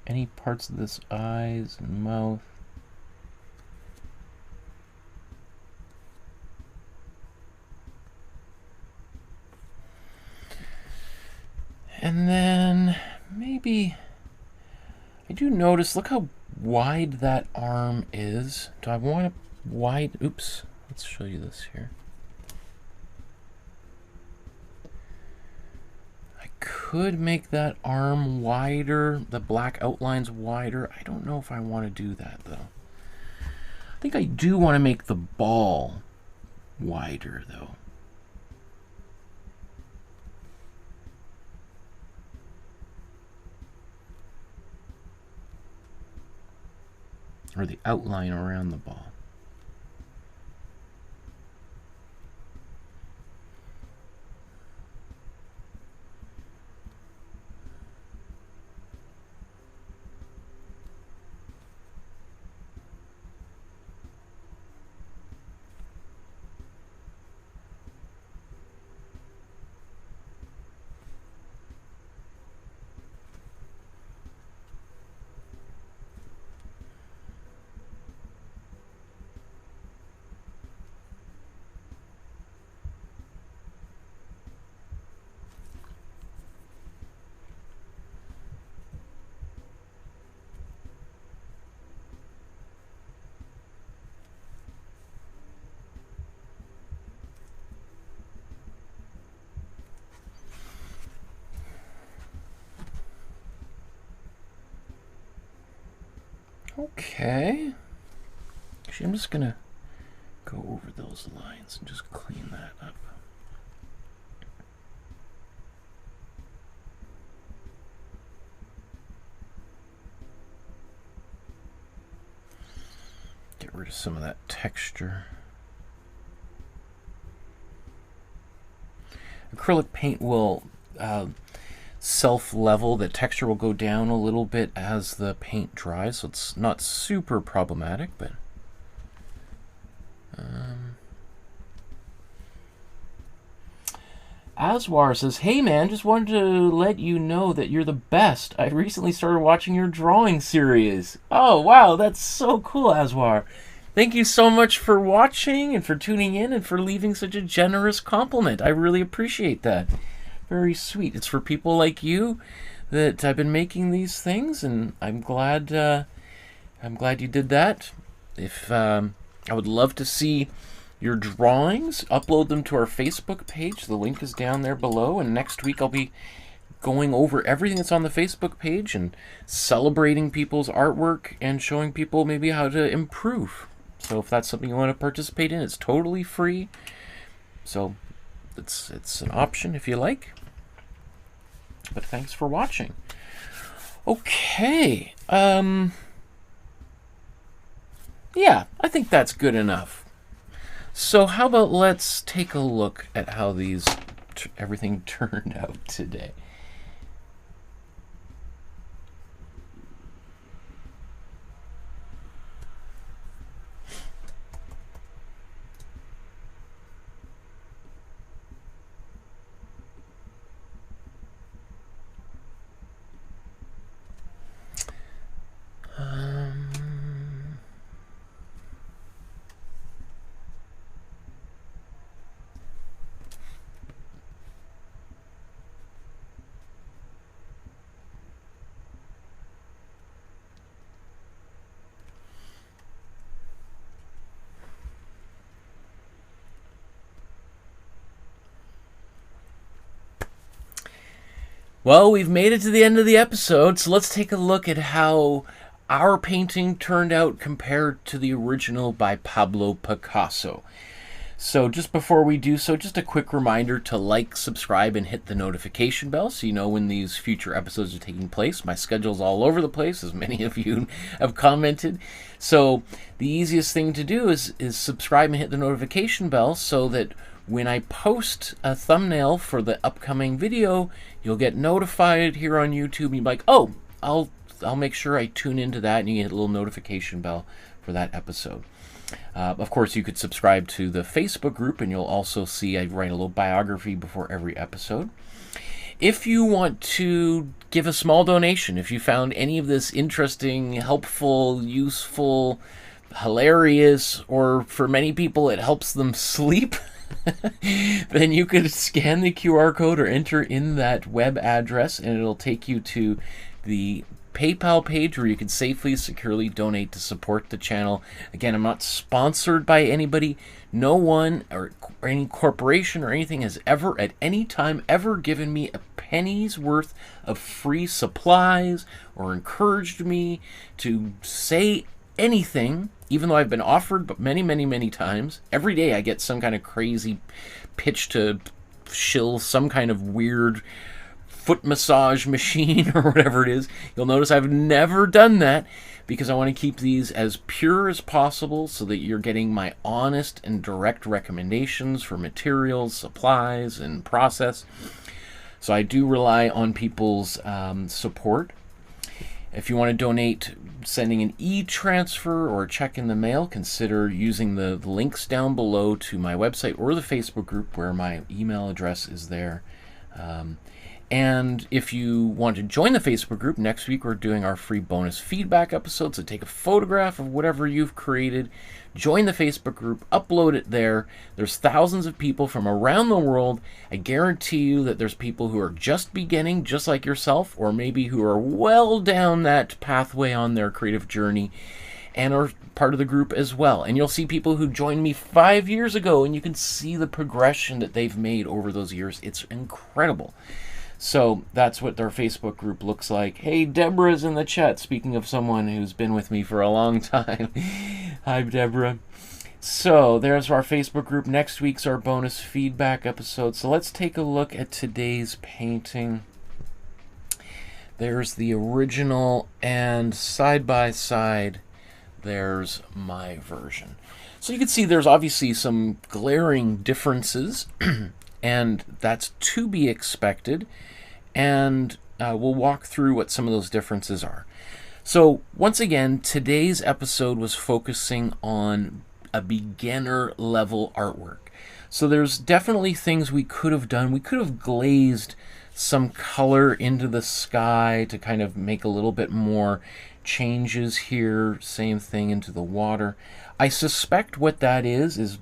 any parts of this eyes and mouth. And then maybe, I do notice, look how wide that arm is. Do I want it wide? Oops, let's show you this here. Could make that arm wider, the black outlines wider. I don't know if I want to do that though. I think I do want to make the ball wider though. Or the outline around the ball. Okay. Actually, I'm just gonna go over those lines and just clean that up. rid of some of that texture. Acrylic paint will self-level. The texture will go down a little bit as the paint dries, so it's not super problematic, but Aswar says, "Hey man, just wanted to let you know that you're the best. I recently started watching your drawing series." Oh wow, that's so cool, Aswar. Thank you so much for watching and for tuning in and for leaving such a generous compliment. I really appreciate that. Very sweet. It's for people like you that I've been making these things, and I'm glad you did that. If I would love to see your drawings, upload them to our Facebook page. The link is down there below, and next week I'll be going over everything that's on the Facebook page and celebrating people's artwork and showing people maybe how to improve. So if that's something you want to participate in, it's totally free. So it's an option if you like. But thanks for watching. Okay. Yeah, I think that's good enough. So how about let's take a look at how everything turned out today. Well, we've made it to the end of the episode, so let's take a look at how our painting turned out compared to the original by Pablo Picasso. So just before we do so, just a quick reminder to like, subscribe, and hit the notification bell so you know when these future episodes are taking place. My schedule's all over the place, as many of you have commented. So the easiest thing to do is subscribe and hit the notification bell so that when I post a thumbnail for the upcoming video, you'll get notified here on YouTube. And you'll be like, oh, I'll make sure I tune into that, and you get a little notification bell for that episode. Of course, you could subscribe to the Facebook group, and you'll also see I write a little biography before every episode. If you want to give a small donation, if you found any of this interesting, helpful, useful, hilarious, or for many people it helps them sleep, then you could scan the QR code or enter in that web address, and it'll take you to the PayPal page where you can safely, securely donate to support the channel. Again, I'm not sponsored by anybody. No one or any corporation or anything has ever, at any time, ever given me a penny's worth of free supplies or encouraged me to say anything, even though I've been offered but many times. Every day I get some kind of crazy pitch to shill some kind of weird foot massage machine or whatever it is. You'll notice I've never done that because I want to keep these as pure as possible so that you're getting my honest and direct recommendations for materials, supplies, and process. So I do rely on people's support. If you want to donate sending an e-transfer or a check in the mail, consider using the links down below to my website or the Facebook group where my email address is there. And if you want to join the Facebook group, next week we're doing our free bonus feedback episode. So take a photograph of whatever you've created, join the Facebook group, upload it there. There's thousands of people from around the world. I guarantee you that there's people who are just beginning, just like yourself, or maybe who are well down that pathway on their creative journey and are part of the group as well. And you'll see people who joined me 5 years ago, and you can see the progression that they've made over those years. It's incredible. So that's what our Facebook group looks like. Hey, Deborah's in the chat, speaking of someone who's been with me for a long time. Hi, Deborah. So there's our Facebook group. Next week's our bonus feedback episode. So let's take a look at today's painting. There's the original, and side by side there's my version. So you can see there's obviously some glaring differences, and that's to be expected. And we'll walk through what some of those differences are. So once again, today's episode was focusing on a beginner level artwork. So there's definitely things we could have done. We could have glazed some color into the sky to kind of make a little bit more changes here. Same thing into the water. I suspect what that is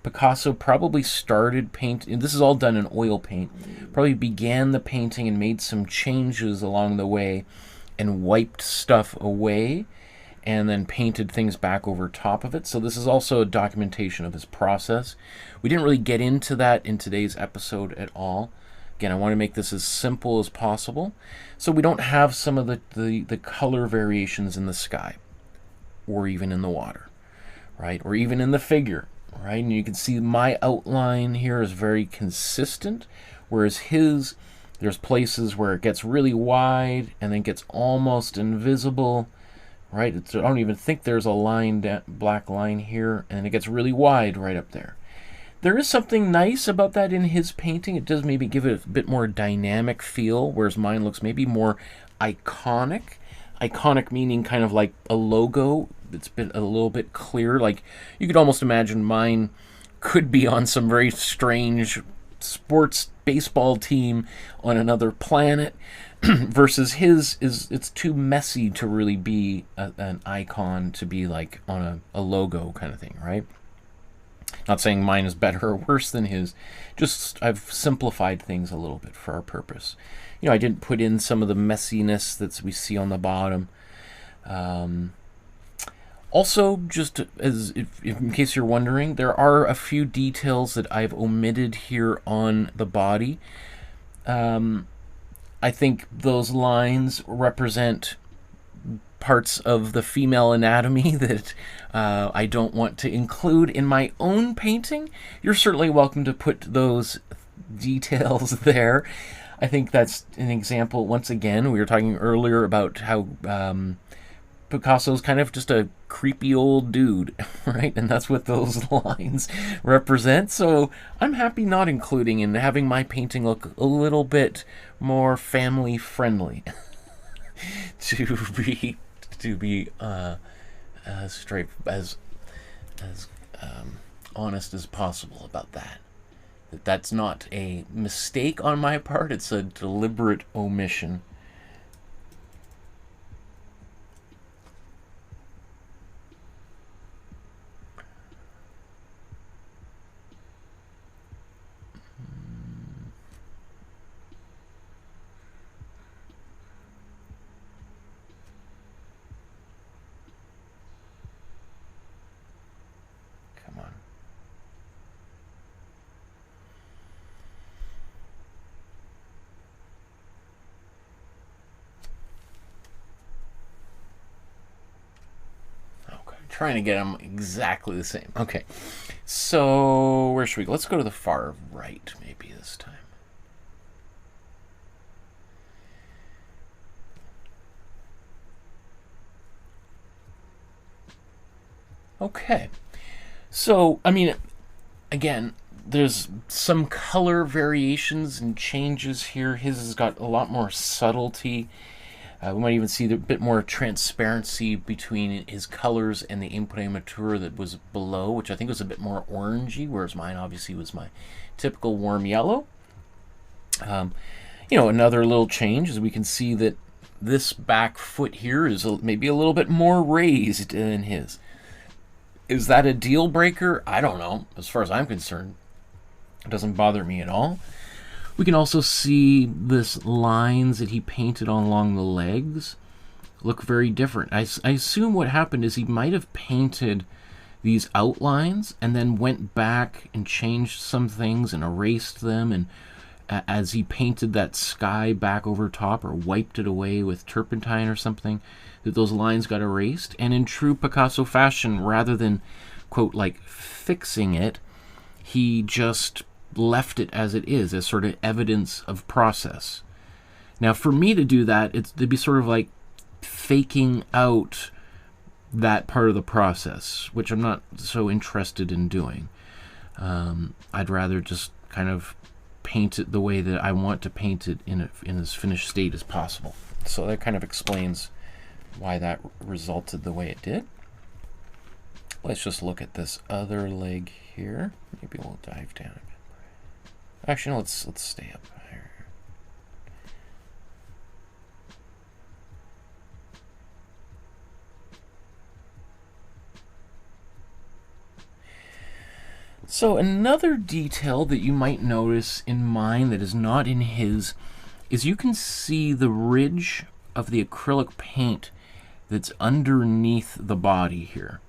Picasso probably started painting. This is all done in oil paint. Probably began the painting and made some changes along the way and wiped stuff away and then painted things back over top of it. So this is also a documentation of his process. We didn't really get into that in today's episode at all. Again, I want to make this as simple as possible so we don't have some of the color variations in the sky or even in the water, right? Or even in the figure, right? And you can see my outline here is very consistent, whereas his, there's places where it gets really wide and then gets almost invisible, right? I don't even think there's a line, black line here, and it gets really wide right up there. There is something nice about that in his painting. It does maybe give it a bit more dynamic feel, whereas mine looks maybe more iconic. Iconic meaning kind of like a logo. It's been a little bit clearer. Like you could almost imagine mine could be on some very strange sports baseball team on another planet, versus his it's too messy to really be an icon, to be like on a logo kind of thing, right? Not saying mine is better or worse than his, just I've simplified things a little bit for our purpose. You know, I didn't put in some of the messiness that we see on the bottom. Also, just as if in case you're wondering, there are a few details that I've omitted here on the body. I think those lines represent parts of the female anatomy that I don't want to include in my own painting. You're certainly welcome to put those details there. I think that's an example. Once again, we were talking earlier about how Picasso's kind of just a creepy old dude, right? And that's what those lines represent. So I'm happy not including and having my painting look a little bit more family friendly. to be straight as honest as possible about that. That's not a mistake on my part. It's a deliberate omission. Trying to get them exactly the same. Okay, so where should we go? Let's go to the far right maybe this time. Okay, so I mean, again, there's some color variations and changes here. His has got a lot more subtlety. We might even see a bit more transparency between his colors and the Imprimatura that was below, which I think was a bit more orangey, whereas mine obviously was my typical warm yellow. You know, another little change is we can see that this back foot here is maybe a little bit more raised than his. Is that a deal breaker? I don't know. As far as I'm concerned, it doesn't bother me at all. We can also see this lines that he painted on along the legs look very different. I assume what happened is he might have painted these outlines and then went back and changed some things and erased them, and as he painted that sky back over top or wiped it away with turpentine or something, that those lines got erased. And in true Picasso fashion, rather than, quote, like fixing it, he just left it as it is, as sort of evidence of process. Now, for me to do that, it'd be sort of like faking out that part of the process, which I'm not so interested in doing. I'd rather just kind of paint it the way that I want to paint it in as finished state as possible. So that kind of explains why that resulted the way it did. Let's just look at this other leg here. Maybe we'll dive down a bit. Actually, no, let's stay up here. So another detail that you might notice in mine that is not in his is you can see the ridge of the acrylic paint that's underneath the body here.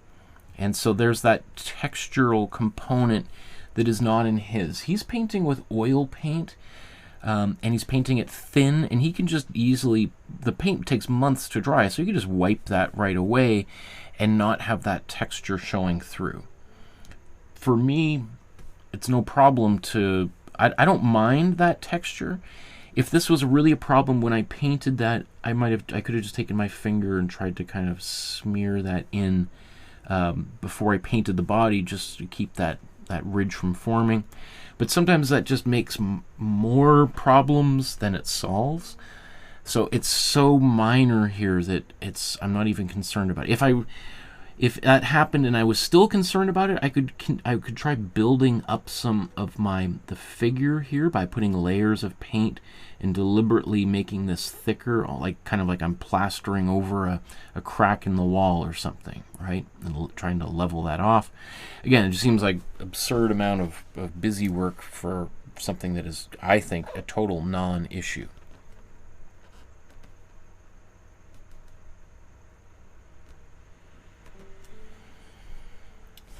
And so there's that textural component that is not in his. He's painting with oil paint, and he's painting it thin, and he can just easily, the paint takes months to dry, so you can just wipe that right away and not have that texture showing through. For me, it's no problem to, I don't mind that texture. If this was really a problem when I painted that, I could have just taken my finger and tried to kind of smear that in before I painted the body, just to keep that ridge from forming. But sometimes that just makes more problems than it solves. So it's so minor here that I'm not even concerned about it. If that happened and I was still concerned about it, I could try building up some of the figure here by putting layers of paint and deliberately making this thicker, kind of like I'm plastering over a crack in the wall or something, right? And trying to level that off. Again, it just seems like absurd amount of busy work for something that is, I think, a total non-issue.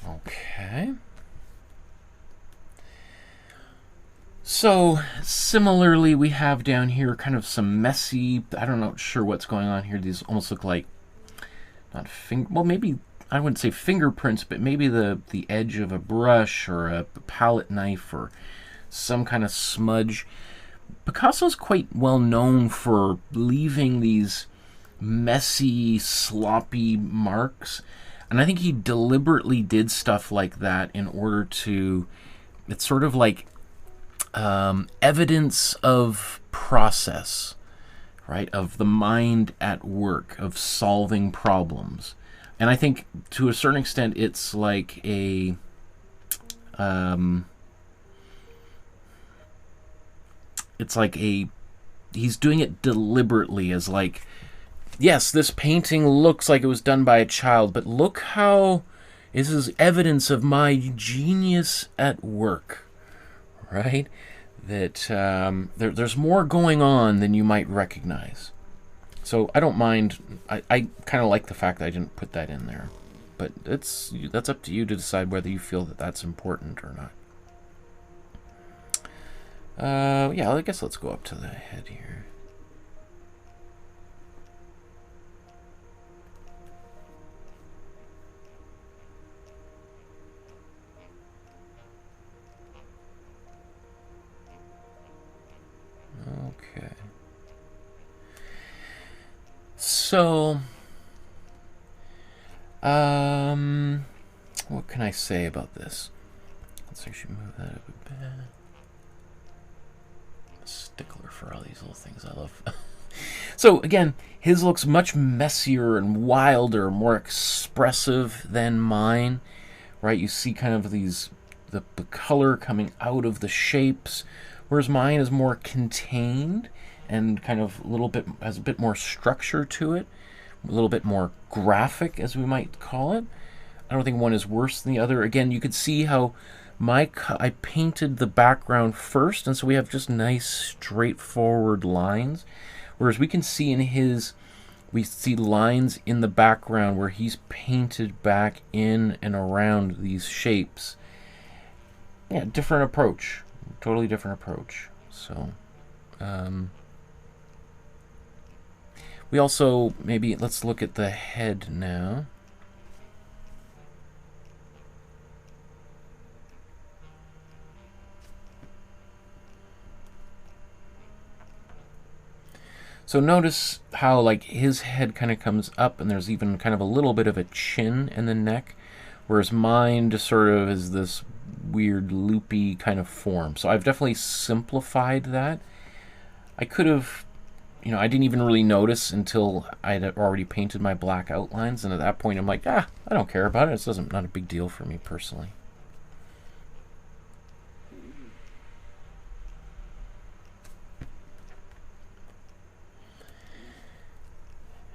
Okay. So similarly, we have down here kind of some messy, I'm not sure what's going on here. These almost look like, well, maybe, I wouldn't say fingerprints, but maybe the edge of a brush or a palette knife or some kind of smudge. Picasso's quite well known for leaving these messy, sloppy marks. And I think he deliberately did stuff like that in order to, it's sort of like evidence of process, right? Of the mind at work, of solving problems. And I think to a certain extent it's like a, he's doing it deliberately as like, yes, this painting looks like it was done by a child, but look how this is evidence of my genius at work, right? That there's more going on than you might recognize. So I don't mind. I kind of like the fact that I didn't put that in there, but that's up to you to decide whether you feel that that's important or not. Yeah, I guess let's go up to the head here. Okay. So, what can I say about this? Let's actually move that up a bit. A stickler for all these little things I love. So again, his looks much messier and wilder, more expressive than mine, right? You see kind of these, the color coming out of the shapes, whereas mine is more contained and kind of has a bit more structure to it, a little bit more graphic, as we might call it. I don't think one is worse than the other. Again, you could see how I painted the background first, and so we have just nice straightforward lines, whereas we can see in his, we see lines in the background where he's painted back in and around these shapes. Yeah, different approach. Totally different approach. So, we also, maybe, let's look at the head now. So notice how like his head kind of comes up and there's even kind of a little bit of a chin in the neck, whereas mine just sort of is this weird loopy kind of form. So I've definitely simplified that. I could have, you know, I didn't even really notice until I'd already painted my black outlines, and at that point I'm like, I don't care about it. It's not a big deal for me personally.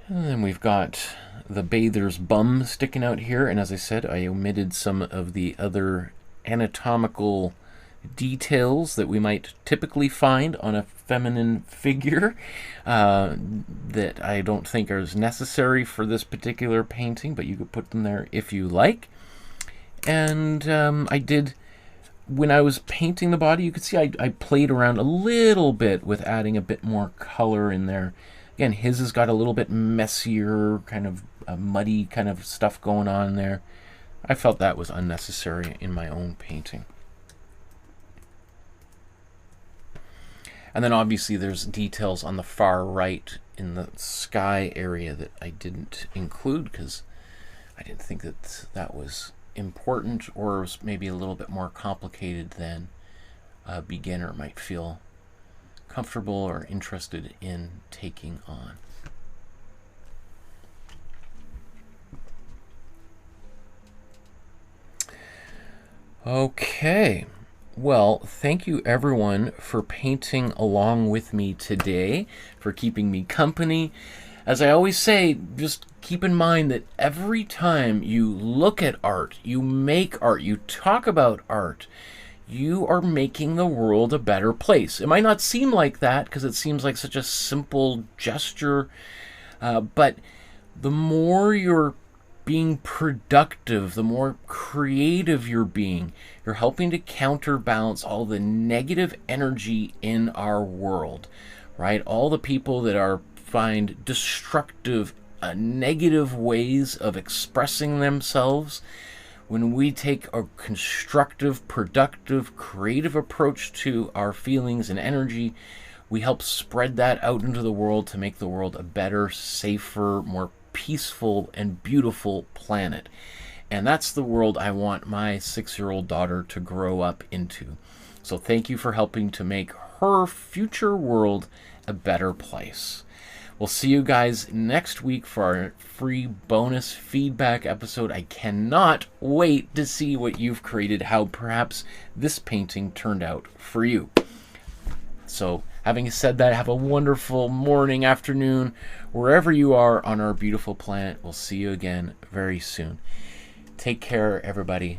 And then we've got the bather's bum sticking out here, and as I said, I omitted some of the other anatomical details that we might typically find on a feminine figure that I don't think are as necessary for this particular painting, but you could put them there if you like. And I did, when I was painting the body, you could see I played around a little bit with adding a bit more color in there. Again, his has got a little bit messier, kind of muddy kind of stuff going on there. I felt that was unnecessary in my own painting. And then obviously there's details on the far right in the sky area that I didn't include because I didn't think that that was important, or was maybe a little bit more complicated than a beginner might feel comfortable or interested in taking on. Okay, well, thank you everyone for painting along with me today, for keeping me company. As I always say, just keep in mind that every time you look at art, you make art, you talk about art, you are making the world a better place. It might not seem like that because it seems like such a simple gesture, but the more you're being productive, the more creative you're being, you're helping to counterbalance all the negative energy in our world, right? All the people that find destructive, negative ways of expressing themselves. When we take a constructive, productive, creative approach to our feelings and energy, we help spread that out into the world to make the world a better, safer, more peaceful, and beautiful planet. And that's the world I want my 6-year-old daughter to grow up into. So thank you for helping to make her future world a better place. We'll see you guys next week for our free bonus feedback episode. I cannot wait to see what you've created, how perhaps this painting turned out for you. So, having said that, have a wonderful morning, afternoon, wherever you are on our beautiful planet. We'll see you again very soon. Take care, everybody.